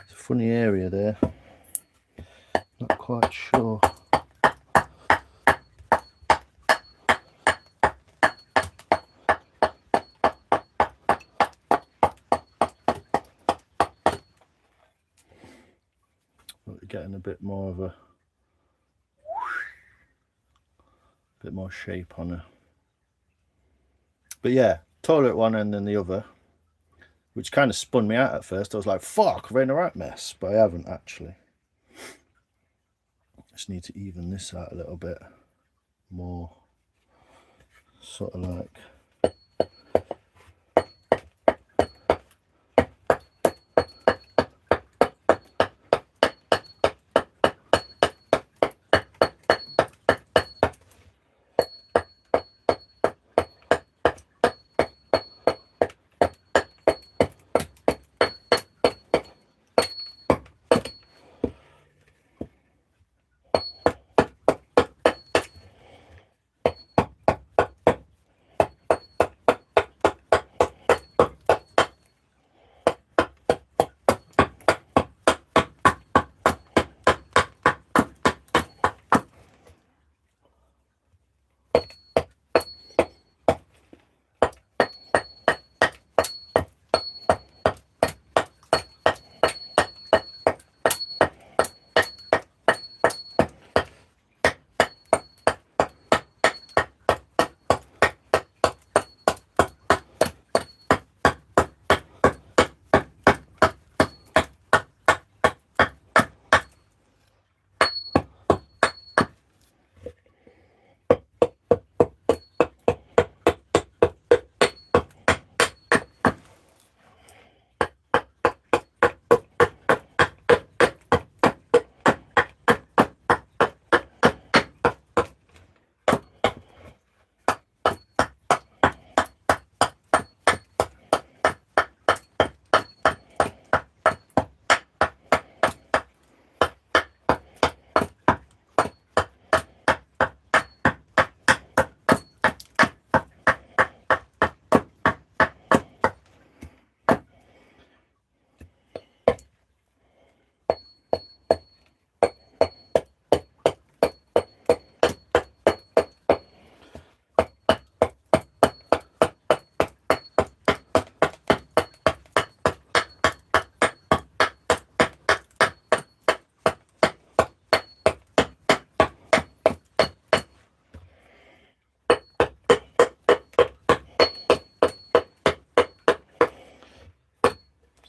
Funny area there, not quite sure. But we're getting a bit more of a bit more shape on her. But yeah, taller at one end than the other, which kind of spun me out at first. I was like, fuck, I've in a right mess, but I haven't actually. Just need to even this out a little bit more, sort of like.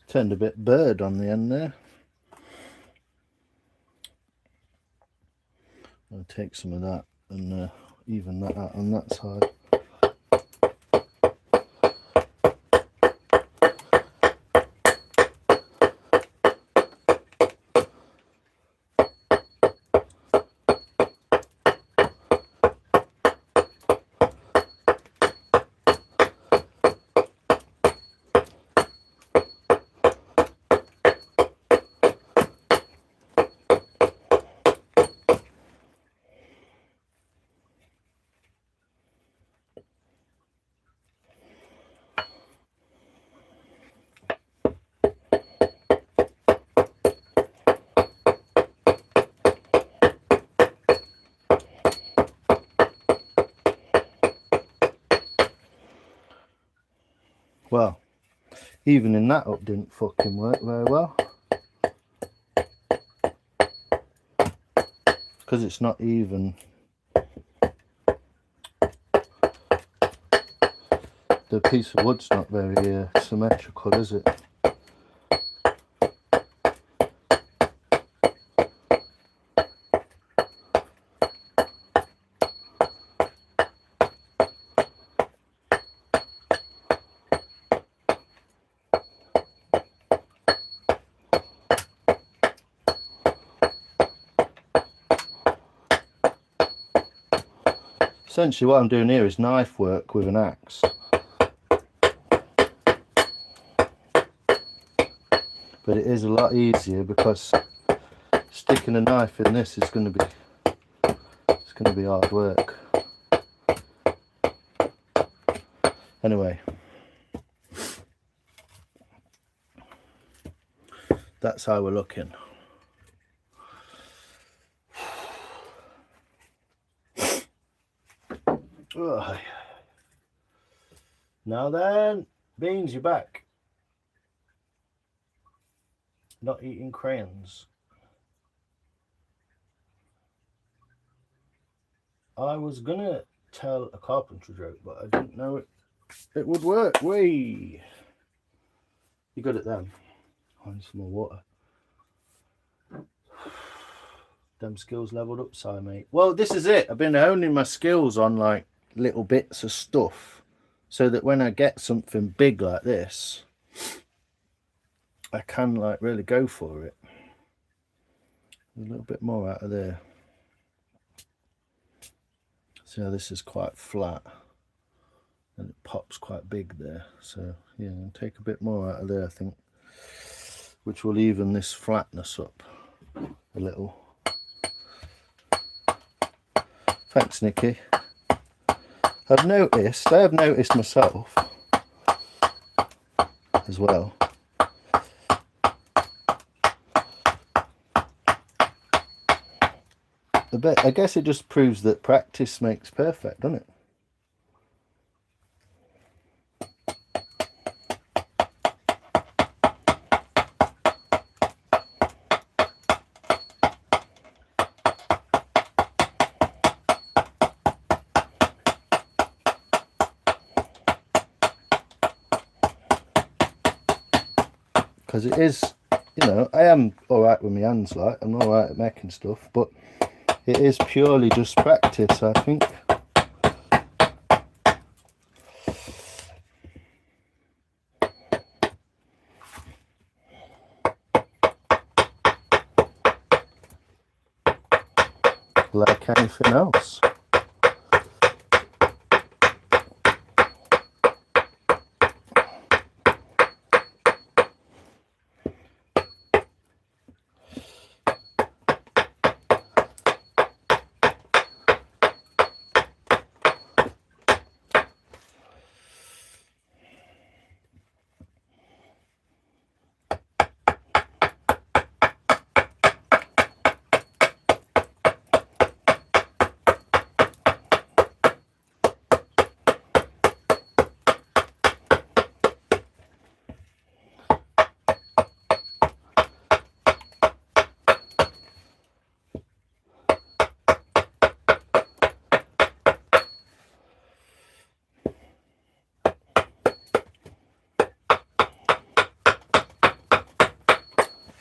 Turned a bit bird on the end there. I'll take some of that and even that out on that side. Well, evening that up didn't fucking work very well. Because it's not even. The piece of wood's not very symmetrical, is it? Essentially what I'm doing here is knife work with an axe. But it is a lot easier because sticking a knife in this is going to be hard work. Anyway, that's how we're looking. Ugh. Now then, Beans, you're back. Not eating crayons. I was gonna tell a carpentry joke, but I didn't know it would work. Whee! You're good at them. I need some more water. Them skills leveled up, Si, mate. Well, this is it. I've been honing my skills on like little bits of stuff so that when I get something big like this, I can like really go for it. A little bit more out of there. See how this is quite flat and it pops quite big there. So yeah, I'll take a bit more out of there, I think, which will even this flatness up a little. Thanks, Nikki. I have noticed myself as well. I guess it just proves that practice makes perfect, doesn't it? Because it is, you know, I am alright with my hands, like, I'm alright at making stuff, but it is purely just practice, I think. Like anything else.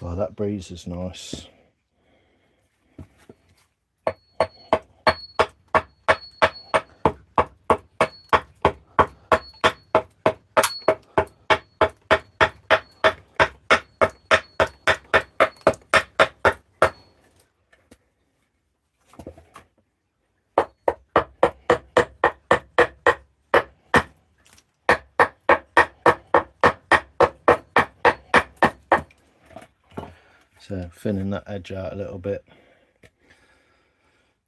Oh, that breeze is nice. So thinning that edge out a little bit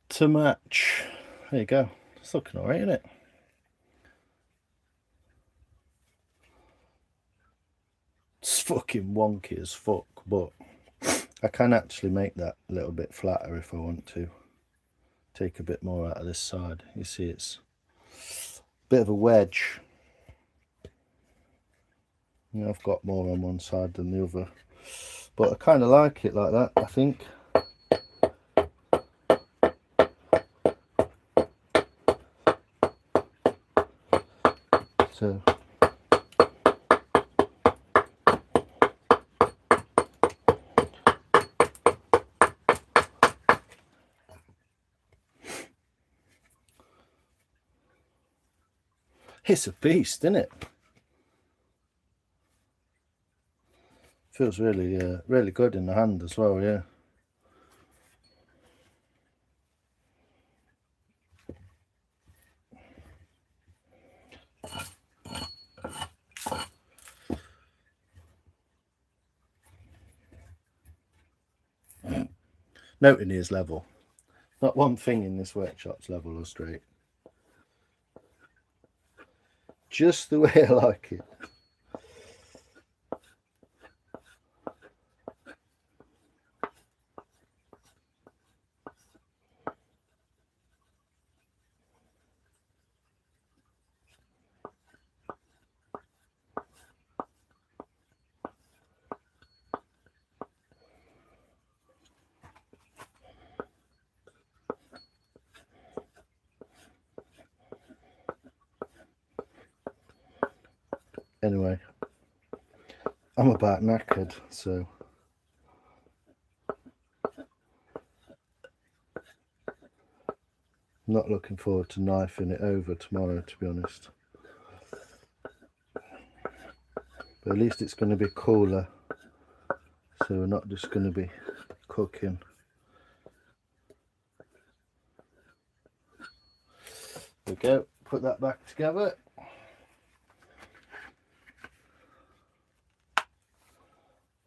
to match. There you go. It's looking alright, isn't it? It's fucking wonky as fuck, but I can actually make that a little bit flatter if I want to. Take a bit more out of this side. You see it's a bit of a wedge. You know, I've got more on one side than the other. But I kind of like it like that, I think. So it's a beast, isn't it? Feels really, really good in the hand as well, yeah. Noting his level. Not one thing in this workshop's level or straight. Just the way I like it. Anyway, I'm about knackered, so Not looking forward to knifing it over tomorrow, to be honest. But at least it's going to be cooler, so we're not just going to be cooking. There we go, put that back together.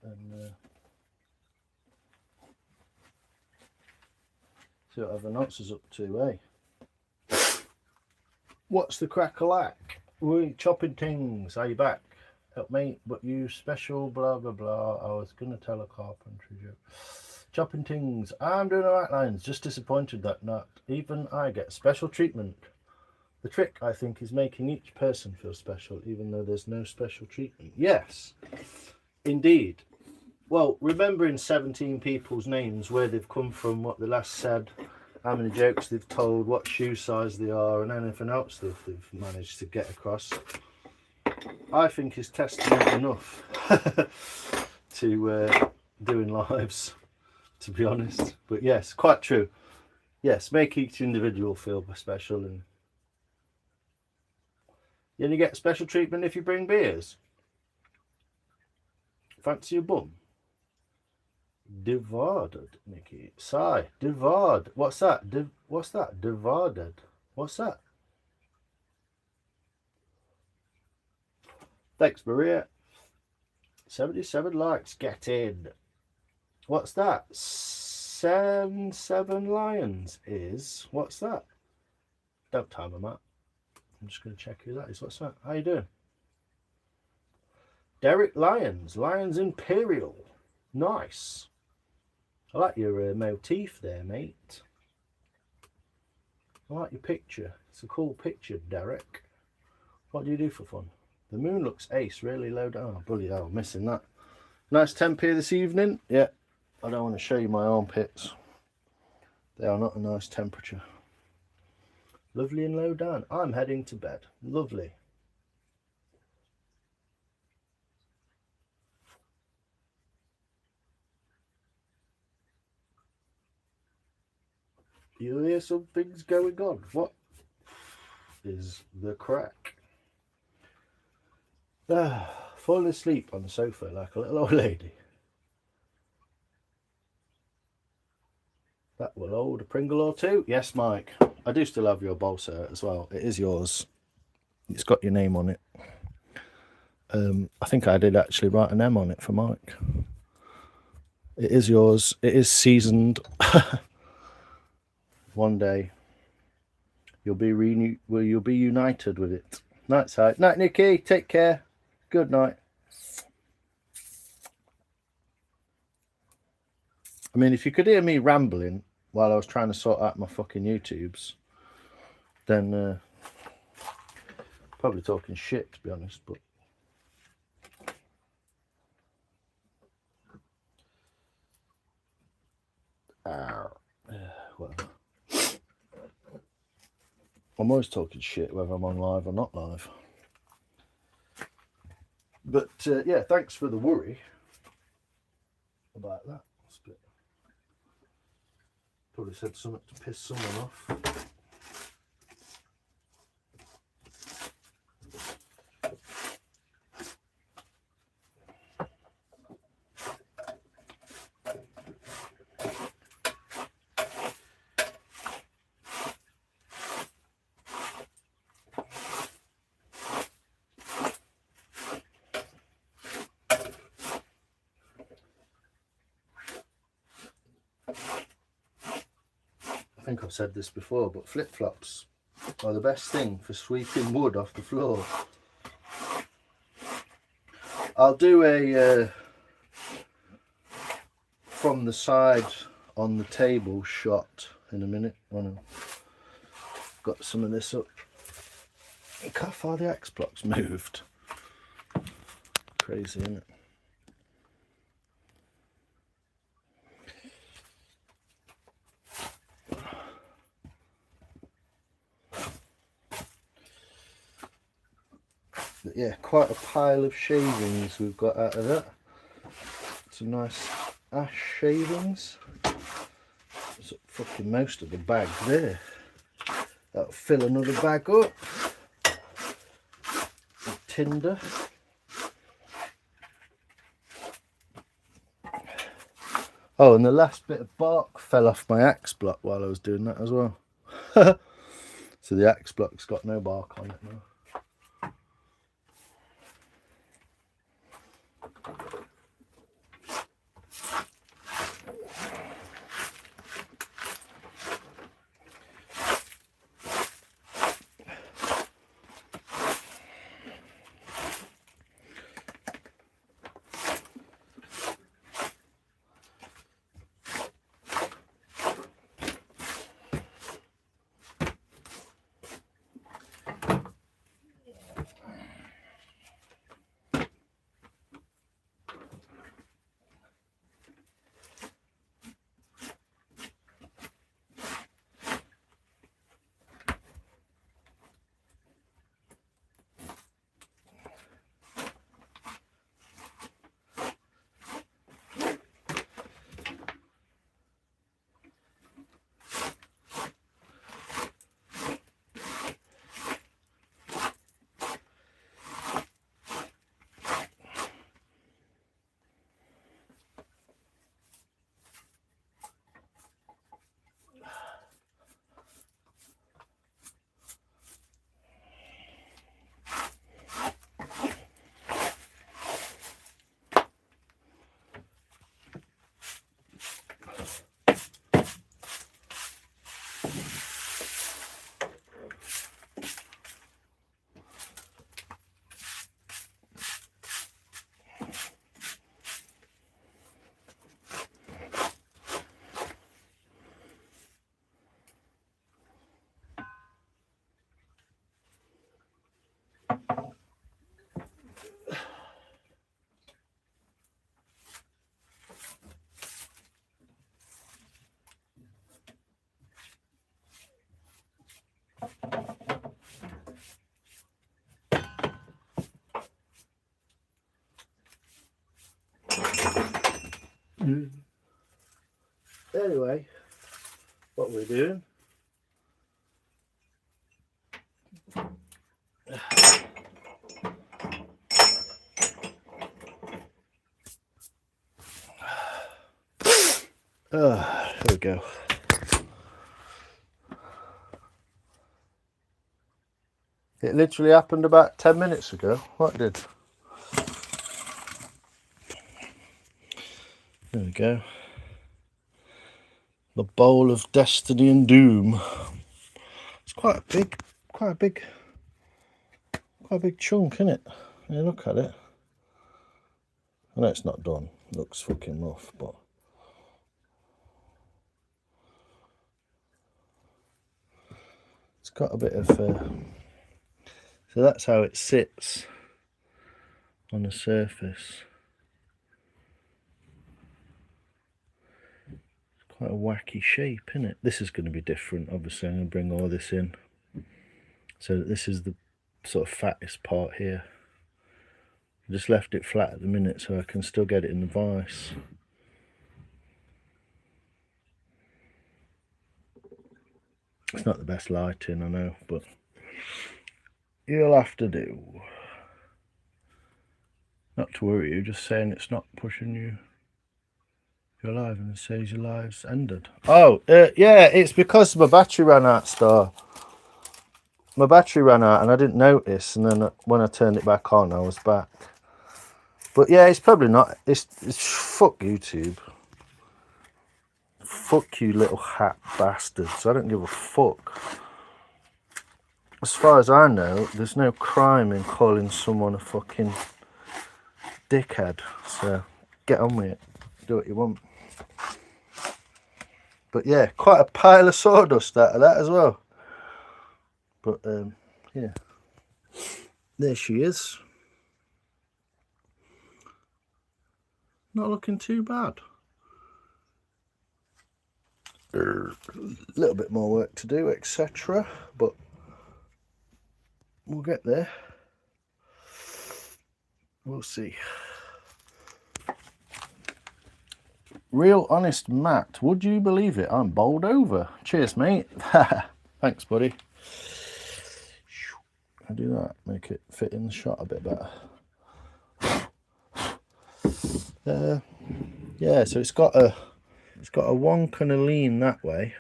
And see what everyone else is up to, eh? What's the crack-a-lack? We chopping things, are you back? Help me, but you special blah blah blah. I was gonna tell a carpentry joke. Chopping things. I'm doing alright, Lions. Just disappointed that not even I get special treatment. The trick, I think, is making each person feel special, even though there's no special treatment. Yes, indeed. Well, remembering 17 people's names, where they've come from, what they last said, how many jokes they've told, what shoe size they are, and anything else they've managed to get across, I think is testament enough to doing lives, to be honest. But yes, quite true. Yes, make each individual feel special, and you only get special treatment if you bring beers. Fancy your bum? Divided, Nicky. Sigh. Divide. What's that? What's that? Divided. What's that? Thanks, Maria. 77 likes. Get in. What's that? 7 Lions is. What's that? Don't time them out. I'm just going to check who that is. What's that? How you doing? Derek Lyons. Lions Imperial. Nice. I like your motif there, mate. I like your picture. It's a cool picture, Derek. What do you do for fun? The moon looks ace, really low down. Oh, bloody hell, missing that. Nice temp here this evening. Yeah, I don't want to show you my armpits. They are not a nice temperature. Lovely and low down. I'm heading to bed. Lovely. You hear something's going on. What is the crack? Falling asleep on the sofa like a little old lady. That will hold a Pringle or two. Yes, Mike. I do still have your bolster as well. It is yours. It's got your name on it. I think I did actually write an M on it for Mike. It is yours. It is seasoned. One day you'll be united with it. Night side. Night, Nikki. Take care. Good night. I mean, if you could hear me rambling while I was trying to sort out my fucking YouTubes, then probably talking shit, to be honest, but whatever. I'm always talking shit whether I'm on live or not live. But yeah, thanks for the worry about that. Probably said something to piss someone off. I think I've said this before, but flip-flops are the best thing for sweeping wood off the floor. I'll do a from the side on the table shot in a minute. When I've got some of this up. Look how far the X blocks moved. Crazy, isn't it? But yeah, quite a pile of shavings we've got out of that. Some nice ash shavings. There's fucking most of the bag there. That'll fill another bag up. Tinder. Oh, and the last bit of bark fell off my axe block while I was doing that as well. So the axe block's got no bark on it now. Anyway, what we're doing. There we go. It literally happened about 10 minutes ago. What did? There we go. The bowl of destiny and doom. It's quite a big chunk, isn't it? You look at it. I know it's not done. It looks fucking rough, but it's got a bit of. So that's how it sits on the surface. Quite a wacky shape, isn't it? This is going to be different. Obviously, I'm going to bring all this in. So this is the sort of fattest part here. I just left it flat at the minute so I can still get it in the vise. It's not the best lighting, I know, but you'll have to do. Not to worry you, just saying it's not pushing you. You're alive and it says your live's ended. Oh, yeah, it's because my battery ran out, Star. My battery ran out and I didn't notice, and then when I turned it back on, I was back. But yeah, it's probably not. It's fuck YouTube. Fuck you, little hat bastards. I don't give a fuck. As far as I know, there's no crime in calling someone a fucking dickhead. So get on with it. Do what you want. But yeah, quite a pile of sawdust out of that as well. But yeah, there she is. Not looking too bad. A little bit more work to do, etc. But we'll get there. We'll see. Real honest Matt, would you believe it? I'm bowled over. Cheers, mate. Thanks, buddy. I do that, make it fit in the shot a bit better. Yeah, so it's got a wonk and a lean that way,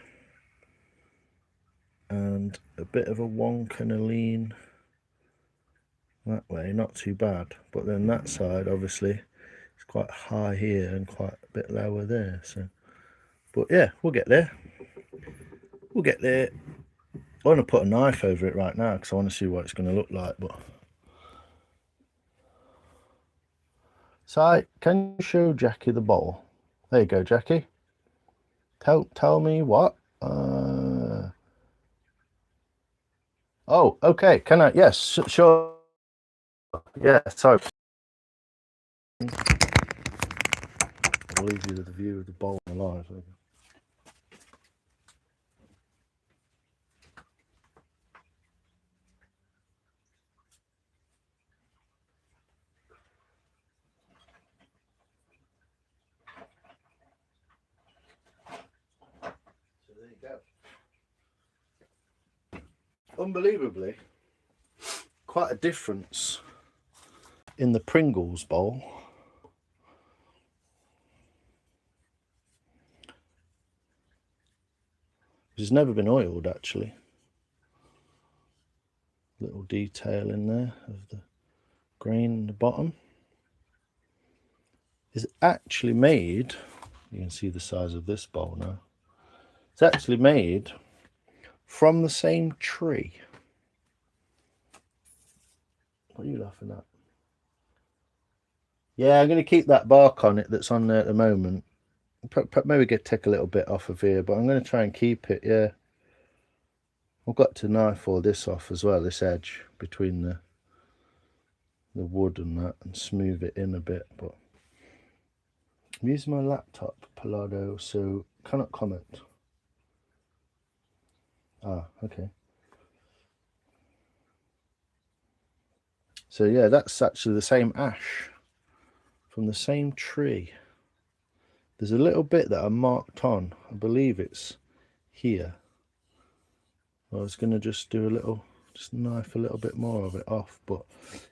and a bit of a wonk and a lean that way. Not too bad, but then that side obviously it's quite high here and quite a bit lower there. So, but yeah, we'll get there. We'll get there. I want to put a knife over it right now because I want to see what it's going to look like. But Si, can you show Jackie the bowl? There you go, Jackie. Tell me what. Oh, okay. Can I? Yes, sure. Yeah. So I'll leave you with the view of the bowl alive. So there you go. Unbelievably, quite a difference in the Pringles bowl. It's never been oiled actually. Little detail in there of the grain in the bottom. Is actually made, you can see the size of this bowl now. It's actually made from the same tree. What are you laughing at? Yeah, I'm going to keep that bark on it that's on there at the moment. Maybe take a little bit off of here, but I'm going to try and keep it, yeah. I've got to knife all this off as well, this edge between the wood and that, and smooth it in a bit. But I'm using my laptop, Palado, so cannot comment. Ah, okay. So yeah, that's actually the same ash from the same tree. There's a little bit that I marked on. I believe it's here. I was going to just do a little, just knife a little bit more of it off. But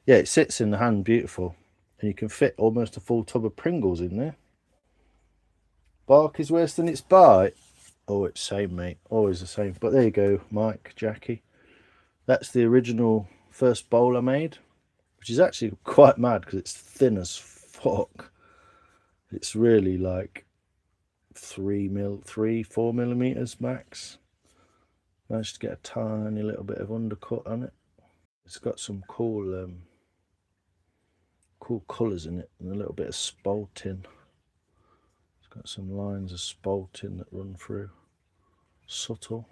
yeah, it sits in the hand beautiful. And you can fit almost a full tub of Pringles in there. Bark is worse than its bite. Oh, it's the same, mate. Always the same. But there you go, Mike, Jackie. That's the original first bowl I made, which is actually quite mad because it's thin as fuck. It's really like 4 millimeters max. Managed to get a tiny little bit of undercut on it. It's got some cool colours in it and a little bit of spalting. It's got some lines of spalting that run through. Subtle.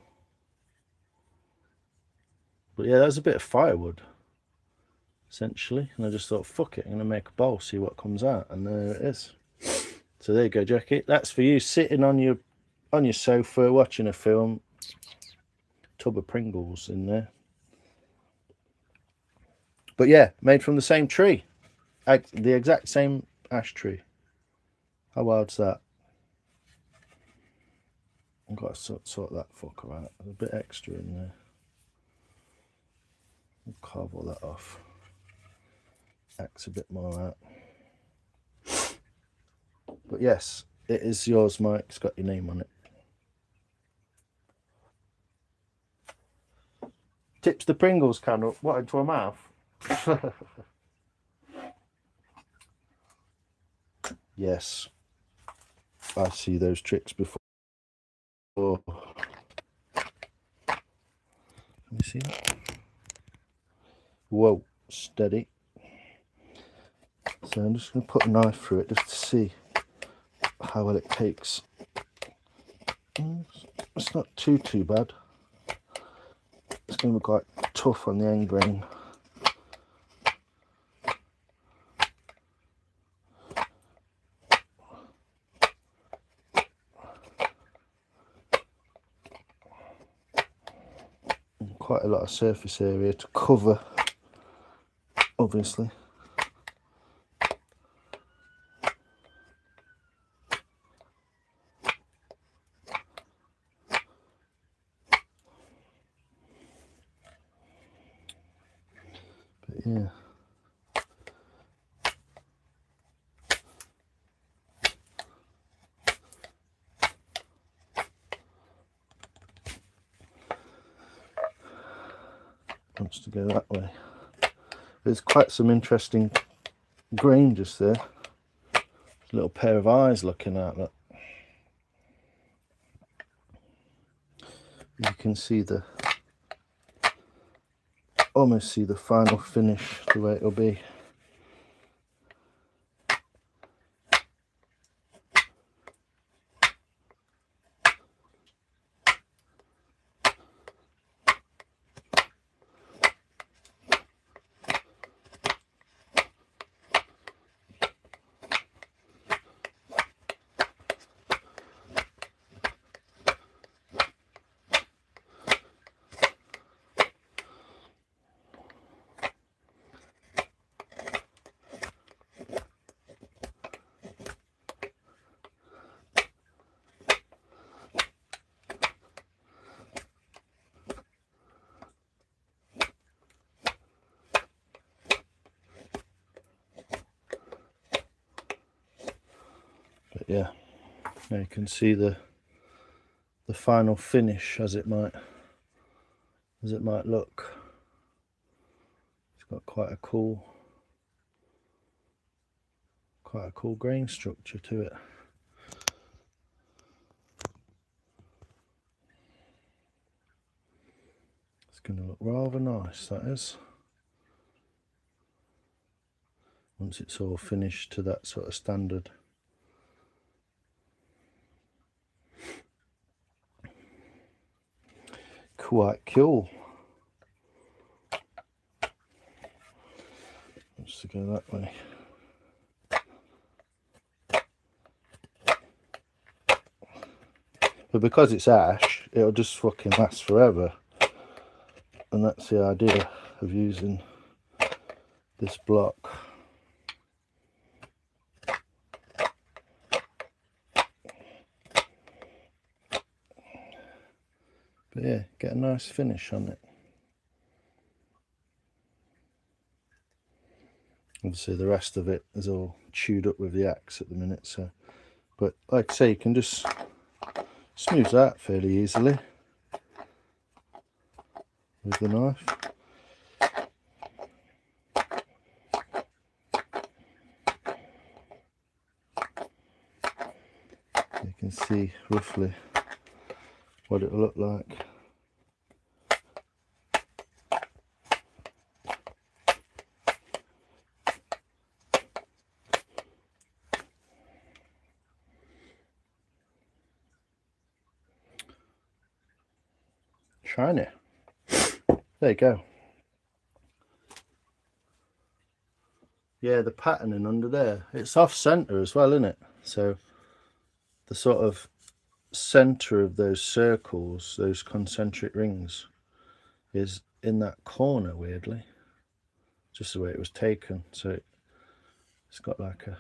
But yeah, that's a bit of firewood, essentially. And I just thought, fuck it, I'm going to make a bowl, see what comes out. And there it is. So there you go, Jackie. That's for you sitting on your sofa watching a film. Tub of Pringles in there. But yeah, made from the same tree. The exact same ash tree. How wild's that? I've got to sort that fucker out. There's a bit extra in there. I'll carve all that off. Axe a bit more out. But yes, it is yours, Mike. It's got your name on it. Tips the Pringles can up. What, into her mouth? Yes. I see those tricks before. Can you see that? Whoa, steady. So I'm just going to put a knife through it just to see how well it takes. It's not too bad. It's going to be quite tough on the end grain. Quite a lot of surface area to cover, obviously. yeah. Wants to go that way. There's quite some interesting grain just there. A little pair of eyes looking out. Look. You can see almost see the final finish, the way it'll be. But yeah, now you can see the final finish as it might look. It's got quite a cool grain structure to it. It's going to look rather nice, that is, once it's all finished to that sort of standard. Quite cool. Let's go that way. But because it's ash, it'll just fucking last forever. And that's the idea of using this block. But yeah, get a nice finish on it. Obviously the rest of it is all chewed up with the axe at the minute, so, but like I say, you can just smooth that fairly easily with the knife. You can see roughly what it'll look like. Shiny. There you go. Yeah, the patterning under there, it's off center as well, isn't it? So the sort of center of those circles, those concentric rings, is in that corner, weirdly, just the way it was taken. So it's got like a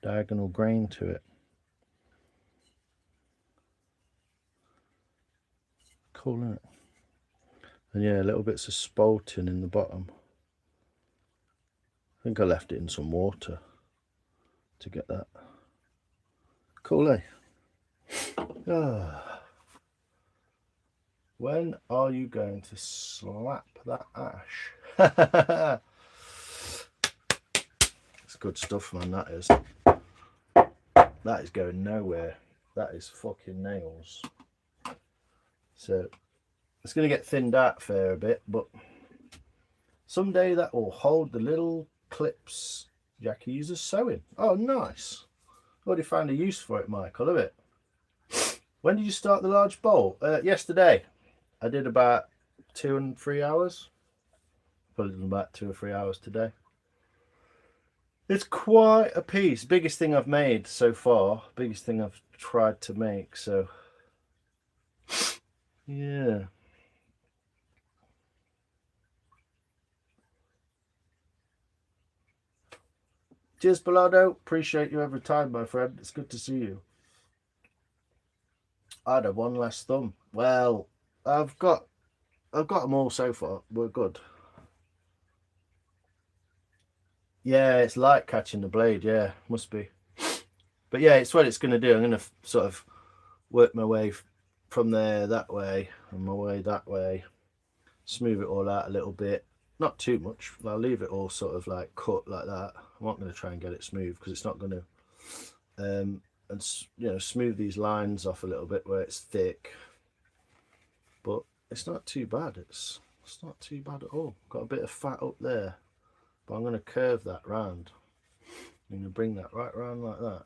diagonal grain to it. Cool, isn't it? And yeah, little bits of spalting in the bottom. I think I left it in some water to get that. Cool, eh? When are you going to slap that ash? It's good stuff, man, that is. That is going nowhere. That is fucking nails. So it's going to get thinned out a fair bit, but someday that will hold the little clips Jackie uses sewing. Oh, nice. Already found a use for it, Michael, have it? When did you start the large bowl? Yesterday. I did about 2 and 3 hours. Probably done about 2 or 3 hours today. It's quite a piece. Biggest thing I've made so far. Biggest thing I've tried to make, so yeah. Cheers, Bellardo. Appreciate you every time, my friend. It's good to see you. I'd have one less thumb. Well, I've got them all so far. We're good. Yeah, it's light catching the blade. Yeah, must be. But yeah, it's what it's going to do. I'm going to sort of work my way from there that way and my way that way. Smooth it all out a little bit. Not too much. I'll leave it all sort of like cut like that. I'm not going to try and get it smooth because it's not going to. And smooth these lines off a little bit where it's thick. But it's not too bad. It's not too bad at all. Got a bit of fat up there, but I'm going to curve that round. I'm going to bring that right round like that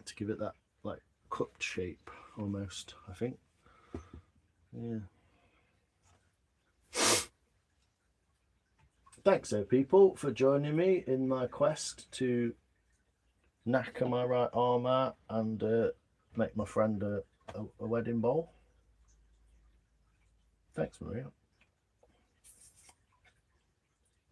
to give it that like cupped shape almost, I think. Yeah. Thanks though, people, for joining me in my quest to knacker my right arm out and make my friend a wedding bowl. Thanks, Maria.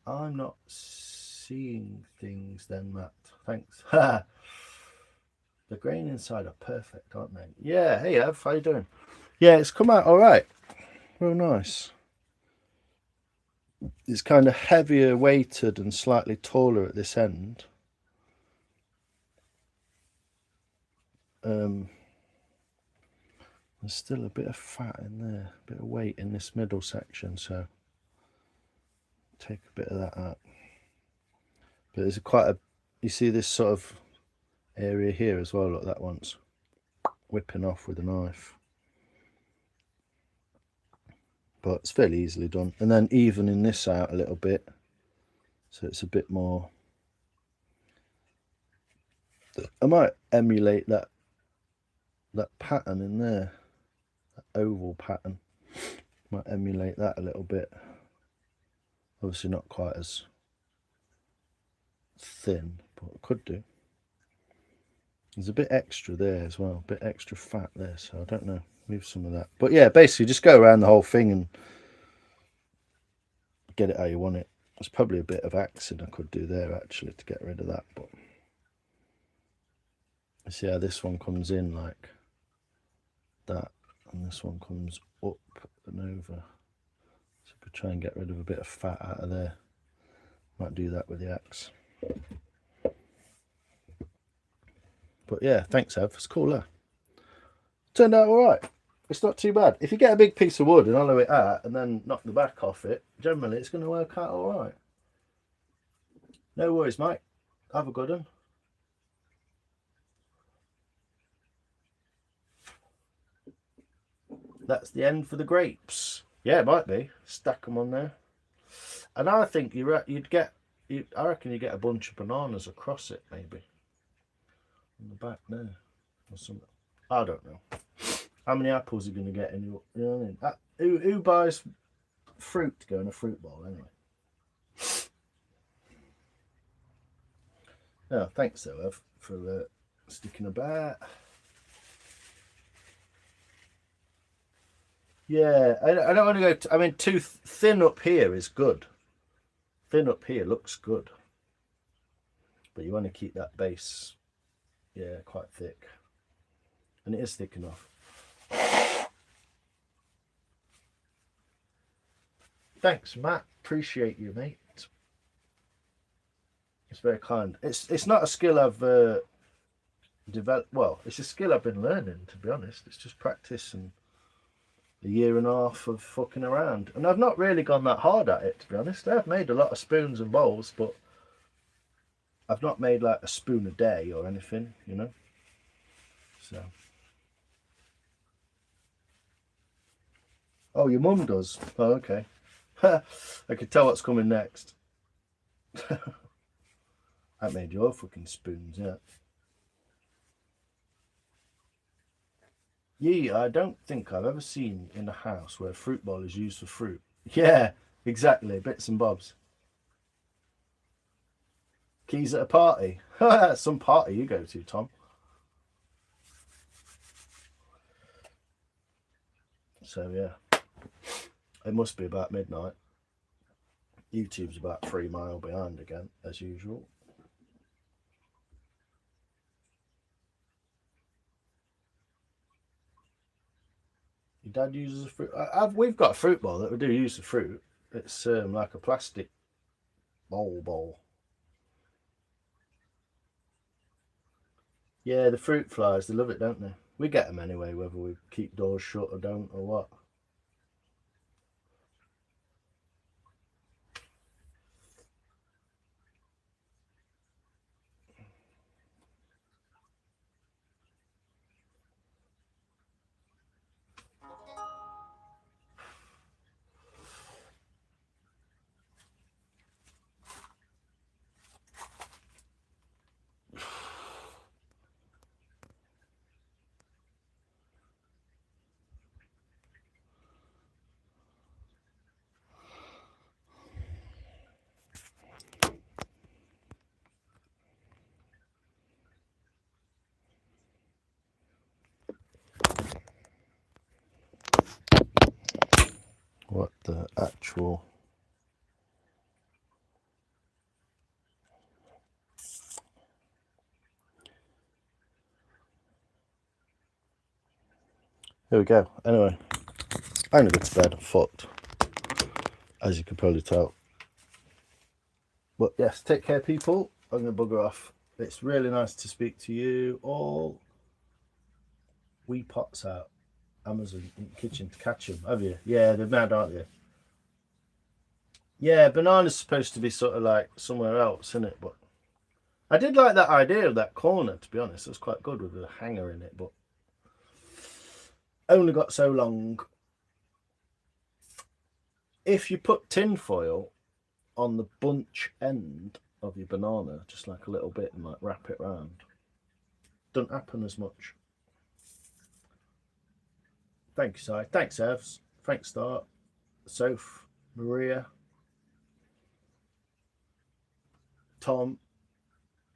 I'm not seeing things then, Matt. Thanks. The grain inside are perfect, aren't they? Yeah. Hey, Ev, how you doing? Yeah, it's come out all right. Real nice. It's kind of heavier weighted and slightly taller at this end. There's still a bit of fat in there, a bit of weight in this middle section, so take a bit of that out. But there's you see this sort of area here as well. Look, that one's whipping off with a knife, but it's fairly easily done. And then evening this out a little bit, so it's a bit more. I might emulate that pattern in there, that oval pattern. Might emulate that a little bit. Obviously not quite as thin, but I could do. There's a bit extra there as well, a bit extra fat there, so I don't know, leave some of that. But yeah, basically just go around the whole thing and get it how you want it. There's probably a bit of axing I could do there actually to get rid of that, but you see how this one comes in like that, and this one comes up and over. So I could try and get rid of a bit of fat out of there. Might do that with the axe. But yeah, thanks, Ev. It's cool, huh? Turned out all right. It's not too bad. If you get a big piece of wood and hollow it out and then knock the back off it, generally it's going to work out all right. No worries, mate. Have a good one. That's the end for the grapes. Yeah, it might be. Stack them on there. And I think I reckon you get a bunch of bananas across it, maybe. On the back there. Or something. I don't know. How many apples are you going to get in your... You know what I mean? Who buys fruit to go in a fruit bowl, anyway? Yeah, thanks, though, Ev, for sticking about. Yeah, I don't want to go... I mean, too thin up here is good. Thin up here looks good. But you want to keep that base, yeah, quite thick. And it is thick enough. Thanks, Matt. Appreciate you, mate. It's very kind. It's not a skill I've developed. Well, it's a skill I've been learning, to be honest. It's just practice and a year and a half of fucking around. And I've not really gone that hard at it, to be honest. I've made a lot of spoons and bowls, but I've not made like a spoon a day or anything, you know. So. Oh, your mum does? Oh, okay. I could tell what's coming next. I made your fucking spoons, yeah. Yeah, I don't think I've ever seen in a house where a fruit bowl is used for fruit. Yeah, exactly. Bits and bobs. Keys at a party. Some party you go to, Tom. So yeah, it must be about midnight. YouTube's about 3 miles behind again, as usual. Your dad uses a fruit. We've got a fruit bowl that we do use the fruit. It's like a plastic bowl. Yeah, the fruit flies, they love it, don't they? We get them anyway, whether we keep doors shut or don't or what. What the actual... Here we go. Anyway, I'm gonna go to bed. I'm fucked, as you can probably tell. But yes, take care, people. I'm gonna bugger off. It's really nice to speak to you all. Wee pots out. Amazon in the kitchen to catch them, have you? Yeah, they're mad, aren't they? Yeah, banana's supposed to be sort of like somewhere else, isn't it? But I did like that idea of that corner, to be honest. It was quite good with a hanger in it, but only got so long. If you put tin foil on the bunch end of your banana, just like a little bit, and like wrap it around, doesn't happen as much. Thank you, Si. Thanks, Evs. Thanks, Start. Soph, Maria, Tom,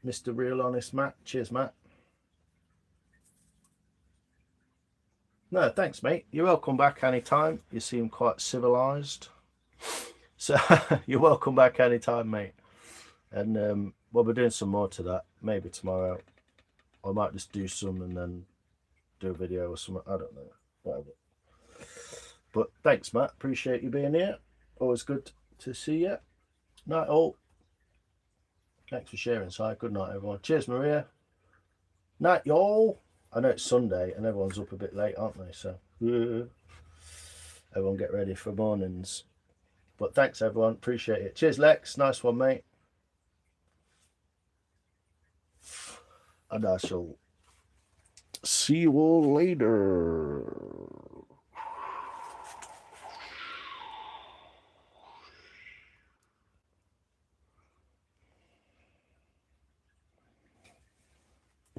Mr. Real Honest Matt. Cheers, Matt. No, thanks, mate. You're welcome back anytime. You seem quite civilized. So you're welcome back anytime, mate. And we'll be doing some more to that. Maybe tomorrow. I might just do some and then do a video or something. I don't know. Whatever. But thanks, Matt. Appreciate you being here. Always good to see you. Night all. Thanks for sharing, Si. Good night, everyone. Cheers, Maria. Night, y'all. I know it's Sunday and everyone's up a bit late, aren't they? So everyone get ready for mornings. But thanks, everyone. Appreciate it. Cheers, Lex. Nice one, mate. And I shall see you all later.